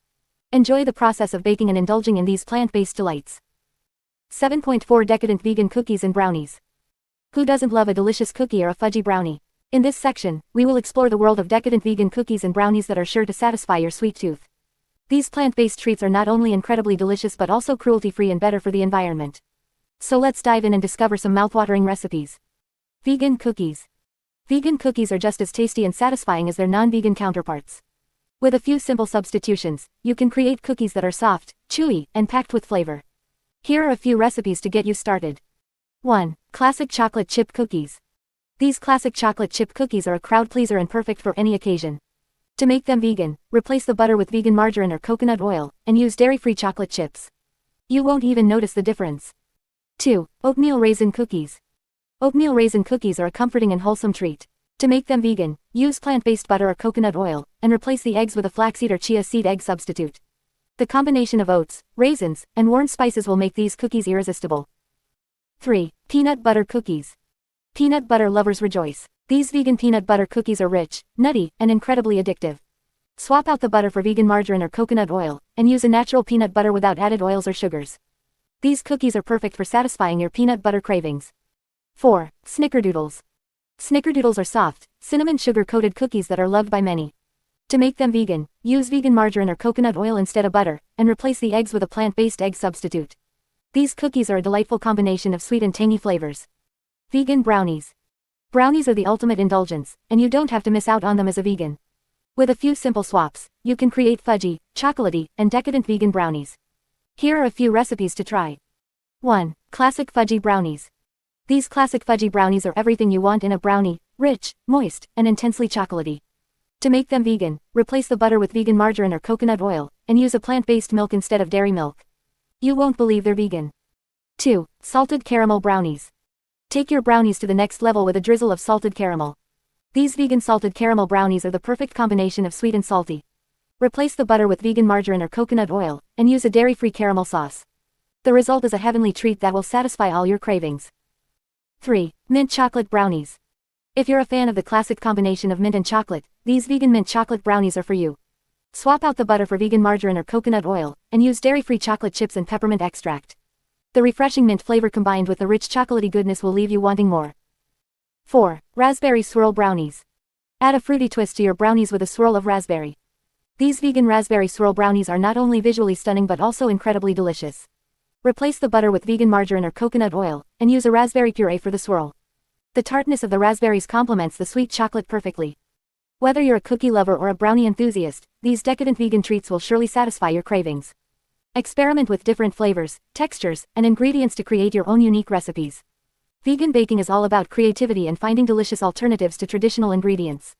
Speaker 1: Enjoy the process of baking and indulging in these plant-based delights. 7.4 Decadent Vegan Cookies and Brownies. Who doesn't love a delicious cookie or a fudgy brownie? In this section, we will explore the world of decadent vegan cookies and brownies that are sure to satisfy your sweet tooth. These plant-based treats are not only incredibly delicious but also cruelty-free and better for the environment. So let's dive in and discover some mouthwatering recipes. Vegan cookies. Vegan cookies are just as tasty and satisfying as their non-vegan counterparts. With a few simple substitutions, you can create cookies that are soft, chewy, and packed with flavor. Here are a few recipes to get you started. 1. Classic chocolate chip cookies. These classic chocolate chip cookies are a crowd pleaser and perfect for any occasion. To make them vegan, replace the butter with vegan margarine or coconut oil, and use dairy-free chocolate chips. You won't even notice the difference. 2. Oatmeal raisin cookies. Oatmeal raisin cookies are a comforting and wholesome treat. To make them vegan, use plant-based butter or coconut oil, and replace the eggs with a flaxseed or chia seed egg substitute. The combination of oats, raisins, and warm spices will make these cookies irresistible. 3. Peanut butter cookies. Peanut butter lovers rejoice. These vegan peanut butter cookies are rich, nutty, and incredibly addictive. Swap out the butter for vegan margarine or coconut oil, and use a natural peanut butter without added oils or sugars. These cookies are perfect for satisfying your peanut butter cravings. 4. Snickerdoodles. Snickerdoodles are soft, cinnamon sugar-coated cookies that are loved by many. To make them vegan, use vegan margarine or coconut oil instead of butter, and replace the eggs with a plant-based egg substitute. These cookies are a delightful combination of sweet and tangy flavors. Vegan brownies. Brownies are the ultimate indulgence, and you don't have to miss out on them as a vegan. With a few simple swaps, you can create fudgy, chocolatey, and decadent vegan brownies. Here are a few recipes to try. 1. Classic fudgy brownies. These classic fudgy brownies are everything you want in a brownie: rich, moist, and intensely chocolatey. To make them vegan, replace the butter with vegan margarine or coconut oil, and use a plant-based milk instead of dairy milk. You won't believe they're vegan. 2. Salted caramel brownies. Take your brownies to the next level with a drizzle of salted caramel. These vegan salted caramel brownies are the perfect combination of sweet and salty. Replace the butter with vegan margarine or coconut oil, and use a dairy-free caramel sauce. The result is a heavenly treat that will satisfy all your cravings. 3. Mint chocolate brownies. If you're a fan of the classic combination of mint and chocolate, these vegan mint chocolate brownies are for you. Swap out the butter for vegan margarine or coconut oil, and use dairy-free chocolate chips and peppermint extract. The refreshing mint flavor combined with the rich chocolatey goodness will leave you wanting more. 4. Raspberry swirl brownies. Add a fruity twist to your brownies with a swirl of raspberry. These vegan raspberry swirl brownies are not only visually stunning but also incredibly delicious. Replace the butter with vegan margarine or coconut oil, and use a raspberry puree for the swirl. The tartness of the raspberries complements the sweet chocolate perfectly. Whether you're a cookie lover or a brownie enthusiast, these decadent vegan treats will surely satisfy your cravings. Experiment with different flavors, textures, and ingredients to create your own unique recipes. Vegan baking is all about creativity and finding delicious alternatives to traditional ingredients.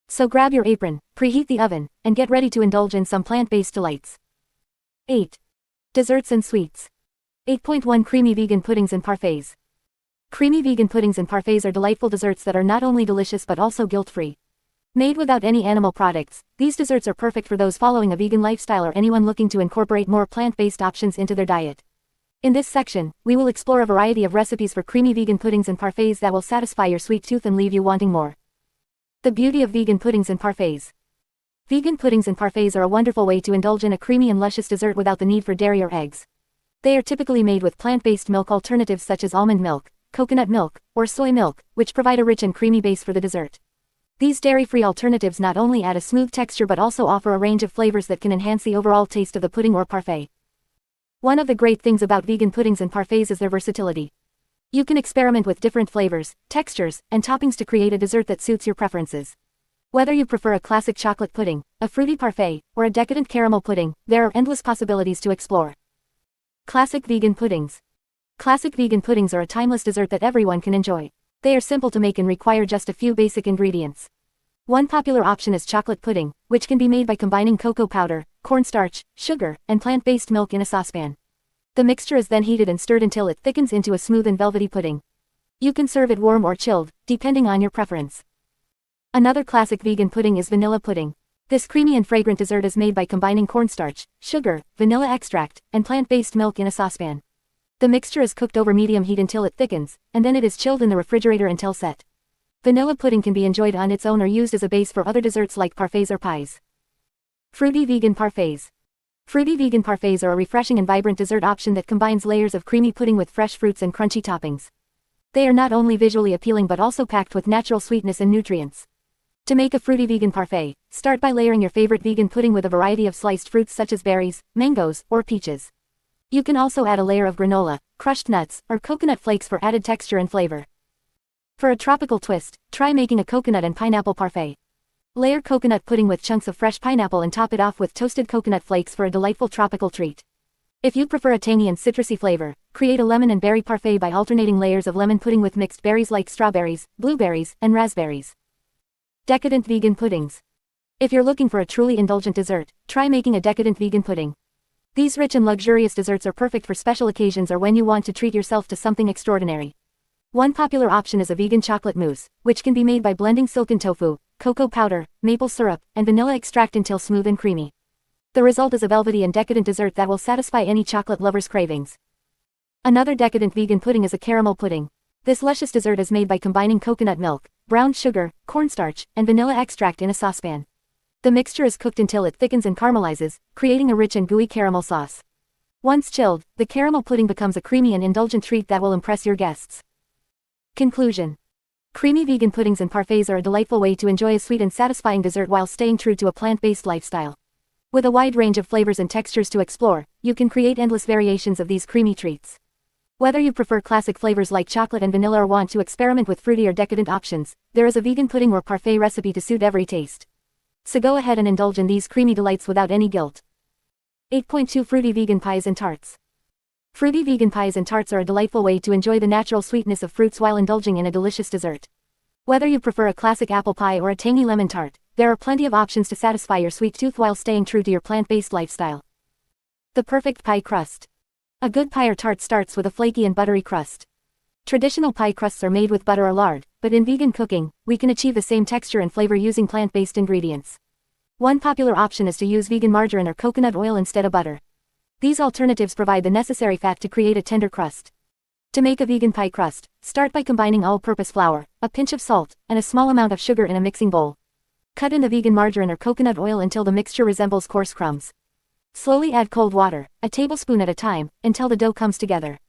Speaker 1: So grab your apron, preheat the oven, and get ready to indulge in some plant-based delights. 8. Desserts and sweets. 8.1 Creamy vegan puddings and parfaits. Creamy vegan puddings and parfaits are delightful desserts that are not only delicious but also guilt-free. Made without any animal products, these desserts are perfect for those following a vegan lifestyle or anyone looking to incorporate more plant-based options into their diet. In this section, we will explore a variety of recipes for creamy vegan puddings and parfaits that will satisfy your sweet tooth and leave you wanting more. The beauty of vegan puddings and parfaits. Vegan puddings and parfaits are a wonderful way to indulge in a creamy and luscious dessert without the need for dairy or eggs. They are typically made with plant-based milk alternatives such as almond milk, coconut milk, or soy milk, which provide a rich and creamy base for the dessert. These dairy-free alternatives not only add a smooth texture but also offer a range of flavors that can enhance the overall taste of the pudding or parfait. One of the great things about vegan puddings and parfaits is their versatility. You can experiment with different flavors, textures, and toppings to create a dessert that suits your preferences. Whether you prefer a classic chocolate pudding, a fruity parfait, or a decadent caramel pudding, there are endless possibilities to explore. Classic vegan puddings. Classic vegan puddings are a timeless dessert that everyone can enjoy. They are simple to make and require just a few basic ingredients. One popular option is chocolate pudding, which can be made by combining cocoa powder, cornstarch, sugar, and plant-based milk in a saucepan. The mixture is then heated and stirred until it thickens into a smooth and velvety pudding. You can serve it warm or chilled, depending on your preference. Another classic vegan pudding is vanilla pudding. This creamy and fragrant dessert is made by combining cornstarch, sugar, vanilla extract, and plant-based milk in a saucepan. The mixture is cooked over medium heat until it thickens, and then it is chilled in the refrigerator until set. Vanilla pudding can be enjoyed on its own or used as a base for other desserts like parfaits or pies. Fruity vegan parfaits. Fruity vegan parfaits are a refreshing and vibrant dessert option that combines layers of creamy pudding with fresh fruits and crunchy toppings. They are not only visually appealing but also packed with natural sweetness and nutrients. To make a fruity vegan parfait, start by layering your favorite vegan pudding with a variety of sliced fruits such as berries, mangoes, or peaches. You can also add a layer of granola, crushed nuts, or coconut flakes for added texture and flavor. For a tropical twist, try making a coconut and pineapple parfait. Layer coconut pudding with chunks of fresh pineapple and top it off with toasted coconut flakes for a delightful tropical treat. If you prefer a tangy and citrusy flavor, create a lemon and berry parfait by alternating layers of lemon pudding with mixed berries like strawberries, blueberries, and raspberries. Decadent vegan puddings. If you're looking for a truly indulgent dessert, try making a decadent vegan pudding. These rich and luxurious desserts are perfect for special occasions or when you want to treat yourself to something extraordinary. One popular option is a vegan chocolate mousse, which can be made by blending silken tofu, cocoa powder, maple syrup, and vanilla extract until smooth and creamy. The result is a velvety and decadent dessert that will satisfy any chocolate lover's cravings. Another decadent vegan pudding is a caramel pudding. This luscious dessert is made by combining coconut milk, brown sugar, cornstarch, and vanilla extract in a saucepan. The mixture is cooked until it thickens and caramelizes, creating a rich and gooey caramel sauce. Once chilled, the caramel pudding becomes a creamy and indulgent treat that will impress your guests. Conclusion. Creamy vegan puddings and parfaits are a delightful way to enjoy a sweet and satisfying dessert while staying true to a plant-based lifestyle. With a wide range of flavors and textures to explore, you can create endless variations of these creamy treats. Whether you prefer classic flavors like chocolate and vanilla or want to experiment with fruity or decadent options, there is a vegan pudding or parfait recipe to suit every taste. So go ahead and indulge in these creamy delights without any guilt. 8.2 Fruity vegan pies and tarts. Fruity vegan pies and tarts are a delightful way to enjoy the natural sweetness of fruits while indulging in a delicious dessert. Whether you prefer a classic apple pie or a tangy lemon tart, there are plenty of options to satisfy your sweet tooth while staying true to your plant-based lifestyle. The perfect pie crust. A good pie or tart starts with a flaky and buttery crust. Traditional pie crusts are made with butter or lard, but in vegan cooking, we can achieve the same texture and flavor using plant-based ingredients. One popular option is to use vegan margarine or coconut oil instead of butter. These alternatives provide the necessary fat to create a tender crust. To make a vegan pie crust, start by combining all-purpose flour, a pinch of salt, and a small amount of sugar in a mixing bowl. Cut in the vegan margarine or coconut oil until the mixture resembles coarse crumbs. Slowly add cold water, a tablespoon at a time, until the dough comes together.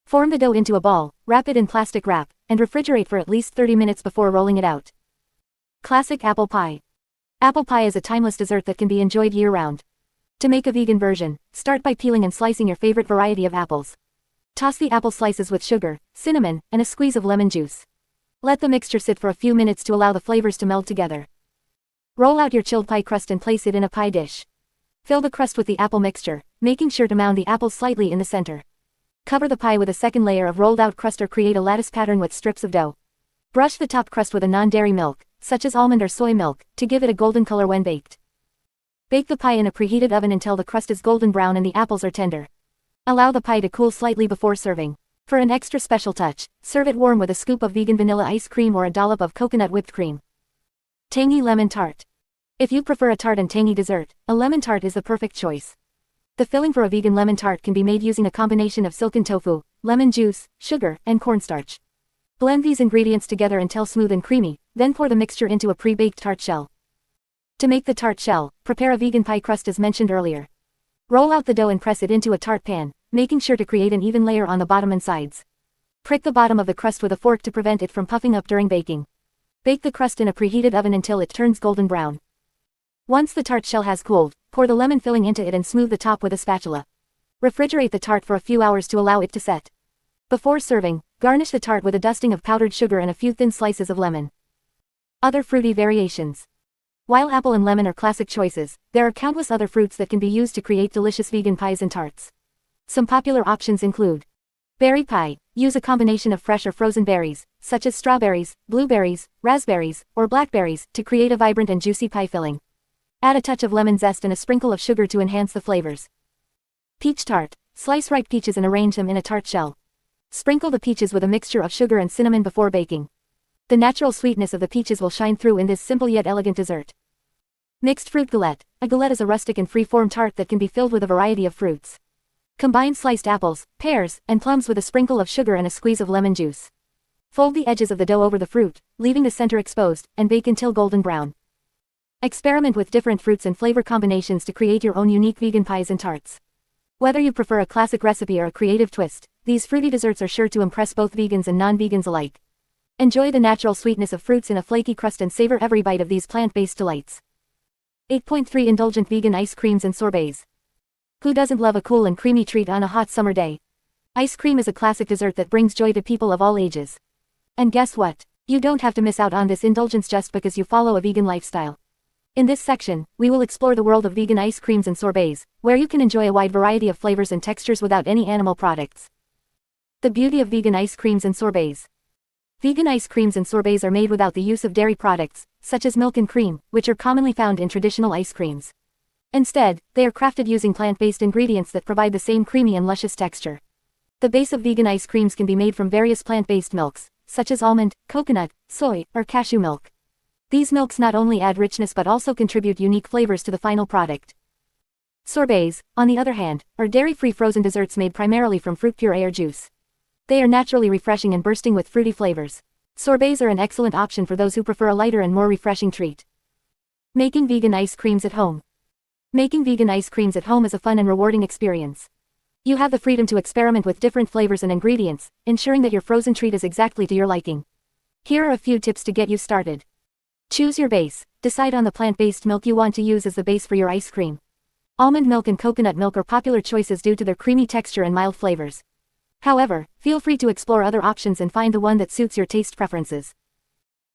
Speaker 1: Form the dough into a ball, wrap it in plastic wrap, and refrigerate for at least 30 minutes before rolling it out. Classic apple pie. Apple pie is a timeless dessert that can be enjoyed year-round. To make a vegan version, start by peeling and slicing your favorite variety of apples. Toss the apple slices with sugar, cinnamon, and a squeeze of lemon juice. Let the mixture sit for a few minutes to allow the flavors to meld together. Roll out your chilled pie crust and place it in a pie dish. Fill the crust with the apple mixture, making sure to mound the apples slightly in the center. Cover the pie with a second layer of rolled out crust or create a lattice pattern with strips of dough. Brush the top crust with a non-dairy milk, such as almond or soy milk, to give it a golden color when baked. Bake the pie in a preheated oven until the crust is golden brown and the apples are tender. Allow the pie to cool slightly before serving. For an extra special touch, serve it warm with a scoop of vegan vanilla ice cream or a dollop of coconut whipped cream. Tangy lemon tart. If you prefer a tart and tangy dessert, a lemon tart is the perfect choice. The filling for a vegan lemon tart can be made using a combination of silken tofu, lemon juice, sugar, and cornstarch. Blend these ingredients together until smooth and creamy, then pour the mixture into a pre-baked tart shell. To make the tart shell, prepare a vegan pie crust as mentioned earlier. Roll out the dough and press it into a tart pan, making sure to create an even layer on the bottom and sides. Prick the bottom of the crust with a fork to prevent it from puffing up during baking. Bake the crust in a preheated oven until it turns golden brown. Once the tart shell has cooled, pour the lemon filling into it and smooth the top with a spatula. Refrigerate the tart for a few hours to allow it to set. Before serving, garnish the tart with a dusting of powdered sugar and a few thin slices of lemon. Other fruity variations. While apple and lemon are classic choices, there are countless other fruits that can be used to create delicious vegan pies and tarts. Some popular options include berry pie. Use a combination of fresh or frozen berries, such as strawberries, blueberries, raspberries, or blackberries, to create a vibrant and juicy pie filling. Add a touch of lemon zest and a sprinkle of sugar to enhance the flavors. Peach tart. Slice ripe peaches and arrange them in a tart shell. Sprinkle the peaches with a mixture of sugar and cinnamon before baking. The natural sweetness of the peaches will shine through in this simple yet elegant dessert. Mixed fruit galette. A galette is a rustic and free-form tart that can be filled with a variety of fruits. Combine sliced apples, pears, and plums with a sprinkle of sugar and a squeeze of lemon juice. Fold the edges of the dough over the fruit, leaving the center exposed, and bake until golden brown. Experiment with different fruits and flavor combinations to create your own unique vegan pies and tarts. Whether you prefer a classic recipe or a creative twist, these fruity desserts are sure to impress both vegans and non-vegans alike. Enjoy the natural sweetness of fruits in a flaky crust and savor every bite of these plant-based delights. 8.3 Indulgent vegan ice creams and sorbets. Who doesn't love a cool and creamy treat on a hot summer day? Ice cream is a classic dessert that brings joy to people of all ages. And guess what? You don't have to miss out on this indulgence just because you follow a vegan lifestyle. In this section, we will explore the world of vegan ice creams and sorbets, where you can enjoy a wide variety of flavors and textures without any animal products. The beauty of vegan ice creams and sorbets. Vegan ice creams and sorbets are made without the use of dairy products, such as milk and cream, which are commonly found in traditional ice creams. Instead, they are crafted using plant-based ingredients that provide the same creamy and luscious texture. The base of vegan ice creams can be made from various plant-based milks, such as almond, coconut, soy, or cashew milk. These milks not only add richness but also contribute unique flavors to the final product. Sorbets, on the other hand, are dairy-free frozen desserts made primarily from fruit puree or juice. They are naturally refreshing and bursting with fruity flavors. Sorbets are an excellent option for those who prefer a lighter and more refreshing treat. Making vegan ice creams at home. Making vegan ice creams at home is a fun and rewarding experience. You have the freedom to experiment with different flavors and ingredients, ensuring that your frozen treat is exactly to your liking. Here are a few tips to get you started. Choose your base. Decide on the plant-based milk you want to use as the base for your ice cream. Almond milk and coconut milk are popular choices due to their creamy texture and mild flavors. However, feel free to explore other options and find the one that suits your taste preferences.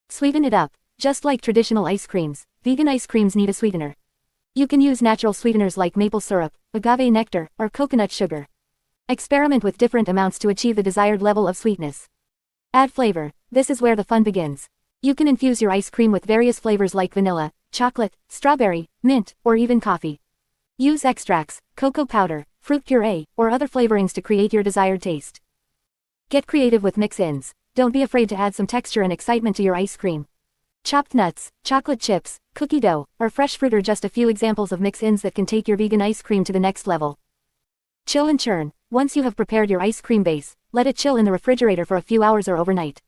Speaker 1: Sweeten it up. Just like traditional ice creams, vegan ice creams need a sweetener. You can use natural sweeteners like maple syrup, agave nectar, or coconut sugar. Experiment with different amounts to achieve the desired level of sweetness. Add flavor. This is where the fun begins. You can infuse your ice cream with various flavors like vanilla, chocolate, strawberry, mint, or even coffee. Use extracts, cocoa powder, fruit puree, or other flavorings to create your desired taste. Get creative with mix-ins. Don't be afraid to add some texture and excitement to your ice cream. Chopped nuts, chocolate chips, cookie dough, or fresh fruit are just a few examples of mix-ins that can take your vegan ice cream to the next level. Chill and churn. Once you have prepared your ice cream base, let it chill in the refrigerator for a few hours or overnight.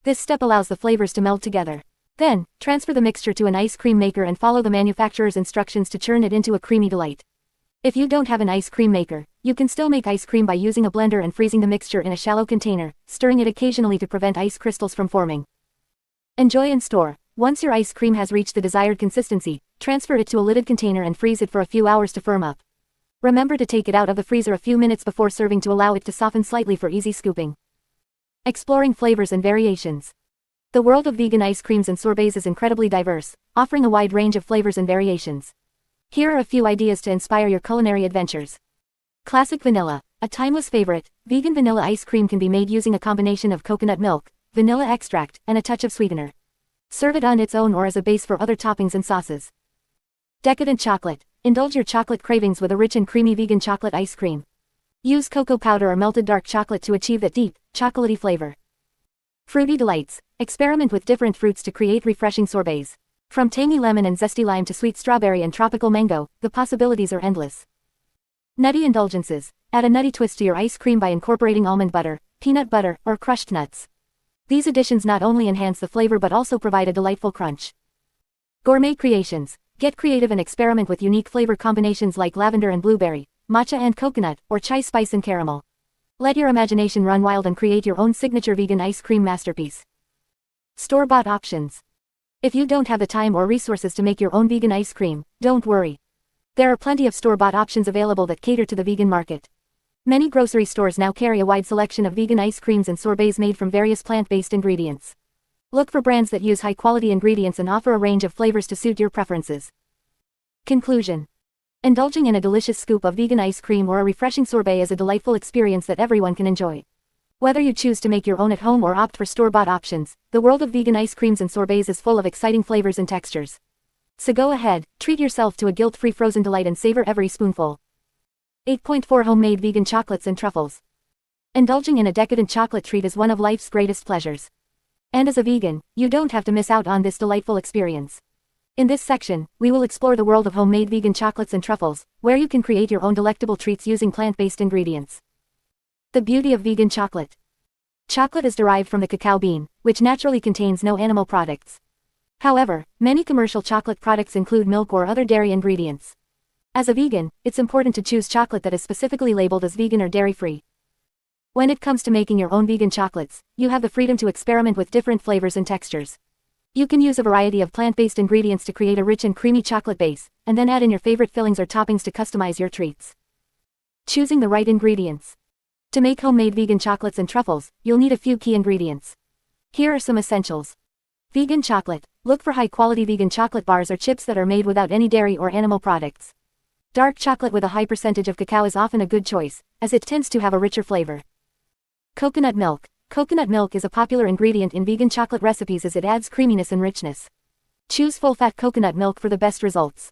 Speaker 1: This step allows the flavors to meld together. Then, transfer the mixture to an ice cream maker and follow the manufacturer's instructions to churn it into a creamy delight. If you don't have an ice cream maker, you can still make ice cream by using a blender and freezing the mixture in a shallow container, stirring it occasionally to prevent ice crystals from forming. Enjoy and store. Once your ice cream has reached the desired consistency, transfer it to a lidded container and freeze it for a few hours to firm up. Remember to take it out of the freezer a few minutes before serving to allow it to soften slightly for easy scooping. Exploring flavors and variations. The world of vegan ice creams and sorbets is incredibly diverse, offering a wide range of flavors and variations. Here are a few ideas to inspire your culinary adventures. Classic vanilla. A timeless favorite, vegan vanilla ice cream can be made using a combination of coconut milk, vanilla extract, and a touch of sweetener. Serve it on its own or as a base for other toppings and sauces. Decadent chocolate. Indulge your chocolate cravings with a rich and creamy vegan chocolate ice cream. Use cocoa powder or melted dark chocolate to achieve that deep, chocolatey flavor. Fruity delights. Experiment with different fruits to create refreshing sorbets. From tangy lemon and zesty lime to sweet strawberry and tropical mango, the possibilities are endless. Nutty indulgences. Add a nutty twist to your ice cream by incorporating almond butter, peanut butter, or crushed nuts. These additions not only enhance the flavor but also provide a delightful crunch. Gourmet creations. Get creative and experiment with unique flavor combinations like lavender and blueberry, matcha and coconut, or chai spice and caramel. Let your imagination run wild and create your own signature vegan ice cream masterpiece. Store-bought options. If you don't have the time or resources to make your own vegan ice cream, don't worry. There are plenty of store-bought options available that cater to the vegan market. Many grocery stores now carry a wide selection of vegan ice creams and sorbets made from various plant-based ingredients. Look for brands that use high-quality ingredients and offer a range of flavors to suit your preferences. Conclusion. Indulging in a delicious scoop of vegan ice cream or a refreshing sorbet is a delightful experience that everyone can enjoy. Whether you choose to make your own at home or opt for store-bought options, the world of vegan ice creams and sorbets is full of exciting flavors and textures. So go ahead, treat yourself to a guilt-free frozen delight and savor every spoonful. 8.4 Homemade vegan chocolates and truffles. Indulging in a decadent chocolate treat is one of life's greatest pleasures. And as a vegan, you don't have to miss out on this delightful experience. In this section, we will explore the world of homemade vegan chocolates and truffles, where you can create your own delectable treats using plant-based ingredients. The beauty of vegan chocolate. Chocolate is derived from the cacao bean, which naturally contains no animal products. However, many commercial chocolate products include milk or other dairy ingredients. As a vegan, it's important to choose chocolate that is specifically labeled as vegan or dairy-free. When it comes to making your own vegan chocolates, you have the freedom to experiment with different flavors and textures. You can use a variety of plant-based ingredients to create a rich and creamy chocolate base, and then add in your favorite fillings or toppings to customize your treats. Choosing the right ingredients. To make homemade vegan chocolates and truffles, you'll need a few key ingredients. Here are some essentials. Vegan chocolate. Look for high-quality vegan chocolate bars or chips that are made without any dairy or animal products. Dark chocolate with a high percentage of cacao is often a good choice, as it tends to have a richer flavor. Coconut milk. Coconut milk is a popular ingredient in vegan chocolate recipes as it adds creaminess and richness. Choose full-fat coconut milk for the best results.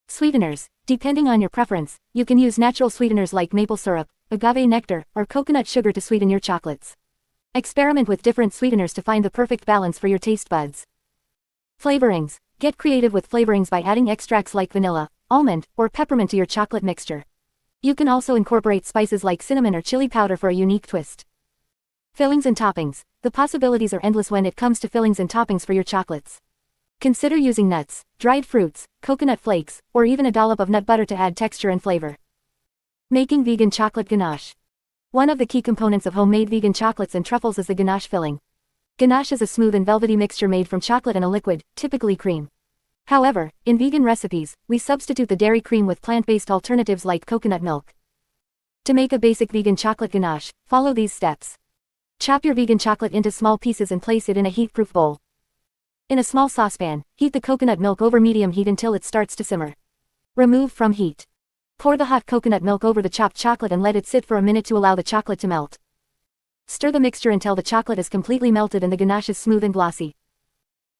Speaker 1: Sweeteners. Depending on your preference, you can use natural sweeteners like maple syrup, agave nectar, or coconut sugar to sweeten your chocolates. Experiment with different sweeteners to find the perfect balance for your taste buds. Flavorings. Get creative with flavorings by adding extracts like vanilla, almond, or peppermint to your chocolate mixture. You can also incorporate spices like cinnamon or chili powder for a unique twist. Fillings and toppings. The possibilities are endless when it comes to fillings and toppings for your chocolates. Consider using nuts, dried fruits, coconut flakes, or even a dollop of nut butter to add texture and flavor. Making vegan chocolate ganache. One of the key components of homemade vegan chocolates and truffles is the ganache filling. Ganache is a smooth and velvety mixture made from chocolate and a liquid, typically cream. However, in vegan recipes, we substitute the dairy cream with plant-based alternatives like coconut milk. To make a basic vegan chocolate ganache, follow these steps. Chop your vegan chocolate into small pieces and place it in a heat-proof bowl. In a small saucepan, heat the coconut milk over medium heat until it starts to simmer. Remove from heat. Pour the hot coconut milk over the chopped chocolate and let it sit for a minute to allow the chocolate to melt. Stir the mixture until the chocolate is completely melted and the ganache is smooth and glossy.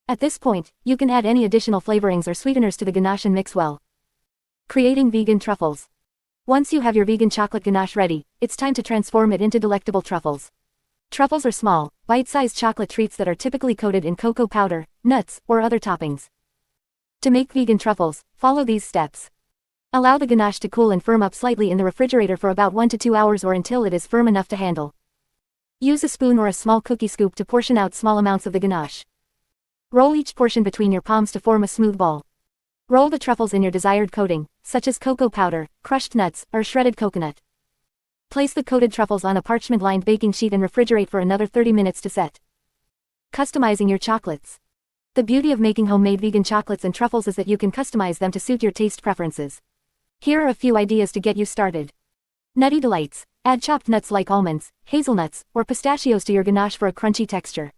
Speaker 1: At this point, you can add any additional flavorings or sweeteners to the ganache and mix well. Creating vegan truffles. Once you have your vegan chocolate ganache ready, it's time to transform it into delectable truffles. Truffles are small, bite-sized chocolate treats that are typically coated in cocoa powder, nuts, or other toppings. To make vegan truffles, follow these steps. Allow the ganache to cool and firm up slightly in the refrigerator for about 1 to 2 hours or until it is firm enough to handle. Use a spoon or a small cookie scoop to portion out small amounts of the ganache. Roll each portion between your palms to form a smooth ball. Roll the truffles in your desired coating, such as cocoa powder, crushed nuts, or shredded coconut. Place the coated truffles on a parchment-lined baking sheet and refrigerate for another 30 minutes to set. Customizing your chocolates. The beauty of making homemade vegan chocolates and truffles is that you can customize them to suit your taste preferences. Here are a few ideas to get you started. Nutty delights. Add chopped nuts like almonds, hazelnuts, or pistachios to your ganache for a crunchy texture.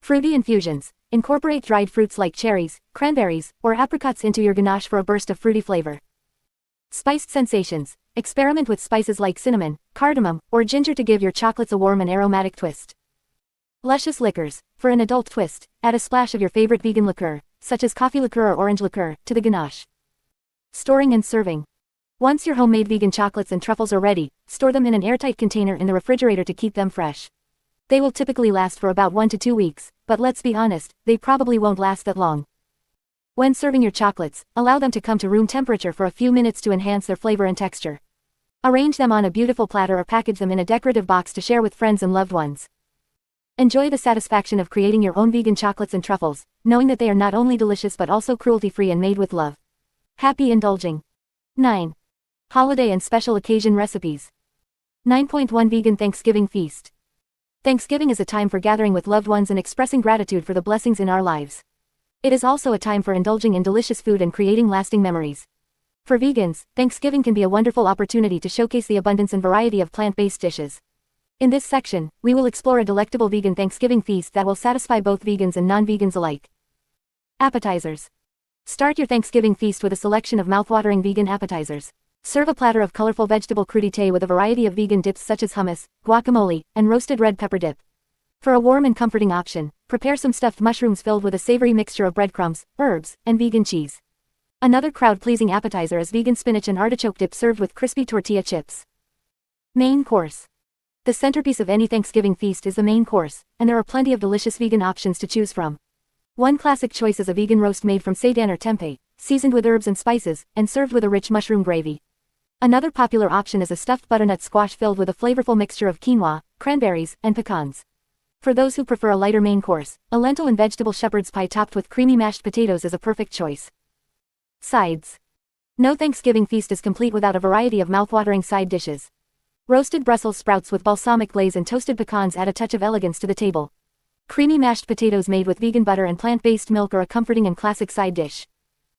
Speaker 1: Fruity infusions. Incorporate dried fruits like cherries, cranberries, or apricots into your ganache for a burst of fruity flavor. Spiced sensations. Experiment with spices like cinnamon, cardamom, or ginger to give your chocolates a warm and aromatic twist. Luscious liquors. For an adult twist, add a splash of your favorite vegan liqueur, such as coffee liqueur or orange liqueur, to the ganache. Storing and serving. Once your homemade vegan chocolates and truffles are ready, store them in an airtight container in the refrigerator to keep them fresh. They will typically last for about 1 to 2 weeks, but let's be honest, they probably won't last that long. When serving your chocolates, allow them to come to room temperature for a few minutes to enhance their flavor and texture. Arrange them on a beautiful platter or package them in a decorative box to share with friends and loved ones. Enjoy the satisfaction of creating your own vegan chocolates and truffles, knowing that they are not only delicious but also cruelty-free and made with love. Happy indulging. 9. Holiday and special occasion recipes. 9.1 Vegan Thanksgiving Feast. Thanksgiving is a time for gathering with loved ones and expressing gratitude for the blessings in our lives. It is also a time for indulging in delicious food and creating lasting memories. For vegans, Thanksgiving can be a wonderful opportunity to showcase the abundance and variety of plant-based dishes. In this section, we will explore a delectable vegan Thanksgiving feast that will satisfy both vegans and non-vegans alike. Appetizers. Start your Thanksgiving feast with a selection of mouthwatering vegan appetizers. Serve a platter of colorful vegetable crudité with a variety of vegan dips such as hummus, guacamole, and roasted red pepper dip. For a warm and comforting option, prepare some stuffed mushrooms filled with a savory mixture of breadcrumbs, herbs, and vegan cheese. Another crowd-pleasing appetizer is vegan spinach and artichoke dip served with crispy tortilla chips. Main course. The centerpiece of any Thanksgiving feast is the main course, and there are plenty of delicious vegan options to choose from. One classic choice is a vegan roast made from seitan or tempeh, seasoned with herbs and spices, and served with a rich mushroom gravy. Another popular option is a stuffed butternut squash filled with a flavorful mixture of quinoa, cranberries, and pecans. For those who prefer a lighter main course, a lentil and vegetable shepherd's pie topped with creamy mashed potatoes is a perfect choice. Sides. No Thanksgiving feast is complete without a variety of mouthwatering side dishes. Roasted Brussels sprouts with balsamic glaze and toasted pecans add a touch of elegance to the table. Creamy mashed potatoes made with vegan butter and plant-based milk are a comforting and classic side dish.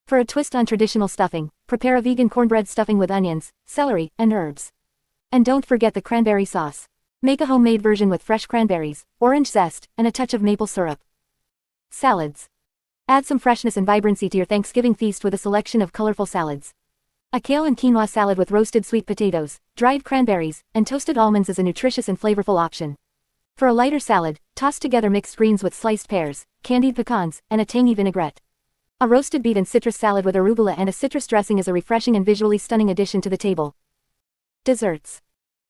Speaker 1: For a twist on traditional stuffing, prepare a vegan cornbread stuffing with onions, celery, and herbs. And don't forget the cranberry sauce. Make a homemade version with fresh cranberries, orange zest, and a touch of maple syrup. Salads. Add some freshness and vibrancy to your Thanksgiving feast with a selection of colorful salads. A kale and quinoa salad with roasted sweet potatoes, dried cranberries, and toasted almonds is a nutritious and flavorful option. For a lighter salad, toss together mixed greens with sliced pears, candied pecans, and a tangy vinaigrette. A roasted beet and citrus salad with arugula and a citrus dressing is a refreshing and visually stunning addition to the table. Desserts.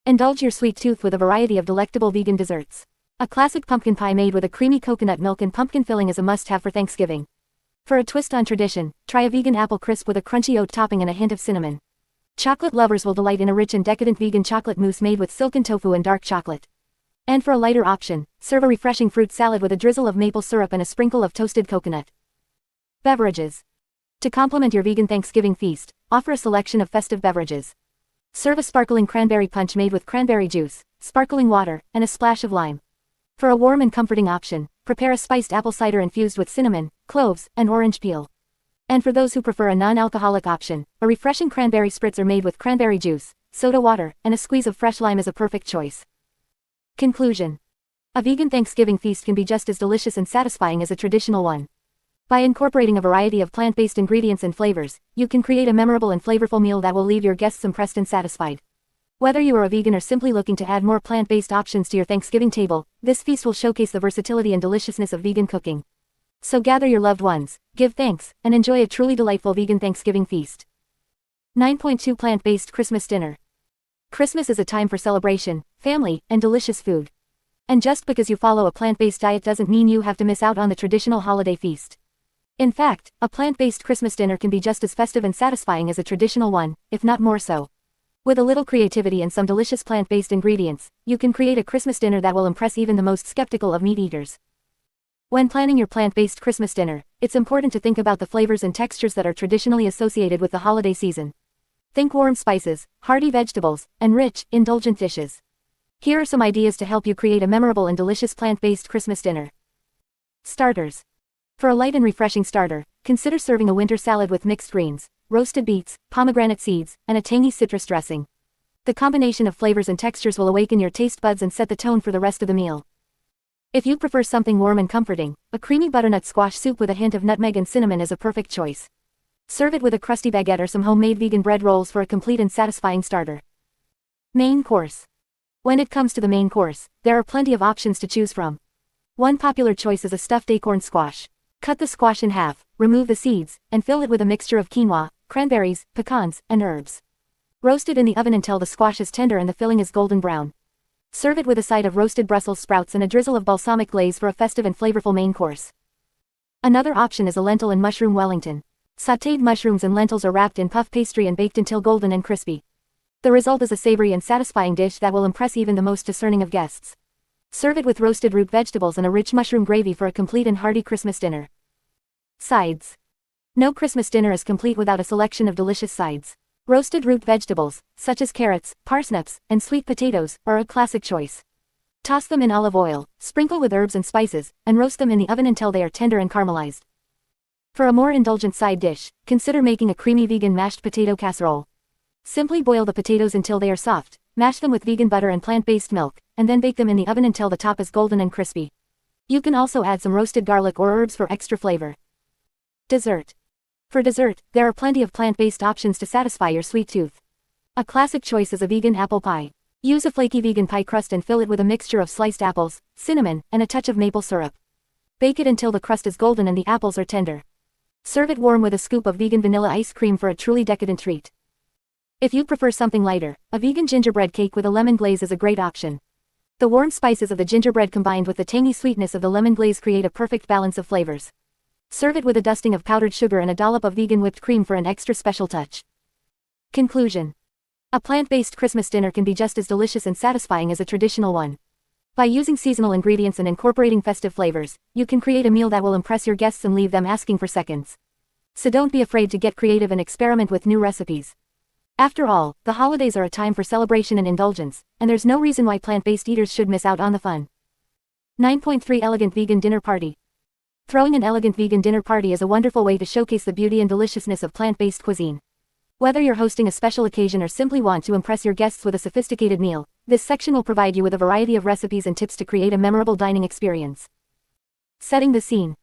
Speaker 1: Indulge your sweet tooth with a variety of delectable vegan desserts. A classic pumpkin pie made with a creamy coconut milk and pumpkin filling is a must-have for Thanksgiving. For a twist on tradition, try a vegan apple crisp with a crunchy oat topping and a hint of cinnamon. Chocolate lovers will delight in a rich and decadent vegan chocolate mousse made with silken tofu and dark chocolate. And for a lighter option, serve a refreshing fruit salad with a drizzle of maple syrup and a sprinkle of toasted coconut. Beverages. To complement your vegan Thanksgiving feast, offer a selection of festive beverages. Serve a sparkling cranberry punch made with cranberry juice, sparkling water, and a splash of lime. For a warm and comforting option, prepare a spiced apple cider infused with cinnamon, cloves, and orange peel. And for those who prefer a non-alcoholic option, a refreshing cranberry spritzer made with cranberry juice, soda water, and a squeeze of fresh lime is a perfect choice. Conclusion. A vegan Thanksgiving feast can be just as delicious and satisfying as a traditional one. By incorporating a variety of plant-based ingredients and flavors, you can create a memorable and flavorful meal that will leave your guests impressed and satisfied. Whether you are a vegan or simply looking to add more plant-based options to your Thanksgiving table, this feast will showcase the versatility and deliciousness of vegan cooking. So gather your loved ones, give thanks, and enjoy a truly delightful vegan Thanksgiving feast. 9.2 Plant-based Christmas Dinner. Christmas is a time for celebration, family, and delicious food. And just because you follow a plant-based diet doesn't mean you have to miss out on the traditional holiday feast. In fact, a plant-based Christmas dinner can be just as festive and satisfying as a traditional one, if not more so. With a little creativity and some delicious plant-based ingredients, you can create a Christmas dinner that will impress even the most skeptical of meat eaters. When planning your plant-based Christmas dinner, it's important to think about the flavors and textures that are traditionally associated with the holiday season. Think warm spices, hearty vegetables, and rich, indulgent dishes. Here are some ideas to help you create a memorable and delicious plant-based Christmas dinner. Starters. For a light and refreshing starter, consider serving a winter salad with mixed greens, roasted beets, pomegranate seeds, and a tangy citrus dressing. The combination of flavors and textures will awaken your taste buds and set the tone for the rest of the meal. If you prefer something warm and comforting, a creamy butternut squash soup with a hint of nutmeg and cinnamon is a perfect choice. Serve it with a crusty baguette or some homemade vegan bread rolls for a complete and satisfying starter. Main course. When it comes to the main course, there are plenty of options to choose from. One popular choice is a stuffed acorn squash. Cut the squash in half, remove the seeds, and fill it with a mixture of quinoa, cranberries, pecans, and herbs. Roast it in the oven until the squash is tender and the filling is golden brown. Serve it with a side of roasted Brussels sprouts and a drizzle of balsamic glaze for a festive and flavorful main course. Another option is a lentil and mushroom Wellington. Sautéed mushrooms and lentils are wrapped in puff pastry and baked until golden and crispy. The result is a savory and satisfying dish that will impress even the most discerning of guests. Serve it with roasted root vegetables and a rich mushroom gravy for a complete and hearty Christmas dinner. Sides. No Christmas dinner is complete without a selection of delicious sides. Roasted root vegetables, such as carrots, parsnips, and sweet potatoes, are a classic choice. Toss them in olive oil, sprinkle with herbs and spices, and roast them in the oven until they are tender and caramelized. For a more indulgent side dish, consider making a creamy vegan mashed potato casserole. Simply boil the potatoes until they are soft, mash them with vegan butter and plant-based milk, and then bake them in the oven until the top is golden and crispy. You can also add some roasted garlic or herbs for extra flavor. Dessert. For dessert, there are plenty of plant-based options to satisfy your sweet tooth. A classic choice is a vegan apple pie. Use a flaky vegan pie crust and fill it with a mixture of sliced apples, cinnamon, and a touch of maple syrup. Bake it until the crust is golden and the apples are tender. Serve it warm with a scoop of vegan vanilla ice cream for a truly decadent treat. If you prefer something lighter, a vegan gingerbread cake with a lemon glaze is a great option. The warm spices of the gingerbread combined with the tangy sweetness of the lemon glaze create a perfect balance of flavors. Serve it with a dusting of powdered sugar and a dollop of vegan whipped cream for an extra special touch. Conclusion. A plant-based Christmas dinner can be just as delicious and satisfying as a traditional one. By using seasonal ingredients and incorporating festive flavors, you can create a meal that will impress your guests and leave them asking for seconds. So don't be afraid to get creative and experiment with new recipes. After all, the holidays are a time for celebration and indulgence, and there's no reason why plant-based eaters should miss out on the fun. 9.3 Elegant Vegan Dinner Party. Throwing an elegant vegan dinner party is a wonderful way to showcase the beauty and deliciousness of plant-based cuisine. Whether you're hosting a special occasion or simply want to impress your guests with a sophisticated meal, this section will provide you with a variety of recipes and tips to create a memorable dining experience. Setting the scene.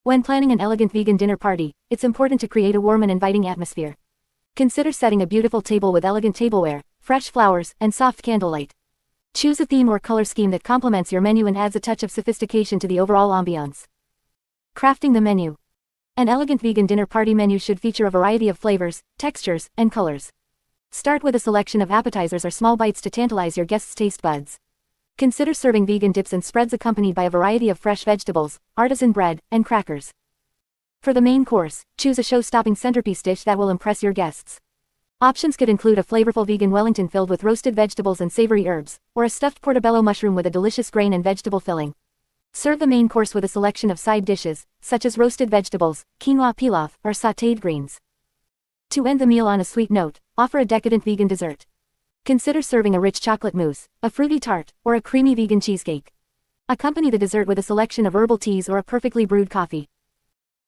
Speaker 1: When planning an elegant vegan dinner party, it's important to create a warm and inviting atmosphere. Consider setting a beautiful table with elegant tableware, fresh flowers, and soft candlelight. Choose a theme or color scheme that complements your menu and adds a touch of sophistication to the overall ambiance. Crafting the menu. An elegant vegan dinner party menu should feature a variety of flavors, textures, and colors. Start with a selection of appetizers or small bites to tantalize your guests' taste buds. Consider serving vegan dips and spreads accompanied by a variety of fresh vegetables, artisan bread, and crackers. For the main course, choose a show-stopping centerpiece dish that will impress your guests. Options could include a flavorful vegan Wellington filled with roasted vegetables and savory herbs, or a stuffed portobello mushroom with a delicious grain and vegetable filling. Serve the main course with a selection of side dishes, such as roasted vegetables, quinoa pilaf, or sautéed greens. To end the meal on a sweet note, offer a decadent vegan dessert. Consider serving a rich chocolate mousse, a fruity tart, or a creamy vegan cheesecake. Accompany the dessert with a selection of herbal teas or a perfectly brewed coffee.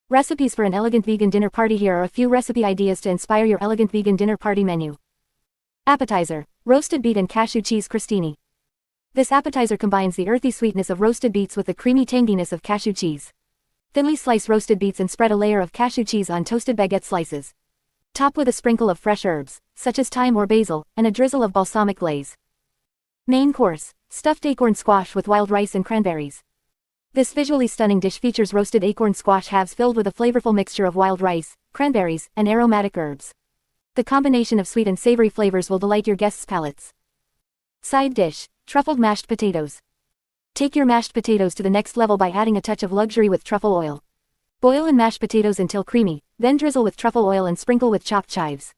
Speaker 1: Recipes for an elegant vegan dinner party. Here are a few recipe ideas to inspire your elegant vegan dinner party menu. Appetizer: roasted beet and cashew cheese crostini. This appetizer combines the earthy sweetness of roasted beets with the creamy tanginess of cashew cheese. Thinly slice roasted beets and spread a layer of cashew cheese on toasted baguette slices. Top with a sprinkle of fresh herbs, such as thyme or basil, and a drizzle of balsamic glaze. Main course: stuffed acorn squash with wild rice and cranberries. This visually stunning dish features roasted acorn squash halves filled with a flavorful mixture of wild rice, cranberries, and aromatic herbs. The combination of sweet and savory flavors will delight your guests' palates. Side dish: truffled mashed potatoes. Take your mashed potatoes to the next level by adding a touch of luxury with truffle oil. Boil and mash potatoes until creamy, then drizzle with truffle oil and sprinkle with chopped chives.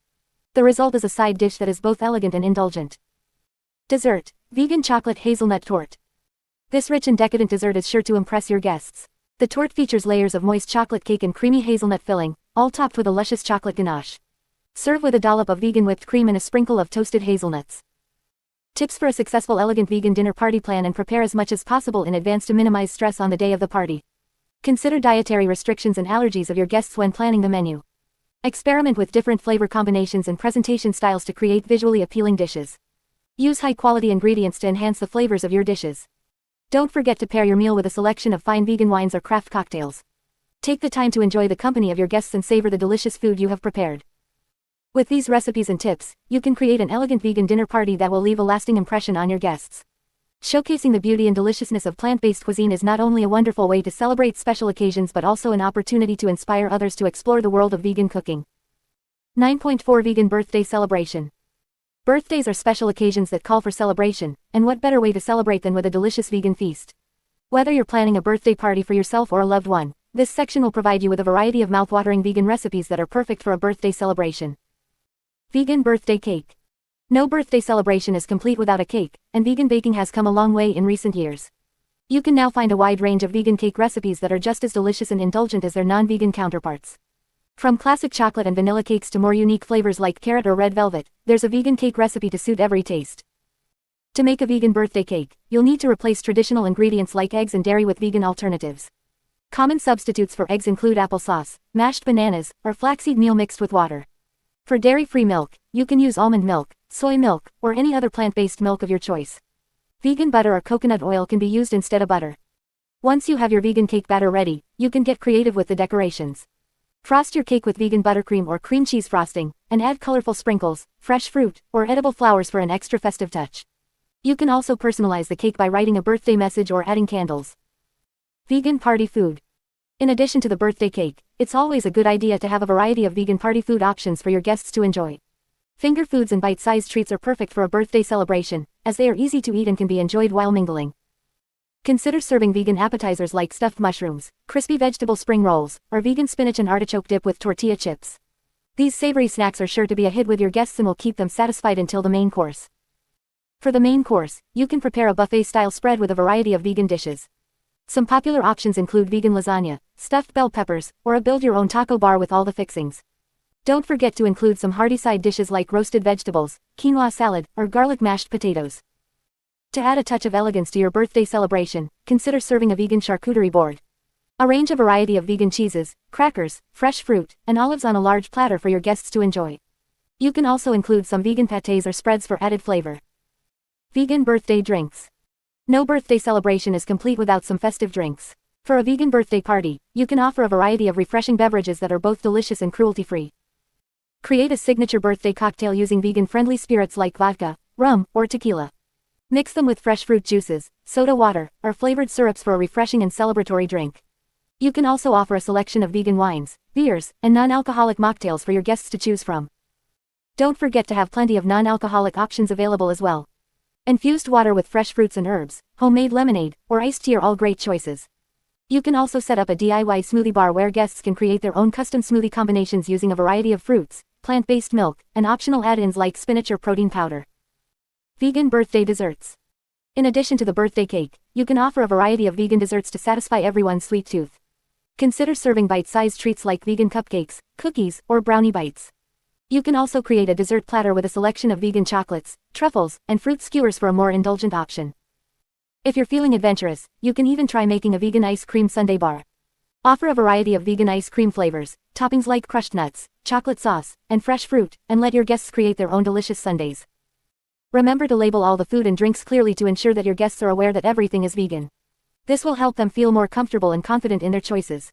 Speaker 1: The result is a side dish that is both elegant and indulgent. Dessert: vegan chocolate hazelnut torte. This rich and decadent dessert is sure to impress your guests. The torte features layers of moist chocolate cake and creamy hazelnut filling, all topped with a luscious chocolate ganache. Serve with a dollop of vegan whipped cream and a sprinkle of toasted hazelnuts. Tips for a successful elegant vegan dinner party: plan and prepare as much as possible in advance to minimize stress on the day of the party. Consider dietary restrictions and allergies of your guests when planning the menu. Experiment with different flavor combinations and presentation styles to create visually appealing dishes. Use high-quality ingredients to enhance the flavors of your dishes. Don't forget to pair your meal with a selection of fine vegan wines or craft cocktails. Take the time to enjoy the company of your guests and savor the delicious food you have prepared. With these recipes and tips, you can create an elegant vegan dinner party that will leave a lasting impression on your guests. Showcasing the beauty and deliciousness of plant-based cuisine is not only a wonderful way to celebrate special occasions but also an opportunity to inspire others to explore the world of vegan cooking. 9.4 Vegan Birthday Celebration. Birthdays are special occasions that call for celebration, and what better way to celebrate than with a delicious vegan feast? Whether you're planning a birthday party for yourself or a loved one, this section will provide you with a variety of mouthwatering vegan recipes that are perfect for a birthday celebration. Vegan birthday cake. No birthday celebration is complete without a cake, and vegan baking has come a long way in recent years. You can now find a wide range of vegan cake recipes that are just as delicious and indulgent as their non-vegan counterparts. From classic chocolate and vanilla cakes to more unique flavors like carrot or red velvet, there's a vegan cake recipe to suit every taste. To make a vegan birthday cake, you'll need to replace traditional ingredients like eggs and dairy with vegan alternatives. Common substitutes for eggs include applesauce, mashed bananas, or flaxseed meal mixed with water. For dairy-free milk, you can use almond milk, soy milk, or any other plant-based milk of your choice. Vegan butter or coconut oil can be used instead of butter. Once you have your vegan cake batter ready, you can get creative with the decorations. Frost your cake with vegan buttercream or cream cheese frosting, and add colorful sprinkles, fresh fruit, or edible flowers for an extra festive touch. You can also personalize the cake by writing a birthday message or adding candles. Vegan party food. In addition to the birthday cake, it's always a good idea to have a variety of vegan party food options for your guests to enjoy. Finger foods and bite-sized treats are perfect for a birthday celebration, as they are easy to eat and can be enjoyed while mingling. Consider serving vegan appetizers like stuffed mushrooms, crispy vegetable spring rolls, or vegan spinach and artichoke dip with tortilla chips. These savory snacks are sure to be a hit with your guests and will keep them satisfied until the main course. For the main course, you can prepare a buffet-style spread with a variety of vegan dishes. Some popular options include vegan lasagna, stuffed bell peppers, or a build-your-own taco bar with all the fixings. Don't forget to include some hearty side dishes like roasted vegetables, quinoa salad, or garlic mashed potatoes. To add a touch of elegance to your birthday celebration, consider serving a vegan charcuterie board. Arrange a variety of vegan cheeses, crackers, fresh fruit, and olives on a large platter for your guests to enjoy. You can also include some vegan pâtés or spreads for added flavor. Vegan birthday drinks. No birthday celebration is complete without some festive drinks. For a vegan birthday party, you can offer a variety of refreshing beverages that are both delicious and cruelty-free. Create a signature birthday cocktail using vegan-friendly spirits like vodka, rum, or tequila. Mix them with fresh fruit juices, soda water, or flavored syrups for a refreshing and celebratory drink. You can also offer a selection of vegan wines, beers, and non-alcoholic mocktails for your guests to choose from. Don't forget to have plenty of non-alcoholic options available as well. Infused water with fresh fruits and herbs, homemade lemonade, or iced tea are all great choices. You can also set up a DIY smoothie bar where guests can create their own custom smoothie combinations using a variety of fruits, plant-based milk, and optional add-ins like spinach or protein powder. Vegan birthday desserts. In addition to the birthday cake, you can offer a variety of vegan desserts to satisfy everyone's sweet tooth. Consider serving bite-sized treats like vegan cupcakes, cookies, or brownie bites. You can also create a dessert platter with a selection of vegan chocolates, truffles, and fruit skewers for a more indulgent option. If you're feeling adventurous, you can even try making a vegan ice cream sundae bar. Offer a variety of vegan ice cream flavors, toppings like crushed nuts, chocolate sauce, and fresh fruit, and let your guests create their own delicious sundaes. Remember to label all the food and drinks clearly to ensure that your guests are aware that everything is vegan. This will help them feel more comfortable and confident in their choices.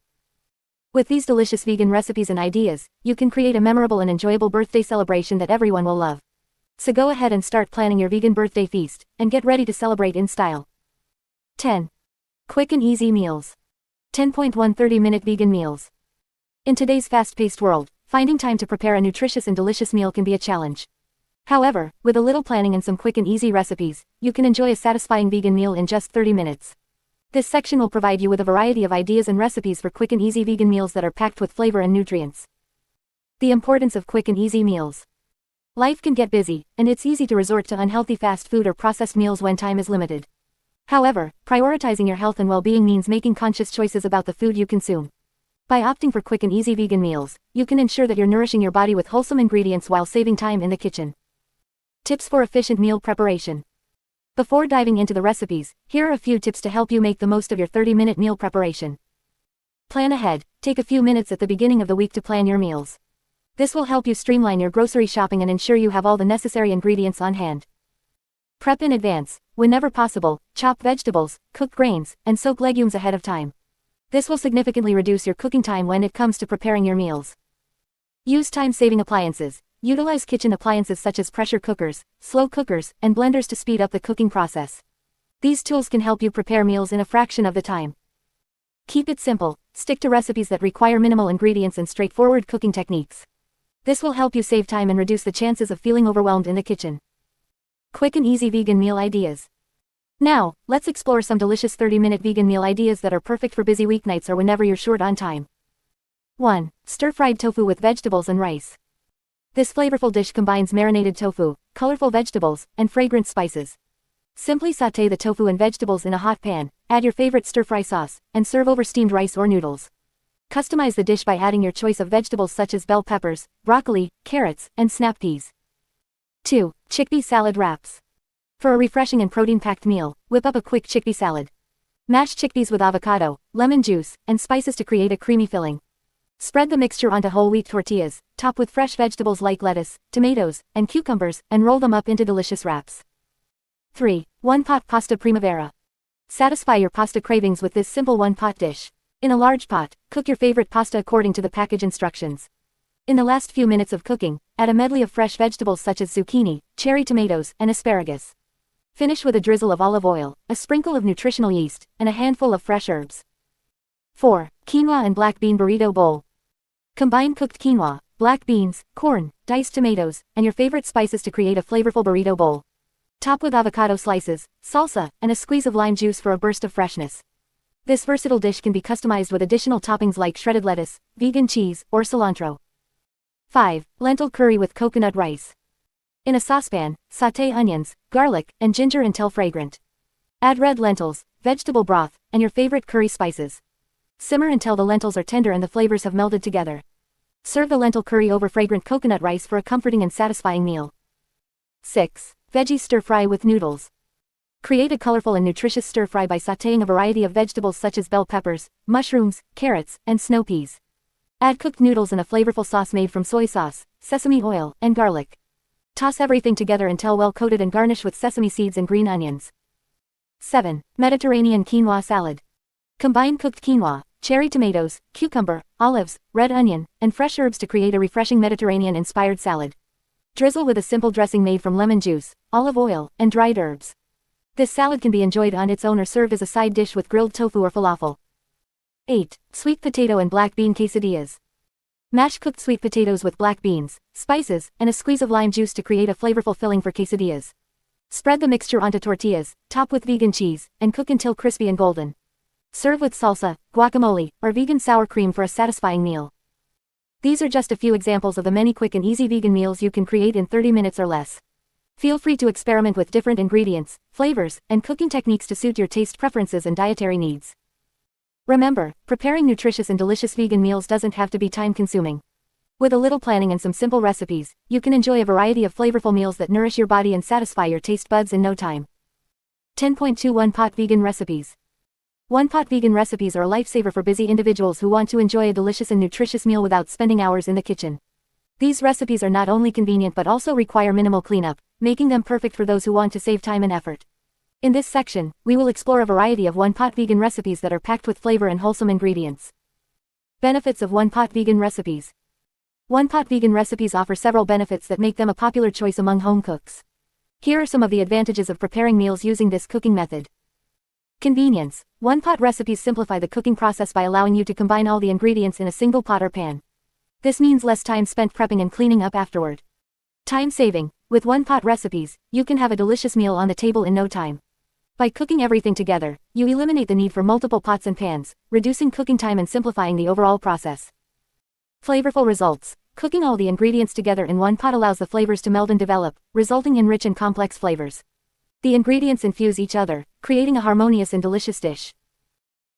Speaker 1: With these delicious vegan recipes and ideas, you can create a memorable and enjoyable birthday celebration that everyone will love. So go ahead and start planning your vegan birthday feast, and get ready to celebrate in style. 10. Quick and easy meals. 10.1 30-minute vegan meals. In today's fast-paced world, finding time to prepare a nutritious and delicious meal can be a challenge. However, with a little planning and some quick and easy recipes, you can enjoy a satisfying vegan meal in just 30 minutes. This section will provide you with a variety of ideas and recipes for quick and easy vegan meals that are packed with flavor and nutrients. The importance of quick and easy meals. Life can get busy, and it's easy to resort to unhealthy fast food or processed meals when time is limited. However, prioritizing your health and well-being means making conscious choices about the food you consume. By opting for quick and easy vegan meals, you can ensure that you're nourishing your body with wholesome ingredients while saving time in the kitchen. Tips for efficient meal preparation. Before diving into the recipes, here are a few tips to help you make the most of your 30-minute meal preparation. Plan ahead. Take a few minutes at the beginning of the week to plan your meals. This will help you streamline your grocery shopping and ensure you have all the necessary ingredients on hand. Prep in advance. Whenever possible, chop vegetables, cook grains, and soak legumes ahead of time. This will significantly reduce your cooking time when it comes to preparing your meals. Use time-saving appliances. Utilize kitchen appliances such as pressure cookers, slow cookers, and blenders to speed up the cooking process. These tools can help you prepare meals in a fraction of the time. Keep it simple. Stick to recipes that require minimal ingredients and straightforward cooking techniques. This will help you save time and reduce the chances of feeling overwhelmed in the kitchen. Quick and easy vegan meal ideas. Now, let's explore some delicious 30-minute vegan meal ideas that are perfect for busy weeknights or whenever you're short on time. 1. Stir-fried tofu with vegetables and rice. This flavorful dish combines marinated tofu, colorful vegetables, and fragrant spices. Simply sauté the tofu and vegetables in a hot pan, add your favorite stir-fry sauce, and serve over steamed rice or noodles. Customize the dish by adding your choice of vegetables such as bell peppers, broccoli, carrots, and snap peas. 2. Chickpea salad wraps. For a refreshing and protein-packed meal, whip up a quick chickpea salad. Mash chickpeas with avocado, lemon juice, and spices to create a creamy filling. Spread the mixture onto whole wheat tortillas, top with fresh vegetables like lettuce, tomatoes, and cucumbers, and roll them up into delicious wraps. 3. One-pot pasta primavera. Satisfy your pasta cravings with this simple one-pot dish. In a large pot, cook your favorite pasta according to the package instructions. In the last few minutes of cooking, add a medley of fresh vegetables such as zucchini, cherry tomatoes, and asparagus. Finish with a drizzle of olive oil, a sprinkle of nutritional yeast, and a handful of fresh herbs. 4. Quinoa and black bean burrito bowl. Combine cooked quinoa, black beans, corn, diced tomatoes, and your favorite spices to create a flavorful burrito bowl. Top with avocado slices, salsa, and a squeeze of lime juice for a burst of freshness. This versatile dish can be customized with additional toppings like shredded lettuce, vegan cheese, or cilantro. 5. Lentil curry with coconut rice. In a saucepan, sauté onions, garlic, and ginger until fragrant. Add red lentils, vegetable broth, and your favorite curry spices. Simmer until the lentils are tender and the flavors have melded together. Serve the lentil curry over fragrant coconut rice for a comforting and satisfying meal. 6. Veggie stir-fry with noodles. Create a colorful and nutritious stir-fry by sautéing a variety of vegetables such as bell peppers, mushrooms, carrots, and snow peas. Add cooked noodles in a flavorful sauce made from soy sauce, sesame oil, and garlic. Toss everything together until well coated and garnish with sesame seeds and green onions. 7. Mediterranean quinoa salad. Combine cooked quinoa, cherry tomatoes, cucumber, olives, red onion, and fresh herbs to create a refreshing Mediterranean-inspired salad. Drizzle with a simple dressing made from lemon juice, olive oil, and dried herbs. This salad can be enjoyed on its own or served as a side dish with grilled tofu or falafel. 8. Sweet potato and black bean quesadillas. Mash cooked sweet potatoes with black beans, spices, and a squeeze of lime juice to create a flavorful filling for quesadillas. Spread the mixture onto tortillas, top with vegan cheese, and cook until crispy and golden. Serve with salsa, guacamole, or vegan sour cream for a satisfying meal. These are just a few examples of the many quick and easy vegan meals you can create in 30 minutes or less. Feel free to experiment with different ingredients, flavors, and cooking techniques to suit your taste preferences and dietary needs. Remember, preparing nutritious and delicious vegan meals doesn't have to be time-consuming. With a little planning and some simple recipes, you can enjoy a variety of flavorful meals that nourish your body and satisfy your taste buds in no time. 10.2 One-pot vegan recipes. One-pot vegan recipes are a lifesaver for busy individuals who want to enjoy a delicious and nutritious meal without spending hours in the kitchen. These recipes are not only convenient but also require minimal cleanup, making them perfect for those who want to save time and effort. In this section, we will explore a variety of one-pot vegan recipes that are packed with flavor and wholesome ingredients. Benefits of one-pot vegan recipes. One-pot vegan recipes offer several benefits that make them a popular choice among home cooks. Here are some of the advantages of preparing meals using this cooking method. Convenience. One-pot recipes simplify the cooking process by allowing you to combine all the ingredients in a single pot or pan. This means less time spent prepping and cleaning up afterward. Time saving. With one-pot recipes, you can have a delicious meal on the table in no time. By cooking everything together, you eliminate the need for multiple pots and pans, reducing cooking time and simplifying the overall process. Flavorful results. Cooking all the ingredients together in one pot allows the flavors to meld and develop, resulting in rich and complex flavors. The ingredients infuse each other, creating a harmonious and delicious dish.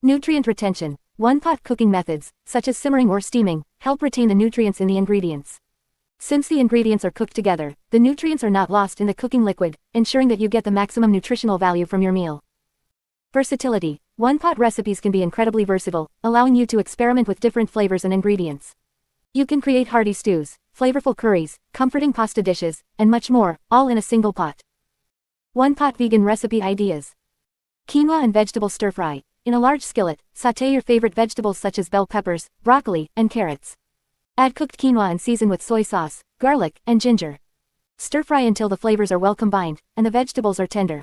Speaker 1: Nutrient retention. One-pot cooking methods, such as simmering or steaming, help retain the nutrients in the ingredients. Since the ingredients are cooked together, the nutrients are not lost in the cooking liquid, ensuring that you get the maximum nutritional value from your meal. Versatility. One-pot recipes can be incredibly versatile, allowing you to experiment with different flavors and ingredients. You can create hearty stews, flavorful curries, comforting pasta dishes, and much more, all in a single pot. One-pot vegan recipe ideas. Quinoa and vegetable stir-fry. In a large skillet, sauté your favorite vegetables such as bell peppers, broccoli, and carrots. Add cooked quinoa and season with soy sauce, garlic, and ginger. Stir-fry until the flavors are well combined, and the vegetables are tender.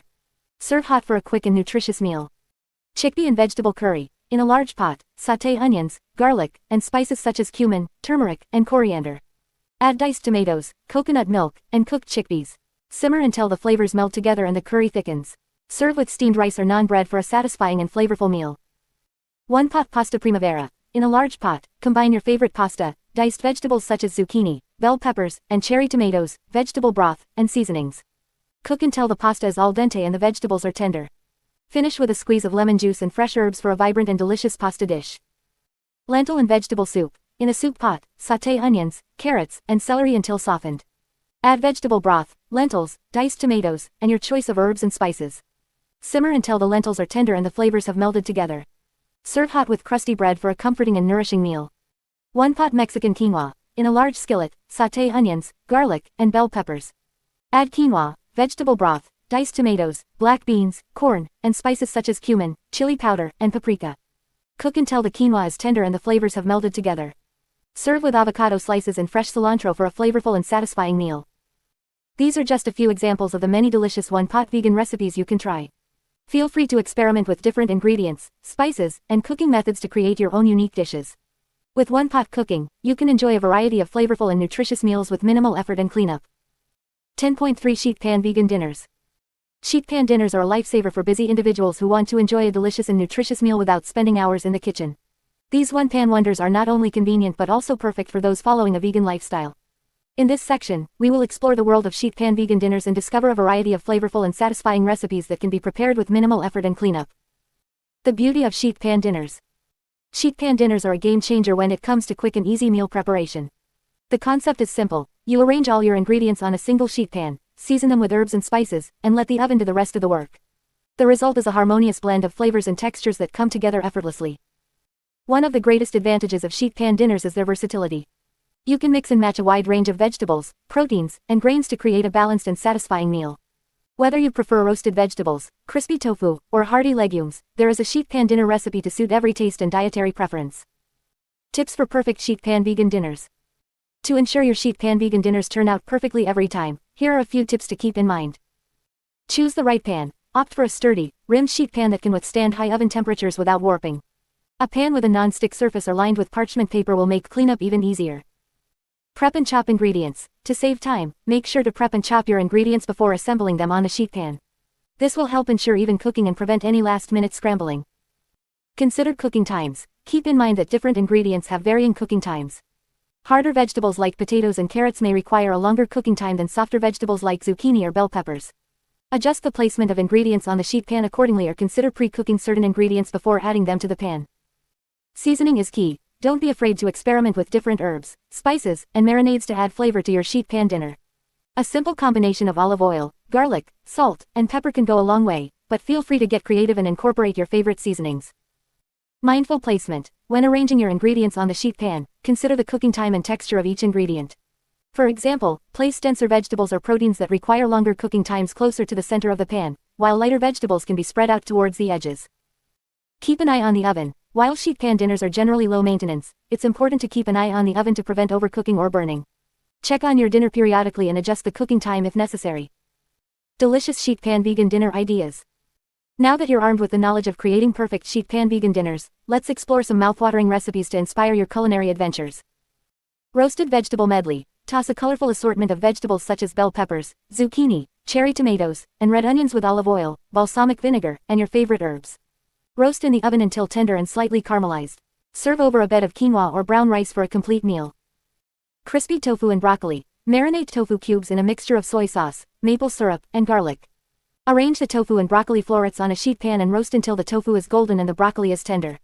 Speaker 1: Serve hot for a quick and nutritious meal. Chickpea and vegetable curry. In a large pot, sauté onions, garlic, and spices such as cumin, turmeric, and coriander. Add diced tomatoes, coconut milk, and cooked chickpeas. Simmer until the flavors melt together and the curry thickens. Serve with steamed rice or naan bread for a satisfying and flavorful meal. One-pot pasta primavera. In a large pot, combine your favorite pasta, diced vegetables such as zucchini, bell peppers, and cherry tomatoes, vegetable broth, and seasonings. Cook until the pasta is al dente and the vegetables are tender. Finish with a squeeze of lemon juice and fresh herbs for a vibrant and delicious pasta dish. Lentil and vegetable soup. In a soup pot, sauté onions, carrots, and celery until softened. Add vegetable broth, lentils, diced tomatoes, and your choice of herbs and spices. Simmer until the lentils are tender and the flavors have melded together. Serve hot with crusty bread for a comforting and nourishing meal. 1 pot Mexican quinoa. In a large skillet, sauté onions, garlic, and bell peppers. Add quinoa, vegetable broth, diced tomatoes, black beans, corn, and spices such as cumin, chili powder, and paprika. Cook until the quinoa is tender and the flavors have melded together. Serve with avocado slices and fresh cilantro for a flavorful and satisfying meal. These are just a few examples of the many delicious one-pot vegan recipes you can try. Feel free to experiment with different ingredients, spices, and cooking methods to create your own unique dishes. With one-pot cooking, you can enjoy a variety of flavorful and nutritious meals with minimal effort and cleanup. 10.3 Sheet Pan Vegan Dinners. Sheet pan dinners are a lifesaver for busy individuals who want to enjoy a delicious and nutritious meal without spending hours in the kitchen. These one-pan wonders are not only convenient but also perfect for those following a vegan lifestyle. In this section, we will explore the world of sheet pan vegan dinners and discover a variety of flavorful and satisfying recipes that can be prepared with minimal effort and cleanup. The beauty of sheet pan dinners. Sheet pan dinners are a game changer when it comes to quick and easy meal preparation. The concept is simple. You arrange all your ingredients on a single sheet pan, season them with herbs and spices, and let the oven do the rest of the work. The result is a harmonious blend of flavors and textures that come together effortlessly. One of the greatest advantages of sheet pan dinners is their versatility. You can mix and match a wide range of vegetables, proteins, and grains to create a balanced and satisfying meal. Whether you prefer roasted vegetables, crispy tofu, or hearty legumes, there is a sheet pan dinner recipe to suit every taste and dietary preference. Tips for perfect sheet pan vegan dinners. To ensure your sheet pan vegan dinners turn out perfectly every time, here are a few tips to keep in mind. Choose the right pan. Opt for a sturdy, rimmed sheet pan that can withstand high oven temperatures without warping. A pan with a non-stick surface or lined with parchment paper will make cleanup even easier. Prep and chop ingredients. To save time, make sure to prep and chop your ingredients before assembling them on the sheet pan. This will help ensure even cooking and prevent any last-minute scrambling. Consider cooking times. Keep in mind that different ingredients have varying cooking times. Harder vegetables like potatoes and carrots may require a longer cooking time than softer vegetables like zucchini or bell peppers. Adjust the placement of ingredients on the sheet pan accordingly or consider pre-cooking certain ingredients before adding them to the pan. Seasoning is key. Don't be afraid to experiment with different herbs, spices, and marinades to add flavor to your sheet pan dinner. A simple combination of olive oil, garlic, salt, and pepper can go a long way, but feel free to get creative and incorporate your favorite seasonings. Mindful placement. When arranging your ingredients on the sheet pan, consider the cooking time and texture of each ingredient. For example, place denser vegetables or proteins that require longer cooking times closer to the center of the pan, while lighter vegetables can be spread out towards the edges. Keep an eye on the oven. While sheet pan dinners are generally low maintenance, it's important to keep an eye on the oven to prevent overcooking or burning. Check on your dinner periodically and adjust the cooking time if necessary. Delicious sheet pan vegan dinner ideas. Now that you're armed with the knowledge of creating perfect sheet pan vegan dinners, let's explore some mouthwatering recipes to inspire your culinary adventures. Roasted vegetable medley. Toss a colorful assortment of vegetables such as bell peppers, zucchini, cherry tomatoes, and red onions with olive oil, balsamic vinegar, and your favorite herbs. Roast in the oven until tender and slightly caramelized. Serve over a bed of quinoa or brown rice for a complete meal. Crispy tofu and broccoli. Marinate tofu cubes in a mixture of soy sauce, maple syrup, and garlic. Arrange the tofu and broccoli florets on a sheet pan and roast until the tofu is golden and the broccoli is tender.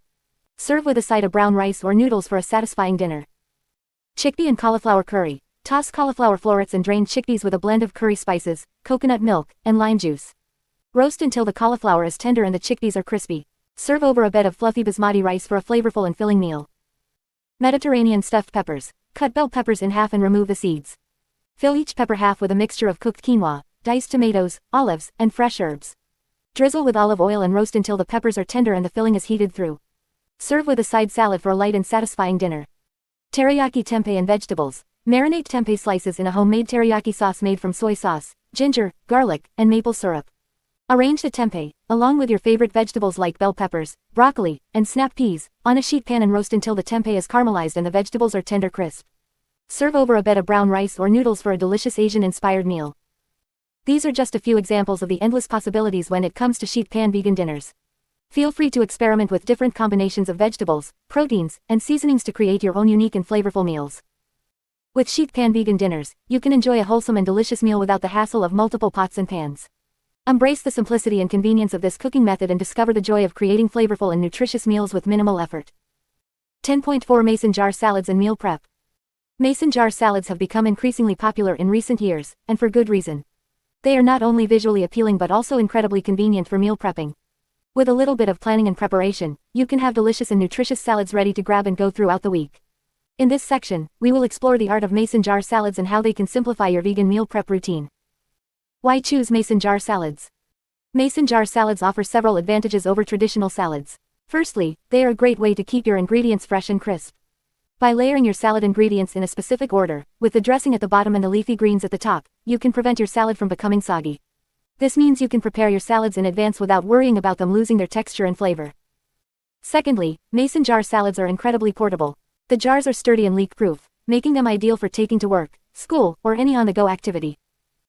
Speaker 1: Serve with a side of brown rice or noodles for a satisfying dinner. Chickpea and cauliflower curry. Toss cauliflower florets and drained chickpeas with a blend of curry spices, coconut milk, and lime juice. Roast until the cauliflower is tender and the chickpeas are crispy. Serve over a bed of fluffy basmati rice for a flavorful and filling meal. Mediterranean stuffed peppers. Cut bell peppers in half and remove the seeds. Fill each pepper half with a mixture of cooked quinoa, diced tomatoes, olives, and fresh herbs. Drizzle with olive oil and roast until the peppers are tender and the filling is heated through. Serve with a side salad for a light and satisfying dinner. Teriyaki tempeh and vegetables. Marinate tempeh slices in a homemade teriyaki sauce made from soy sauce, ginger, garlic, and maple syrup. Arrange the tempeh, along with your favorite vegetables like bell peppers, broccoli, and snap peas, on a sheet pan and roast until the tempeh is caramelized and the vegetables are tender crisp. Serve over a bed of brown rice or noodles for a delicious Asian-inspired meal. These are just a few examples of the endless possibilities when it comes to sheet pan vegan dinners. Feel free to experiment with different combinations of vegetables, proteins, and seasonings to create your own unique and flavorful meals. With sheet pan vegan dinners, you can enjoy a wholesome and delicious meal without the hassle of multiple pots and pans. Embrace the simplicity and convenience of this cooking method and discover the joy of creating flavorful and nutritious meals with minimal effort. 10.4 Mason jar salads and meal prep. Mason jar salads have become increasingly popular in recent years, and for good reason. They are not only visually appealing but also incredibly convenient for meal prepping. With a little bit of planning and preparation, you can have delicious and nutritious salads ready to grab and go throughout the week. In this section, we will explore the art of mason jar salads and how they can simplify your vegan meal prep routine. Why choose mason jar salads? Mason jar salads offer several advantages over traditional salads. Firstly, they are a great way to keep your ingredients fresh and crisp. By layering your salad ingredients in a specific order, with the dressing at the bottom and the leafy greens at the top, you can prevent your salad from becoming soggy. This means you can prepare your salads in advance without worrying about them losing their texture and flavor. Secondly, mason jar salads are incredibly portable. The jars are sturdy and leak-proof, making them ideal for taking to work, school, or any on-the-go activity.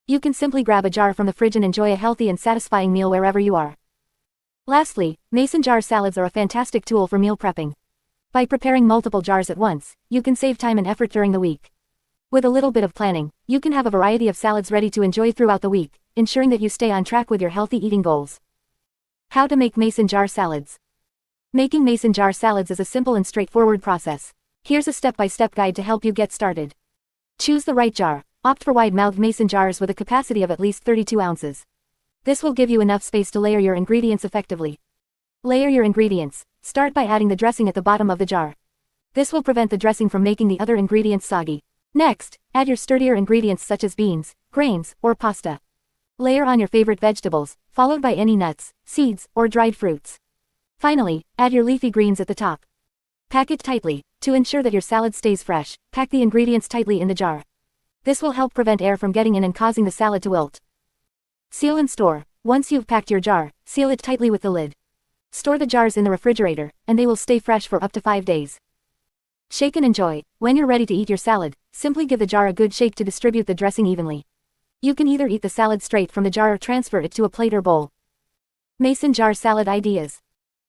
Speaker 1: You can simply grab a jar from the fridge and enjoy a healthy and satisfying meal wherever you are. Lastly, mason jar salads are a fantastic tool for meal prepping. By preparing multiple jars at once, you can save time and effort during the week. With a little bit of planning, you can have a variety of salads ready to enjoy throughout the week, ensuring that you stay on track with your healthy eating goals. How to make mason jar salads. Making mason jar salads is a simple and straightforward process. Here's a step-by-step guide to help you get started. Choose the right jar. Opt for wide-mouthed mason jars with a capacity of at least 32 ounces. This will give you enough space to layer your ingredients effectively. Layer your ingredients. Start by adding the dressing at the bottom of the jar. This will prevent the dressing from making the other ingredients soggy. Next, add your sturdier ingredients such as beans, grains, or pasta. Layer on your favorite vegetables, followed by any nuts, seeds, or dried fruits. Finally, add your leafy greens at the top. Pack it tightly. To ensure that your salad stays fresh, pack the ingredients tightly in the jar. This will help prevent air from getting in and causing the salad to wilt. Seal and store. Once you've packed your jar, seal it tightly with the lid. Store the jars in the refrigerator, and they will stay fresh for up to 5 days. Shake and enjoy. When you're ready to eat your salad, simply give the jar a good shake to distribute the dressing evenly. You can either eat the salad straight from the jar or transfer it to a plate or bowl. Mason jar salad ideas.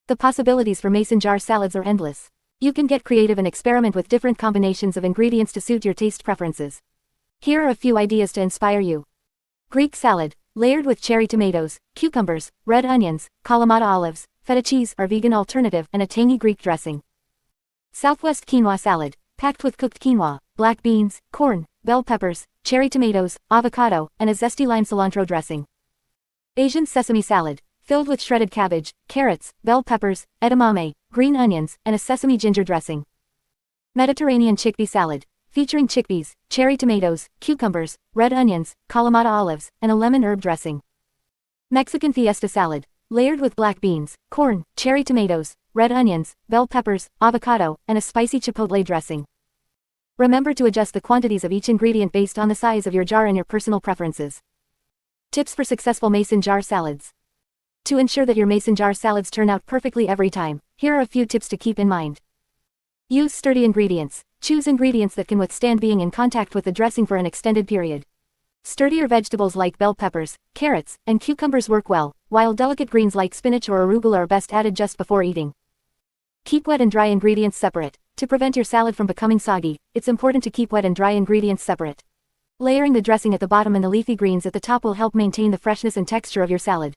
Speaker 1: The possibilities for mason jar salads are endless. You can get creative and experiment with different combinations of ingredients to suit your taste preferences. Here are a few ideas to inspire you. Greek salad, layered with cherry tomatoes, cucumbers, red onions, Kalamata olives, feta cheese, are vegan alternative, and a tangy Greek dressing. Southwest quinoa salad, packed with cooked quinoa, black beans, corn, bell peppers, cherry tomatoes, avocado, and a zesty lime cilantro dressing. Asian sesame salad, filled with shredded cabbage, carrots, bell peppers, edamame, green onions, and a sesame ginger dressing. Mediterranean chickpea salad, featuring chickpeas, cherry tomatoes, cucumbers, red onions, Kalamata olives, and a lemon herb dressing. Mexican fiesta salad, layered with black beans, corn, cherry tomatoes, red onions, bell peppers, avocado, and a spicy chipotle dressing. Remember to adjust the quantities of each ingredient based on the size of your jar and your personal preferences. Tips for successful mason jar salads. To ensure that your mason jar salads turn out perfectly every time, here are a few tips to keep in mind. Use sturdy ingredients. Choose ingredients that can withstand being in contact with the dressing for an extended period. Sturdier vegetables like bell peppers, carrots, and cucumbers work well, while delicate greens like spinach or arugula are best added just before eating. Keep wet and dry ingredients separate. To prevent your salad from becoming soggy, it's important to keep wet and dry ingredients separate. Layering the dressing at the bottom and the leafy greens at the top will help maintain the freshness and texture of your salad.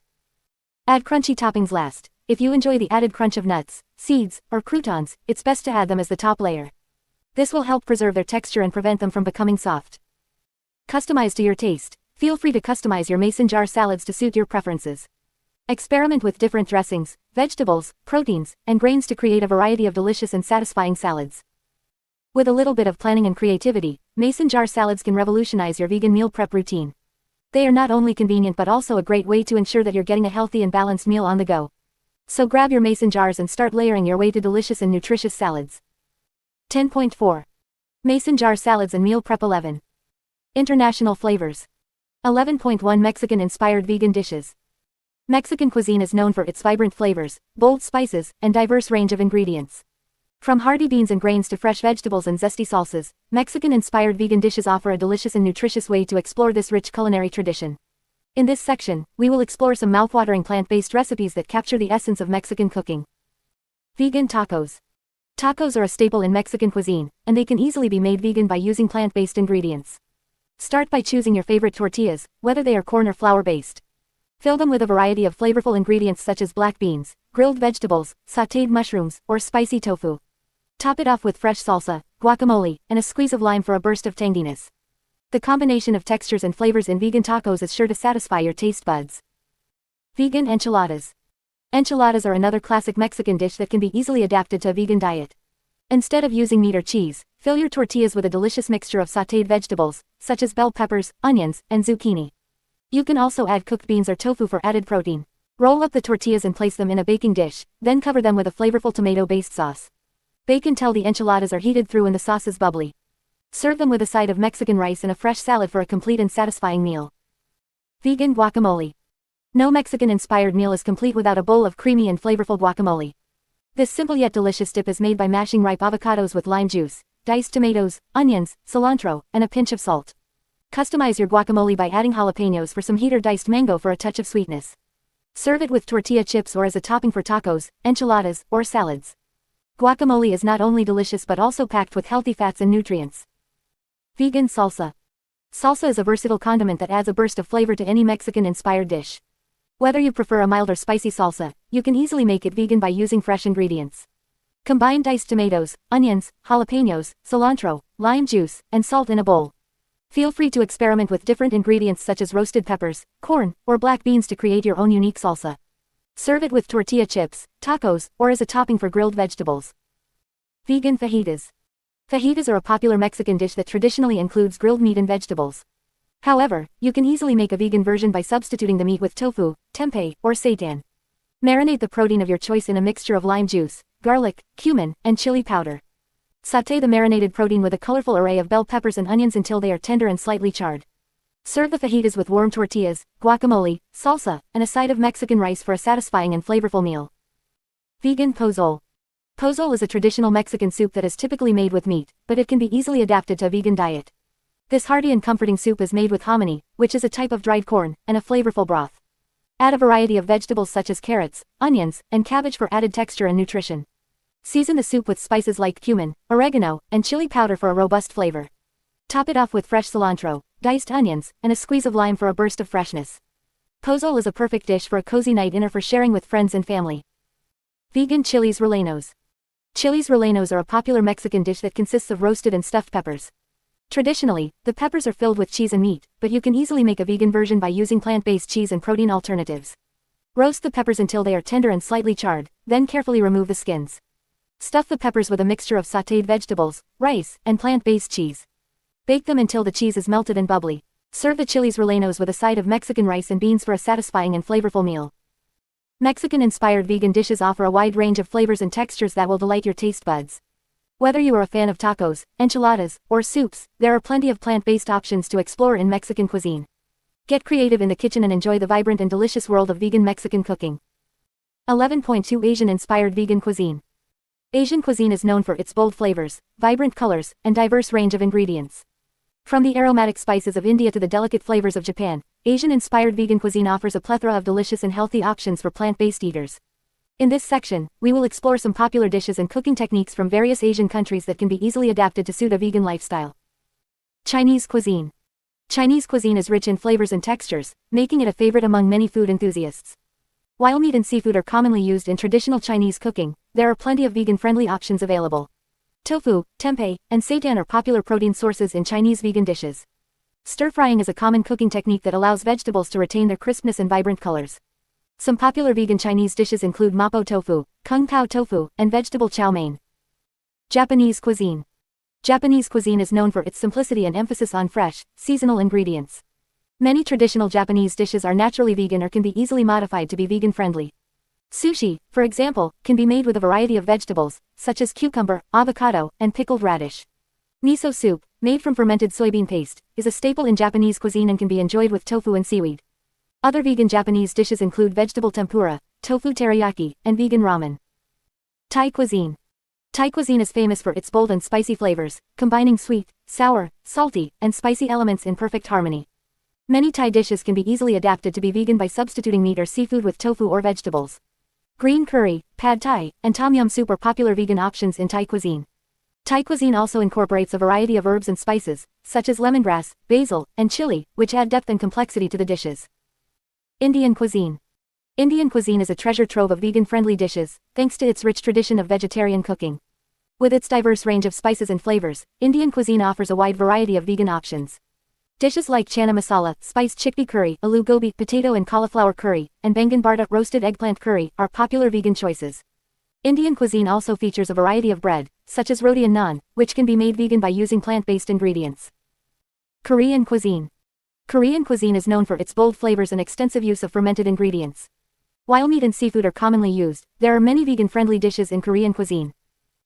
Speaker 1: Add crunchy toppings last. If you enjoy the added crunch of nuts, seeds, or croutons, it's best to add them as the top layer. This will help preserve their texture and prevent them from becoming soft. Customize to your taste. Feel free to customize your mason jar salads to suit your preferences. Experiment with different dressings, vegetables, proteins, and grains to create a variety of delicious and satisfying salads. With a little bit of planning and creativity, mason jar salads can revolutionize your vegan meal prep routine. They are not only convenient but also a great way to ensure that you're getting a healthy and balanced meal on the go. So grab your mason jars and start layering your way to delicious and nutritious salads. 10.4. Mason jar salads and meal prep. 11. International flavors. 11.1 Mexican-inspired vegan dishes. Mexican cuisine is known for its vibrant flavors, bold spices, and diverse range of ingredients. From hearty beans and grains to fresh vegetables and zesty salsas, Mexican-inspired vegan dishes offer a delicious and nutritious way to explore this rich culinary tradition. In this section, we will explore some mouthwatering plant-based recipes that capture the essence of Mexican cooking. Vegan tacos. Tacos are a staple in Mexican cuisine, and they can easily be made vegan by using plant-based ingredients. Start by choosing your favorite tortillas, whether they are corn or flour-based. Fill them with a variety of flavorful ingredients such as black beans, grilled vegetables, sautéed mushrooms, or spicy tofu. Top it off with fresh salsa, guacamole, and a squeeze of lime for a burst of tanginess. The combination of textures and flavors in vegan tacos is sure to satisfy your taste buds. Vegan enchiladas. Enchiladas are another classic Mexican dish that can be easily adapted to a vegan diet. Instead of using meat or cheese, fill your tortillas with a delicious mixture of sautéed vegetables, such as bell peppers, onions, and zucchini. You can also add cooked beans or tofu for added protein. Roll up the tortillas and place them in a baking dish, then cover them with a flavorful tomato-based sauce. Bake until the enchiladas are heated through and the sauce is bubbly. Serve them with a side of Mexican rice and a fresh salad for a complete and satisfying meal. Vegan guacamole. No Mexican-inspired meal is complete without a bowl of creamy and flavorful guacamole. This simple yet delicious dip is made by mashing ripe avocados with lime juice, diced tomatoes, onions, cilantro, and a pinch of salt. Customize your guacamole by adding jalapenos for some heat or diced mango for a touch of sweetness. Serve it with tortilla chips or as a topping for tacos, enchiladas, or salads. Guacamole is not only delicious but also packed with healthy fats and nutrients. Vegan salsa. Salsa is a versatile condiment that adds a burst of flavor to any Mexican-inspired dish. Whether you prefer a mild or spicy salsa, you can easily make it vegan by using fresh ingredients. Combine diced tomatoes, onions, jalapenos, cilantro, lime juice, and salt in a bowl. Feel free to experiment with different ingredients such as roasted peppers, corn, or black beans to create your own unique salsa. Serve it with tortilla chips, tacos, or as a topping for grilled vegetables. Vegan fajitas. Fajitas are a popular Mexican dish that traditionally includes grilled meat and vegetables. However, you can easily make a vegan version by substituting the meat with tofu, tempeh, or seitan. Marinate the protein of your choice in a mixture of lime juice, garlic, cumin, and chili powder. Sauté the marinated protein with a colorful array of bell peppers and onions until they are tender and slightly charred. Serve the fajitas with warm tortillas, guacamole, salsa, and a side of Mexican rice for a satisfying and flavorful meal. Vegan pozole. Pozole is a traditional Mexican soup that is typically made with meat, but it can be easily adapted to a vegan diet. This hearty and comforting soup is made with hominy, which is a type of dried corn, and a flavorful broth. Add a variety of vegetables such as carrots, onions, and cabbage for added texture and nutrition. Season the soup with spices like cumin, oregano, and chili powder for a robust flavor. Top it off with fresh cilantro, diced onions, and a squeeze of lime for a burst of freshness. Pozole is a perfect dish for a cozy night in or for sharing with friends and family. Vegan chiles rellenos. Chiles rellenos are a popular Mexican dish that consists of roasted and stuffed peppers. Traditionally, the peppers are filled with cheese and meat, but you can easily make a vegan version by using plant-based cheese and protein alternatives. Roast the peppers until they are tender and slightly charred, then carefully remove the skins. Stuff the peppers with a mixture of sautéed vegetables, rice, and plant-based cheese. Bake them until the cheese is melted and bubbly. Serve the chiles rellenos with a side of Mexican rice and beans for a satisfying and flavorful meal. Mexican-inspired vegan dishes offer a wide range of flavors and textures that will delight your taste buds. Whether you are a fan of tacos, enchiladas, or soups, there are plenty of plant-based options to explore in Mexican cuisine. Get creative in the kitchen and enjoy the vibrant and delicious world of vegan Mexican cooking. 11.2 Asian-inspired vegan cuisine. Asian cuisine is known for its bold flavors, vibrant colors, and diverse range of ingredients. From the aromatic spices of India to the delicate flavors of Japan, Asian-inspired vegan cuisine offers a plethora of delicious and healthy options for plant-based eaters. In this section, we will explore some popular dishes and cooking techniques from various Asian countries that can be easily adapted to suit a vegan lifestyle. Chinese cuisine. Chinese cuisine is rich in flavors and textures, making it a favorite among many food enthusiasts. While meat and seafood are commonly used in traditional Chinese cooking, there are plenty of vegan-friendly options available. Tofu, tempeh, and seitan are popular protein sources in Chinese vegan dishes. Stir-frying is a common cooking technique that allows vegetables to retain their crispness and vibrant colors. Some popular vegan Chinese dishes include mapo tofu, kung pao tofu, and vegetable chow mein. Japanese cuisine. Japanese cuisine is known for its simplicity and emphasis on fresh, seasonal ingredients. Many traditional Japanese dishes are naturally vegan or can be easily modified to be vegan-friendly. Sushi, for example, can be made with a variety of vegetables, such as cucumber, avocado, and pickled radish. Miso soup, made from fermented soybean paste, is a staple in Japanese cuisine and can be enjoyed with tofu and seaweed. Other vegan Japanese dishes include vegetable tempura, tofu teriyaki, and vegan ramen. Thai cuisine. Thai cuisine is famous for its bold and spicy flavors, combining sweet, sour, salty, and spicy elements in perfect harmony. Many Thai dishes can be easily adapted to be vegan by substituting meat or seafood with tofu or vegetables. Green curry, pad thai, and tom yum soup are popular vegan options in Thai cuisine. Thai cuisine also incorporates a variety of herbs and spices, such as lemongrass, basil, and chili, which add depth and complexity to the dishes. Indian cuisine. Indian cuisine is a treasure trove of vegan-friendly dishes, thanks to its rich tradition of vegetarian cooking. With its diverse range of spices and flavors, Indian cuisine offers a wide variety of vegan options. Dishes like chana masala, spiced chickpea curry, aloo gobi, potato and cauliflower curry, and bangan barta roasted eggplant curry are popular vegan choices. Indian cuisine also features a variety of bread, such as roti and naan, which can be made vegan by using plant-based ingredients. Korean cuisine. Korean cuisine is known for its bold flavors and extensive use of fermented ingredients. While meat and seafood are commonly used, there are many vegan-friendly dishes in Korean cuisine.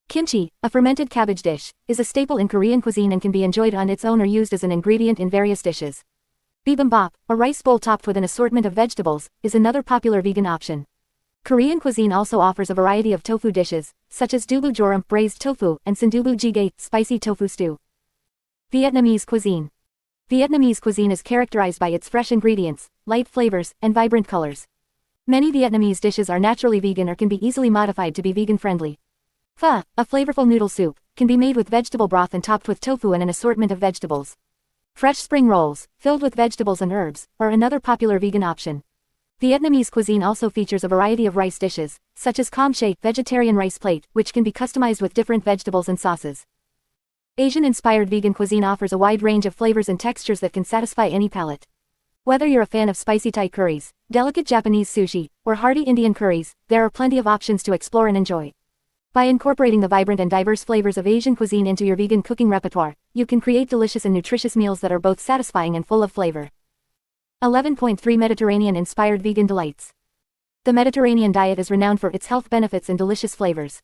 Speaker 1: Kimchi, a fermented cabbage dish, is a staple in Korean cuisine and can be enjoyed on its own or used as an ingredient in various dishes. Bibimbap, a rice bowl topped with an assortment of vegetables, is another popular vegan option. Korean cuisine also offers a variety of tofu dishes, such as dubu jorum, braised tofu, and sundubu jjigae, spicy tofu stew. Vietnamese cuisine. Vietnamese cuisine is characterized by its fresh ingredients, light flavors, and vibrant colors. Many Vietnamese dishes are naturally vegan or can be easily modified to be vegan-friendly. Pho, a flavorful noodle soup, can be made with vegetable broth and topped with tofu and an assortment of vegetables. Fresh spring rolls, filled with vegetables and herbs, are another popular vegan option. Vietnamese cuisine also features a variety of rice dishes, such as cam chae, vegetarian rice plate, which can be customized with different vegetables and sauces. Asian-inspired vegan cuisine offers a wide range of flavors and textures that can satisfy any palate. Whether you're a fan of spicy Thai curries, delicate Japanese sushi, or hearty Indian curries, there are plenty of options to explore and enjoy. By incorporating the vibrant and diverse flavors of Asian cuisine into your vegan cooking repertoire, you can create delicious and nutritious meals that are both satisfying and full of flavor. 11.3 Mediterranean-inspired vegan delights. The Mediterranean diet is renowned for its health benefits and delicious flavors.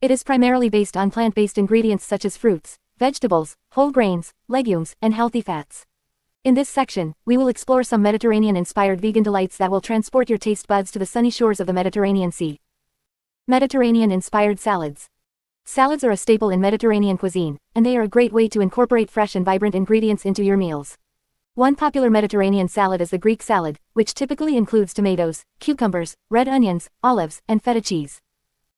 Speaker 1: It is primarily based on plant-based ingredients such as fruits, vegetables, whole grains, legumes, and healthy fats. In this section, we will explore some Mediterranean-inspired vegan delights that will transport your taste buds to the sunny shores of the Mediterranean Sea. Mediterranean-inspired salads. Salads are a staple in Mediterranean cuisine, and they are a great way to incorporate fresh and vibrant ingredients into your meals. One popular Mediterranean salad is the Greek salad, which typically includes tomatoes, cucumbers, red onions, olives, and feta cheese.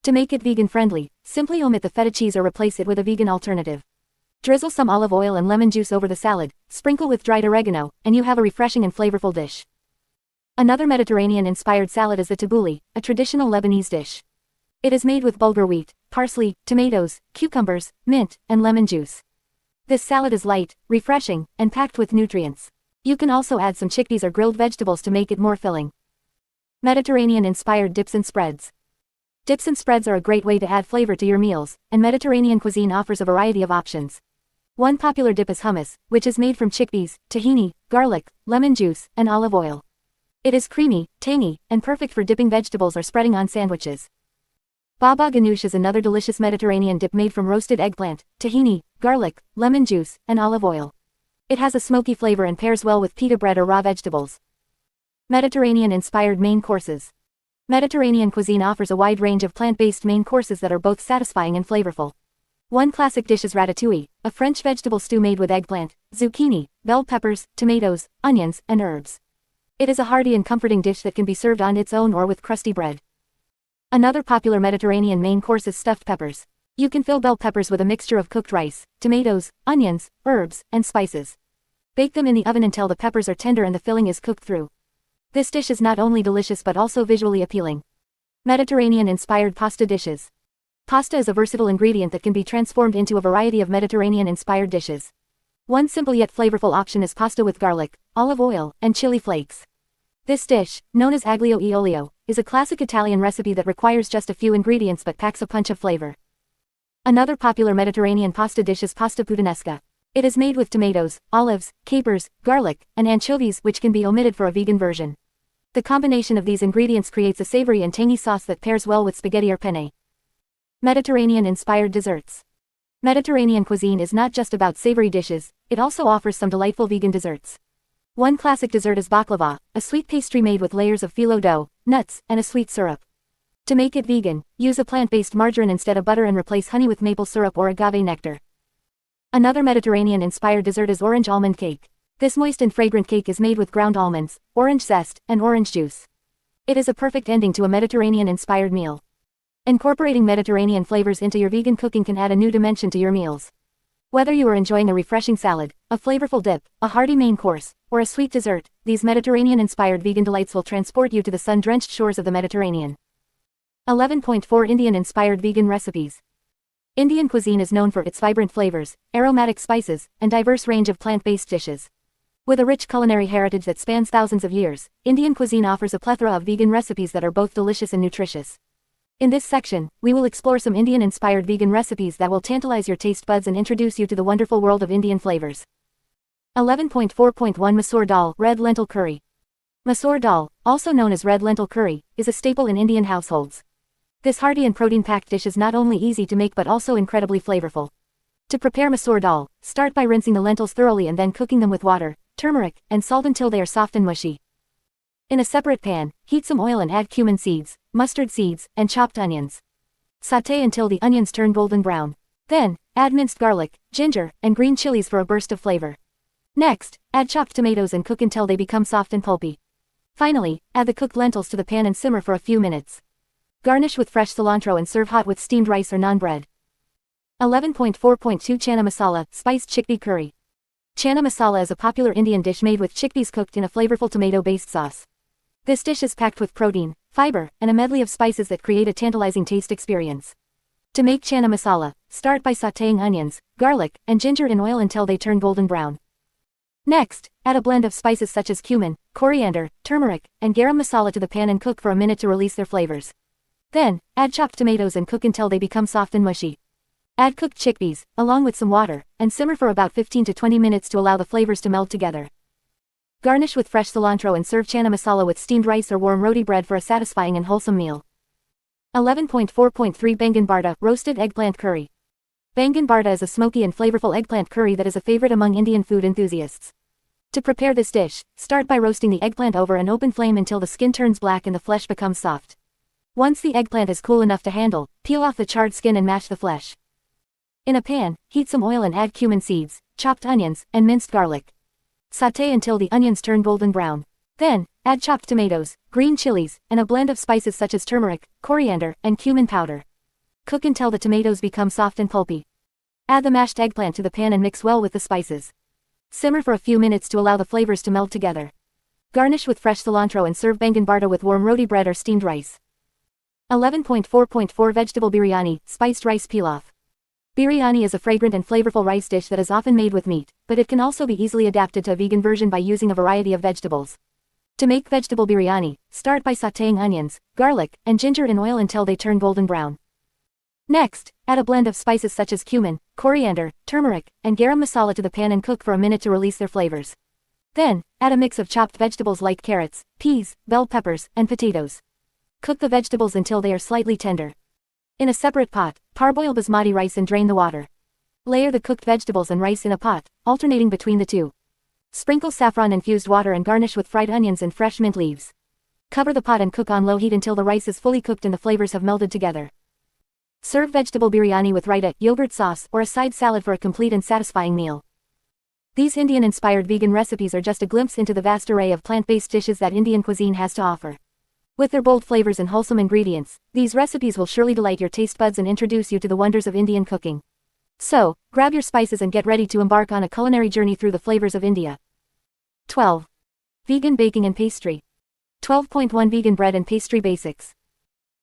Speaker 1: To make it vegan-friendly, simply omit the feta cheese or replace it with a vegan alternative. Drizzle some olive oil and lemon juice over the salad, sprinkle with dried oregano, and you have a refreshing and flavorful dish. Another Mediterranean-inspired salad is the tabbouleh, a traditional Lebanese dish. It is made with bulgur wheat, parsley, tomatoes, cucumbers, mint, and lemon juice. This salad is light, refreshing, and packed with nutrients. You can also add some chickpeas or grilled vegetables to make it more filling. Mediterranean-inspired dips and spreads. Dips and spreads are a great way to add flavor to your meals, and Mediterranean cuisine offers a variety of options. One popular dip is hummus, which is made from chickpeas, tahini, garlic, lemon juice, and olive oil. It is creamy, tangy, and perfect for dipping vegetables or spreading on sandwiches. Baba ganoush is another delicious Mediterranean dip made from roasted eggplant, tahini, garlic, lemon juice, and olive oil. It has a smoky flavor and pairs well with pita bread or raw vegetables. Mediterranean-inspired main courses. Mediterranean cuisine offers a wide range of plant-based main courses that are both satisfying and flavorful. One classic dish is ratatouille, a French vegetable stew made with eggplant, zucchini, bell peppers, tomatoes, onions, and herbs. It is a hearty and comforting dish that can be served on its own or with crusty bread. Another popular Mediterranean main course is stuffed peppers. You can fill bell peppers with a mixture of cooked rice, tomatoes, onions, herbs, and spices. Bake them in the oven until the peppers are tender and the filling is cooked through. This dish is not only delicious but also visually appealing. Mediterranean-inspired pasta dishes. Pasta is a versatile ingredient that can be transformed into a variety of Mediterranean-inspired dishes. One simple yet flavorful option is pasta with garlic, olive oil, and chili flakes. This dish, known as aglio e olio, is a classic Italian recipe that requires just a few ingredients but packs a punch of flavor. Another popular Mediterranean pasta dish is pasta puttanesca. It is made with tomatoes, olives, capers, garlic, and anchovies, which can be omitted for a vegan version. The combination of these ingredients creates a savory and tangy sauce that pairs well with spaghetti or penne. Mediterranean-inspired desserts. Mediterranean cuisine is not just about savory dishes, it also offers some delightful vegan desserts. One classic dessert is baklava, a sweet pastry made with layers of phyllo dough, nuts, and a sweet syrup. To make it vegan, use a plant-based margarine instead of butter and replace honey with maple syrup or agave nectar. Another Mediterranean-inspired dessert is orange almond cake. This moist and fragrant cake is made with ground almonds, orange zest, and orange juice. It is a perfect ending to a Mediterranean-inspired meal. Incorporating Mediterranean flavors into your vegan cooking can add a new dimension to your meals. Whether you are enjoying a refreshing salad, a flavorful dip, a hearty main course, or a sweet dessert, these Mediterranean-inspired vegan delights will transport you to the sun-drenched shores of the Mediterranean. 11.4 Indian-inspired vegan recipes. Indian cuisine is known for its vibrant flavors, aromatic spices, and diverse range of plant-based dishes. With a rich culinary heritage that spans thousands of years, Indian cuisine offers a plethora of vegan recipes that are both delicious and nutritious. In this section, we will explore some Indian-inspired vegan recipes that will tantalize your taste buds and introduce you to the wonderful world of Indian flavors. 11.4.1 Masoor Dal, Red Lentil Curry. Masoor dal, also known as red lentil curry, is a staple in Indian households. This hearty and protein-packed dish is not only easy to make but also incredibly flavorful. To prepare masoor dal, start by rinsing the lentils thoroughly and then cooking them with water, turmeric, and salt until they are soft and mushy. In a separate pan, heat some oil and add cumin seeds, mustard seeds, and chopped onions. Sauté until the onions turn golden brown. Then, add minced garlic, ginger, and green chilies for a burst of flavor. Next, add chopped tomatoes and cook until they become soft and pulpy. Finally, add the cooked lentils to the pan and simmer for a few minutes. Garnish with fresh cilantro and serve hot with steamed rice or naan bread. 11.4.2 Chana Masala, Spiced Chickpea Curry. Chana masala is a popular Indian dish made with chickpeas cooked in a flavorful tomato-based sauce. This dish is packed with protein, fiber, and a medley of spices that create a tantalizing taste experience. To make chana masala, start by sautéing onions, garlic, and ginger in oil until they turn golden brown. Next, add a blend of spices such as cumin, coriander, turmeric, and garam masala to the pan and cook for a minute to release their flavors. Then, add chopped tomatoes and cook until they become soft and mushy. Add cooked chickpeas, along with some water, and simmer for about 15 to 20 minutes to allow the flavors to meld together. Garnish with fresh cilantro and serve chana masala with steamed rice or warm roti bread for a satisfying and wholesome meal. 11.4.3 Bangan Barta, Roasted Eggplant Curry. Bangan Barta is a smoky and flavorful eggplant curry that is a favorite among Indian food enthusiasts. To prepare this dish, start by roasting the eggplant over an open flame until the skin turns black and the flesh becomes soft. Once the eggplant is cool enough to handle, peel off the charred skin and mash the flesh. In a pan, heat some oil and add cumin seeds, chopped onions, and minced garlic. Sauté until the onions turn golden brown. Then, add chopped tomatoes, green chilies, and a blend of spices such as turmeric, coriander, and cumin powder. Cook until the tomatoes become soft and pulpy. Add the mashed eggplant to the pan and mix well with the spices. Simmer for a few minutes to allow the flavors to meld together. Garnish with fresh cilantro and serve bangan barta with warm roti bread or steamed rice. 11.4.4 Vegetable Biryani, Spiced Rice Pilaf. Biryani is a fragrant and flavorful rice dish that is often made with meat, but it can also be easily adapted to a vegan version by using a variety of vegetables. To make vegetable biryani, start by sautéing onions, garlic, and ginger in oil until they turn golden brown. Next, add a blend of spices such as cumin, coriander, turmeric, and garam masala to the pan and cook for a minute to release their flavors. Then, add a mix of chopped vegetables like carrots, peas, bell peppers, and potatoes. Cook the vegetables until they are slightly tender. In a separate pot, parboil basmati rice and drain the water. Layer the cooked vegetables and rice in a pot, alternating between the two. Sprinkle saffron-infused water and garnish with fried onions and fresh mint leaves. Cover the pot and cook on low heat until the rice is fully cooked and the flavors have melded together. Serve vegetable biryani with raita, yogurt sauce, or a side salad for a complete and satisfying meal. These Indian-inspired vegan recipes are just a glimpse into the vast array of plant-based dishes that Indian cuisine has to offer. With their bold flavors and wholesome ingredients, these recipes will surely delight your taste buds and introduce you to the wonders of Indian cooking. So, grab your spices and get ready to embark on a culinary journey through the flavors of India. 12. Vegan Baking and Pastry. 12.1 Vegan Bread and Pastry Basics.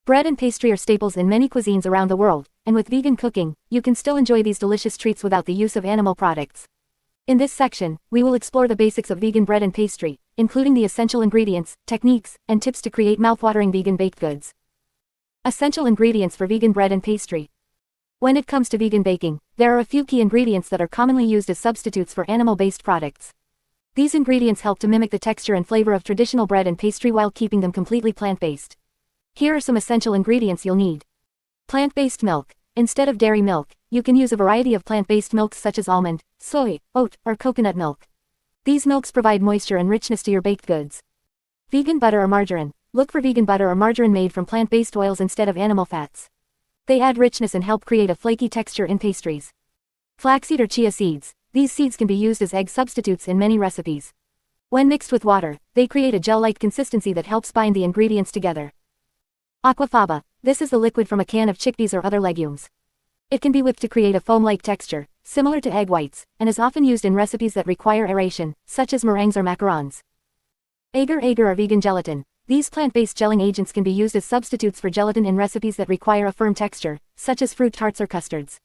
Speaker 1: Bread and pastry are staples in many cuisines around the world, and with vegan cooking, you can still enjoy these delicious treats without the use of animal products. In this section, we will explore the basics of vegan bread and pastry, including the essential ingredients, techniques, and tips to create mouthwatering vegan baked goods. Essential ingredients for vegan bread and pastry. When it comes to vegan baking, there are a few key ingredients that are commonly used as substitutes for animal-based products. These ingredients help to mimic the texture and flavor of traditional bread and pastry while keeping them completely plant-based. Here are some essential ingredients you'll need. Plant-based milk. Instead of dairy milk, you can use a variety of plant-based milks such as almond, soy, oat, or coconut milk. These milks provide moisture and richness to your baked goods. Vegan butter or margarine. Look for vegan butter or margarine made from plant-based oils instead of animal fats. They add richness and help create a flaky texture in pastries. Flaxseed or chia seeds. These seeds can be used as egg substitutes in many recipes. When mixed with water, they create a gel-like consistency that helps bind the ingredients together. Aquafaba. This is the liquid from a can of chickpeas or other legumes. It can be whipped to create a foam-like texture, similar to egg whites, and is often used in recipes that require aeration, such as meringues or macarons. Agar-agar or vegan gelatin. These plant-based gelling agents can be used as substitutes for gelatin in recipes that require a firm texture, such as fruit tarts or custards.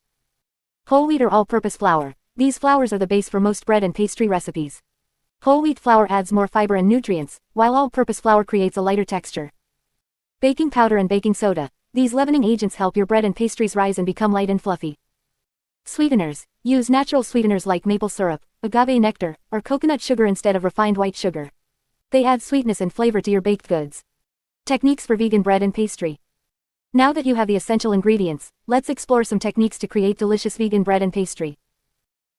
Speaker 1: Whole wheat or all-purpose flour. These flours are the base for most bread and pastry recipes. Whole wheat flour adds more fiber and nutrients, while all-purpose flour creates a lighter texture. Baking powder and baking soda. These leavening agents help your bread and pastries rise and become light and fluffy. Sweeteners. Use natural sweeteners like maple syrup, agave nectar, or coconut sugar instead of refined white sugar. They add sweetness and flavor to your baked goods. Techniques for vegan bread and pastry. Now that you have the essential ingredients, let's explore some techniques to create delicious vegan bread and pastry.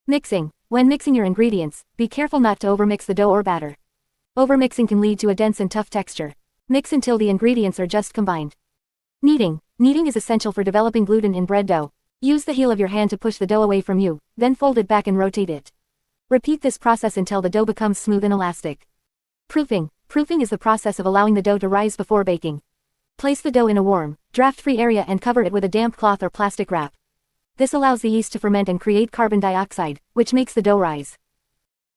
Speaker 1: Mixing. When mixing your ingredients, be careful not to overmix the dough or batter. Overmixing can lead to a dense and tough texture. Mix until the ingredients are just combined. Kneading. Kneading is essential for developing gluten in bread dough. Use the heel of your hand to push the dough away from you, then fold it back and rotate it. Repeat this process until the dough becomes smooth and elastic. Proofing. Proofing is the process of allowing the dough to rise before baking. Place the dough in a warm, draft-free area and cover it with a damp cloth or plastic wrap. This allows the yeast to ferment and create carbon dioxide, which makes the dough rise.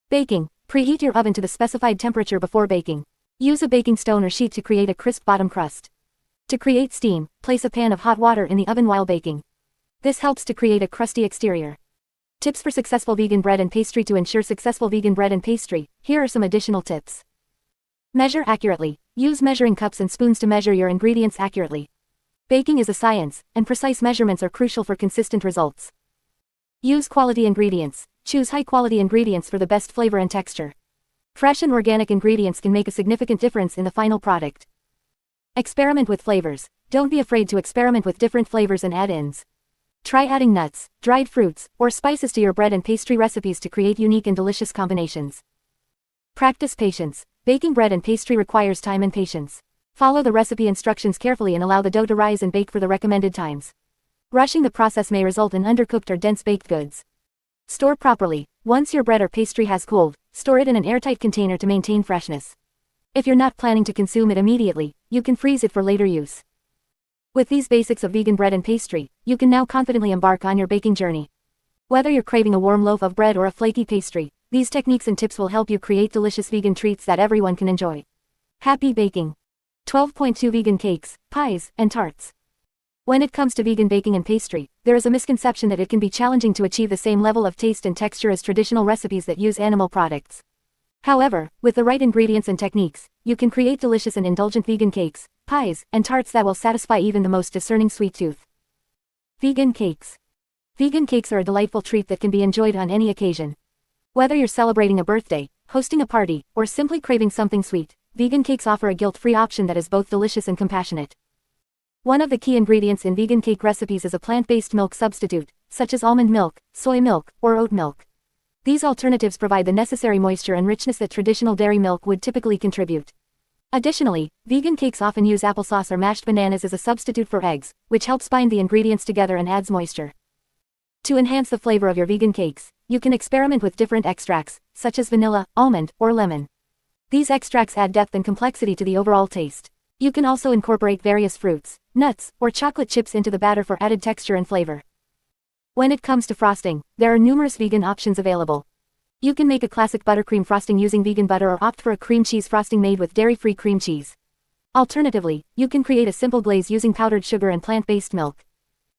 Speaker 1: Baking. Preheat your oven to the specified temperature before baking. Use a baking stone or sheet to create a crisp bottom crust. To create steam, place a pan of hot water in the oven while baking. This helps to create a crusty exterior. Tips for successful vegan bread and pastry. To ensure successful vegan bread and pastry, here are some additional tips. Measure accurately. Use measuring cups and spoons to measure your ingredients accurately. Baking is a science, and precise measurements are crucial for consistent results. Use quality ingredients. Choose high-quality ingredients for the best flavor and texture. Fresh and organic ingredients can make a significant difference in the final product. Experiment with flavors. Don't be afraid to experiment with different flavors and add-ins. Try adding nuts, dried fruits, or spices to your bread and pastry recipes to create unique and delicious combinations. Practice patience. Baking bread and pastry requires time and patience. Follow the recipe instructions carefully and allow the dough to rise and bake for the recommended times. Rushing the process may result in undercooked or dense baked goods. Store properly. Once your bread or pastry has cooled, store it in an airtight container to maintain freshness. If you're not planning to consume it immediately, you can freeze it for later use. With these basics of vegan bread and pastry, you can now confidently embark on your baking journey. Whether you're craving a warm loaf of bread or a flaky pastry, these techniques and tips will help you create delicious vegan treats that everyone can enjoy. Happy baking! 12.2 Vegan cakes, pies, and tarts. When it comes to vegan baking and pastry, there is a misconception that it can be challenging to achieve the same level of taste and texture as traditional recipes that use animal products. However, with the right ingredients and techniques, you can create delicious and indulgent vegan cakes, pies, and tarts that will satisfy even the most discerning sweet tooth. Vegan cakes. Vegan cakes are a delightful treat that can be enjoyed on any occasion. Whether you're celebrating a birthday, hosting a party, or simply craving something sweet, vegan cakes offer a guilt-free option that is both delicious and compassionate. One of the key ingredients in vegan cake recipes is a plant-based milk substitute, such as almond milk, soy milk, or oat milk. These alternatives provide the necessary moisture and richness that traditional dairy milk would typically contribute. Additionally, vegan cakes often use applesauce or mashed bananas as a substitute for eggs, which helps bind the ingredients together and adds moisture. To enhance the flavor of your vegan cakes, you can experiment with different extracts, such as vanilla, almond, or lemon. These extracts add depth and complexity to the overall taste. You can also incorporate various fruits, nuts, or chocolate chips into the batter for added texture and flavor. When it comes to frosting, there are numerous vegan options available. You can make a classic buttercream frosting using vegan butter or opt for a cream cheese frosting made with dairy-free cream cheese. Alternatively, you can create a simple glaze using powdered sugar and plant-based milk.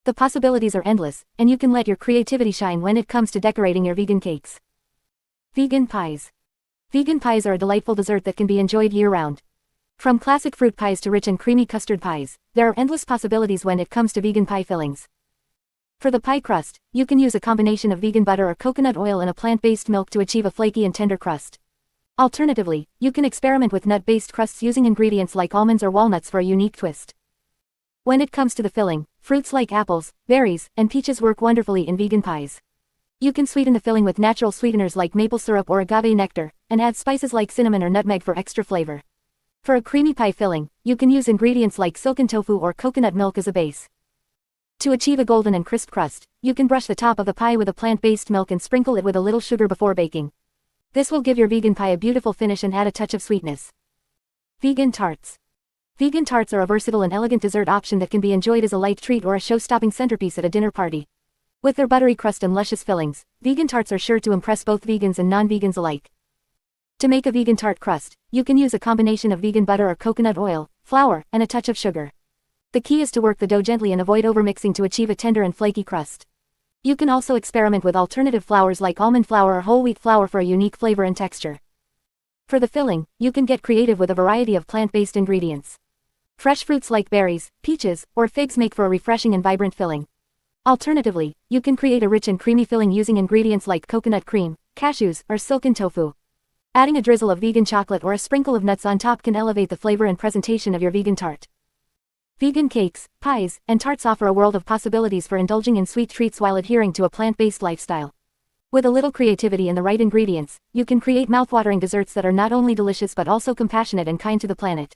Speaker 1: The possibilities are endless, and you can let your creativity shine when it comes to decorating your vegan cakes. Vegan pies. Vegan pies are a delightful dessert that can be enjoyed year-round. From classic fruit pies to rich and creamy custard pies, there are endless possibilities when it comes to vegan pie fillings. For the pie crust, you can use a combination of vegan butter or coconut oil and a plant-based milk to achieve a flaky and tender crust. Alternatively, you can experiment with nut-based crusts using ingredients like almonds or walnuts for a unique twist. When it comes to the filling, fruits like apples, berries, and peaches work wonderfully in vegan pies. You can sweeten the filling with natural sweeteners like maple syrup or agave nectar, and add spices like cinnamon or nutmeg for extra flavor. For a creamy pie filling, you can use ingredients like silken tofu or coconut milk as a base. To achieve a golden and crisp crust, you can brush the top of the pie with a plant-based milk and sprinkle it with a little sugar before baking. This will give your vegan pie a beautiful finish and add a touch of sweetness. Vegan tarts. Vegan tarts are a versatile and elegant dessert option that can be enjoyed as a light treat or a show-stopping centerpiece at a dinner party. With their buttery crust and luscious fillings, vegan tarts are sure to impress both vegans and non-vegans alike. To make a vegan tart crust, you can use a combination of vegan butter or coconut oil, flour, and a touch of sugar. The key is to work the dough gently and avoid overmixing to achieve a tender and flaky crust. You can also experiment with alternative flours like almond flour or whole wheat flour for a unique flavor and texture. For the filling, you can get creative with a variety of plant-based ingredients. Fresh fruits like berries, peaches, or figs make for a refreshing and vibrant filling. Alternatively, you can create a rich and creamy filling using ingredients like coconut cream, cashews, or silken tofu. Adding a drizzle of vegan chocolate or a sprinkle of nuts on top can elevate the flavor and presentation of your vegan tart. Vegan cakes, pies, and tarts offer a world of possibilities for indulging in sweet treats while adhering to a plant-based lifestyle. With a little creativity and the right ingredients, you can create mouthwatering desserts that are not only delicious but also compassionate and kind to the planet.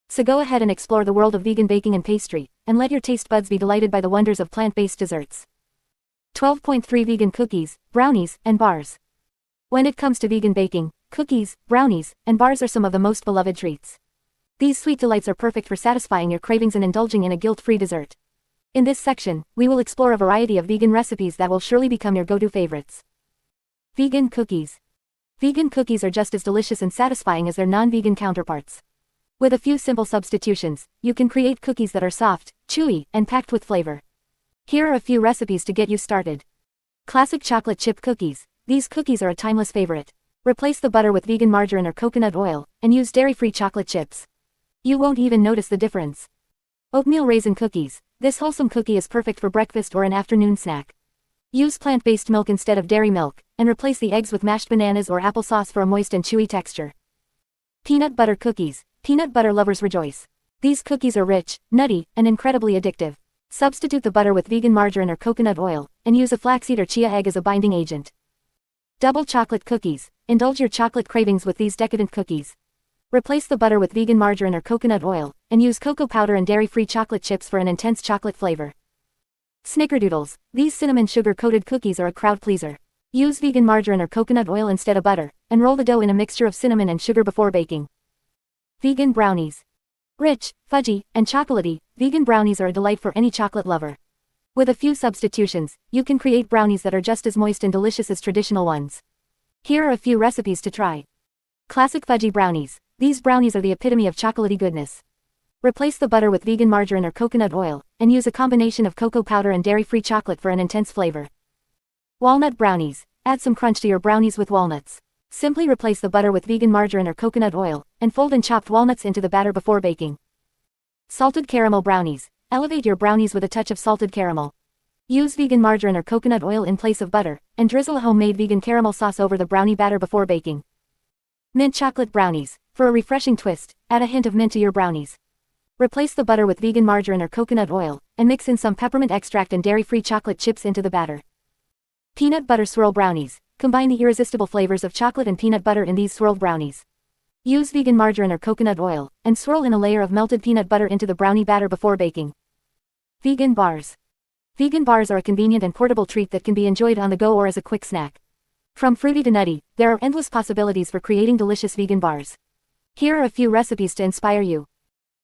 Speaker 1: So go ahead and explore the world of vegan baking and pastry, and let your taste buds be delighted by the wonders of plant-based desserts. 12.3 Vegan cookies, brownies, and bars. When it comes to vegan baking, cookies, brownies, and bars are some of the most beloved treats. These sweet delights are perfect for satisfying your cravings and indulging in a guilt-free dessert. In this section, we will explore a variety of vegan recipes that will surely become your go-to favorites. Vegan cookies. Vegan cookies are just as delicious and satisfying as their non-vegan counterparts. With a few simple substitutions, you can create cookies that are soft, chewy, and packed with flavor. Here are a few recipes to get you started. Classic chocolate chip cookies. These cookies are a timeless favorite. Replace the butter with vegan margarine or coconut oil, and use dairy-free chocolate chips. You won't even notice the difference. Oatmeal raisin cookies. This wholesome cookie is perfect for breakfast or an afternoon snack. Use plant-based milk instead of dairy milk, and replace the eggs with mashed bananas or applesauce for a moist and chewy texture. Peanut butter cookies. Peanut butter lovers rejoice. These cookies are rich, nutty, and incredibly addictive. Substitute the butter with vegan margarine or coconut oil, and use a flaxseed or chia egg as a binding agent. Double chocolate cookies. Indulge your chocolate cravings with these decadent cookies. Replace the butter with vegan margarine or coconut oil, and use cocoa powder and dairy-free chocolate chips for an intense chocolate flavor. Snickerdoodles. These cinnamon sugar-coated cookies are a crowd pleaser. Use vegan margarine or coconut oil instead of butter, and roll the dough in a mixture of cinnamon and sugar before baking. Vegan brownies. Rich, fudgy, and chocolatey, vegan brownies are a delight for any chocolate lover. With a few substitutions, you can create brownies that are just as moist and delicious as traditional ones. Here are a few recipes to try. Classic fudgy brownies. These brownies are the epitome of chocolatey goodness. Replace the butter with vegan margarine or coconut oil, and use a combination of cocoa powder and dairy-free chocolate for an intense flavor. Walnut brownies. Add some crunch to your brownies with walnuts. Simply replace the butter with vegan margarine or coconut oil, and fold in chopped walnuts into the batter before baking. Salted caramel brownies. Elevate your brownies with a touch of salted caramel. Use vegan margarine or coconut oil in place of butter, and drizzle a homemade vegan caramel sauce over the brownie batter before baking. Mint chocolate brownies. For a refreshing twist, add a hint of mint to your brownies. Replace the butter with vegan margarine or coconut oil, and mix in some peppermint extract and dairy-free chocolate chips into the batter. Peanut butter swirl brownies. Combine the irresistible flavors of chocolate and peanut butter in these swirled brownies. Use vegan margarine or coconut oil, and swirl in a layer of melted peanut butter into the brownie batter before baking. Vegan bars. Vegan bars are a convenient and portable treat that can be enjoyed on the go or as a quick snack. From fruity to nutty, there are endless possibilities for creating delicious vegan bars. Here are a few recipes to inspire you.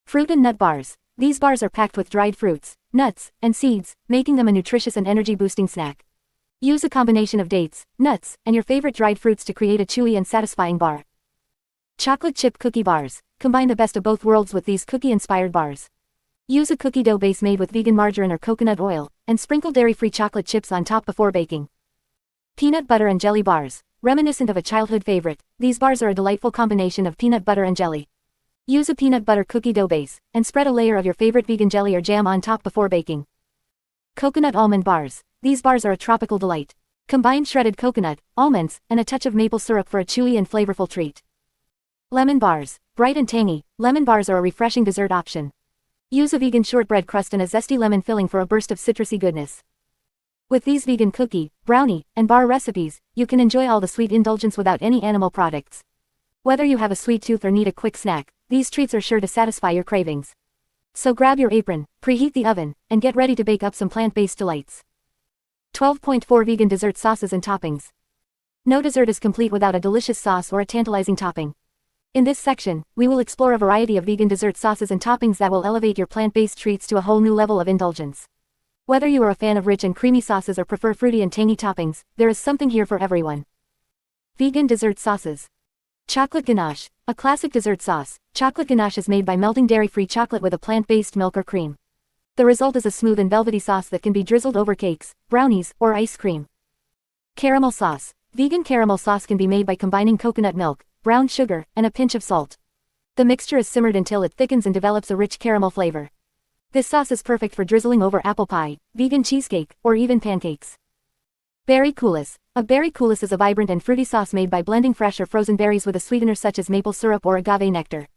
Speaker 1: Fruit and nut bars. These bars are packed with dried fruits, nuts, and seeds, making them a nutritious and energy-boosting snack. Use a combination of dates, nuts, and your favorite dried fruits to create a chewy and satisfying bar. Chocolate chip cookie bars. Combine the best of both worlds with these cookie-inspired bars. Use a cookie dough base made with vegan margarine or coconut oil, and sprinkle dairy-free chocolate chips on top before baking. Peanut butter and jelly bars. Reminiscent of a childhood favorite, these bars are a delightful combination of peanut butter and jelly. Use a peanut butter cookie dough base, and spread a layer of your favorite vegan jelly or jam on top before baking. Coconut almond bars. These bars are a tropical delight. Combine shredded coconut, almonds, and a touch of maple syrup for a chewy and flavorful treat. Lemon bars. Bright and tangy, lemon bars are a refreshing dessert option. Use a vegan shortbread crust and a zesty lemon filling for a burst of citrusy goodness. With these vegan cookie, brownie, and bar recipes, you can enjoy all the sweet indulgence without any animal products. Whether you have a sweet tooth or need a quick snack, these treats are sure to satisfy your cravings. So grab your apron, preheat the oven, and get ready to bake up some plant-based delights. 12.4 Vegan dessert sauces and toppings. No dessert is complete without a delicious sauce or a tantalizing topping. In this section, we will explore a variety of vegan dessert sauces and toppings that will elevate your plant-based treats to a whole new level of indulgence. Whether you are a fan of rich and creamy sauces or prefer fruity and tangy toppings, there is something here for everyone. Vegan dessert sauces. Chocolate ganache. A classic dessert sauce, chocolate ganache is made by melting dairy-free chocolate with a plant-based milk or cream. The result is a smooth and velvety sauce that can be drizzled over cakes, brownies, or ice cream. Caramel sauce. Vegan caramel sauce can be made by combining coconut milk, brown sugar, and a pinch of salt. The mixture is simmered until it thickens and develops a rich caramel flavor. This sauce is perfect for drizzling over apple pie, vegan cheesecake, or even pancakes. Berry coulis. A berry coulis is a vibrant and fruity sauce made by blending fresh or frozen berries with a sweetener such as maple syrup or agave nectar.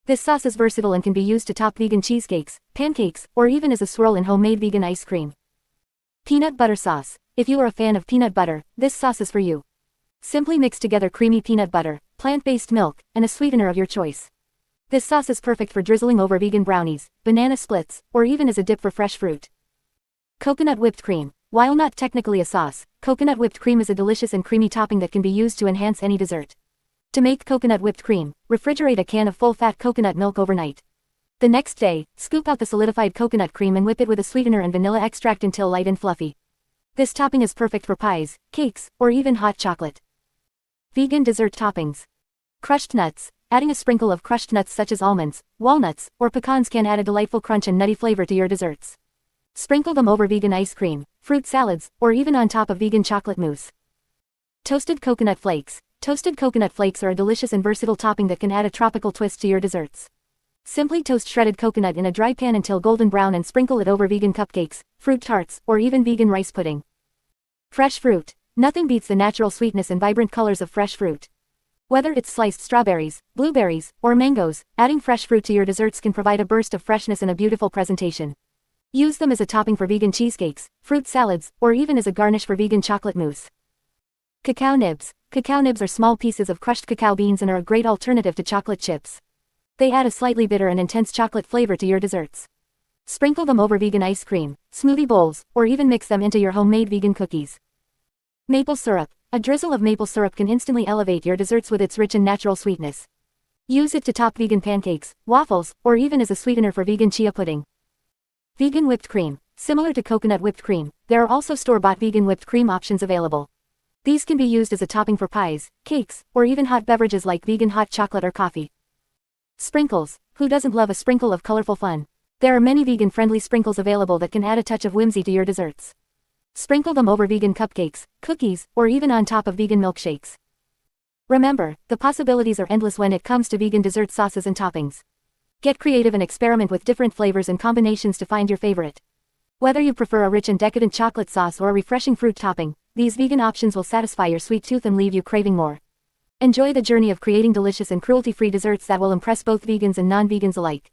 Speaker 1: This sauce is versatile and can be used to top vegan cheesecakes, pancakes, or even as a swirl in homemade vegan ice cream. Peanut butter sauce. If you are a fan of peanut butter, this sauce is for you. Simply mix together creamy peanut butter, plant-based milk, and a sweetener of your choice. This sauce is perfect for drizzling over vegan brownies, banana splits, or even as a dip for fresh fruit. Coconut whipped cream. While not technically a sauce, coconut whipped cream is a delicious and creamy topping that can be used to enhance any dessert. To make coconut whipped cream, refrigerate a can of full-fat coconut milk overnight. The next day, scoop out the solidified coconut cream and whip it with a sweetener and vanilla extract until light and fluffy. This topping is perfect for pies, cakes, or even hot chocolate. Vegan dessert toppings. Crushed nuts. Adding a sprinkle of crushed nuts such as almonds, walnuts, or pecans can add a delightful crunch and nutty flavor to your desserts. Sprinkle them over vegan ice cream, fruit salads, or even on top of vegan chocolate mousse. Toasted coconut flakes. Toasted coconut flakes are a delicious and versatile topping that can add a tropical twist to your desserts. Simply toast shredded coconut in a dry pan until golden brown and sprinkle it over vegan cupcakes, fruit tarts, or even vegan rice pudding. Fresh fruit. Nothing beats the natural sweetness and vibrant colors of fresh fruit. Whether it's sliced strawberries, blueberries, or mangoes, adding fresh fruit to your desserts can provide a burst of freshness and a beautiful presentation. Use them as a topping for vegan cheesecakes, fruit salads, or even as a garnish for vegan chocolate mousse. Cacao nibs. Cacao nibs are small pieces of crushed cacao beans and are a great alternative to chocolate chips. They add a slightly bitter and intense chocolate flavor to your desserts. Sprinkle them over vegan ice cream, smoothie bowls, or even mix them into your homemade vegan cookies. Maple syrup. A drizzle of maple syrup can instantly elevate your desserts with its rich and natural sweetness. Use it to top vegan pancakes, waffles, or even as a sweetener for vegan chia pudding. Vegan whipped cream. Similar to coconut whipped cream, there are also store-bought vegan whipped cream options available. These can be used as a topping for pies, cakes, or even hot beverages like vegan hot chocolate or coffee. Sprinkles. Who doesn't love a sprinkle of colorful fun? There are many vegan-friendly sprinkles available that can add a touch of whimsy to your desserts. Sprinkle them over vegan cupcakes, cookies, or even on top of vegan milkshakes. Remember, the possibilities are endless when it comes to vegan dessert sauces and toppings. Get creative and experiment with different flavors and combinations to find your favorite. Whether you prefer a rich and decadent chocolate sauce or a refreshing fruit topping, these vegan options will satisfy your sweet tooth and leave you craving more. Enjoy the journey of creating delicious and cruelty-free desserts that will impress both vegans and non-vegans alike.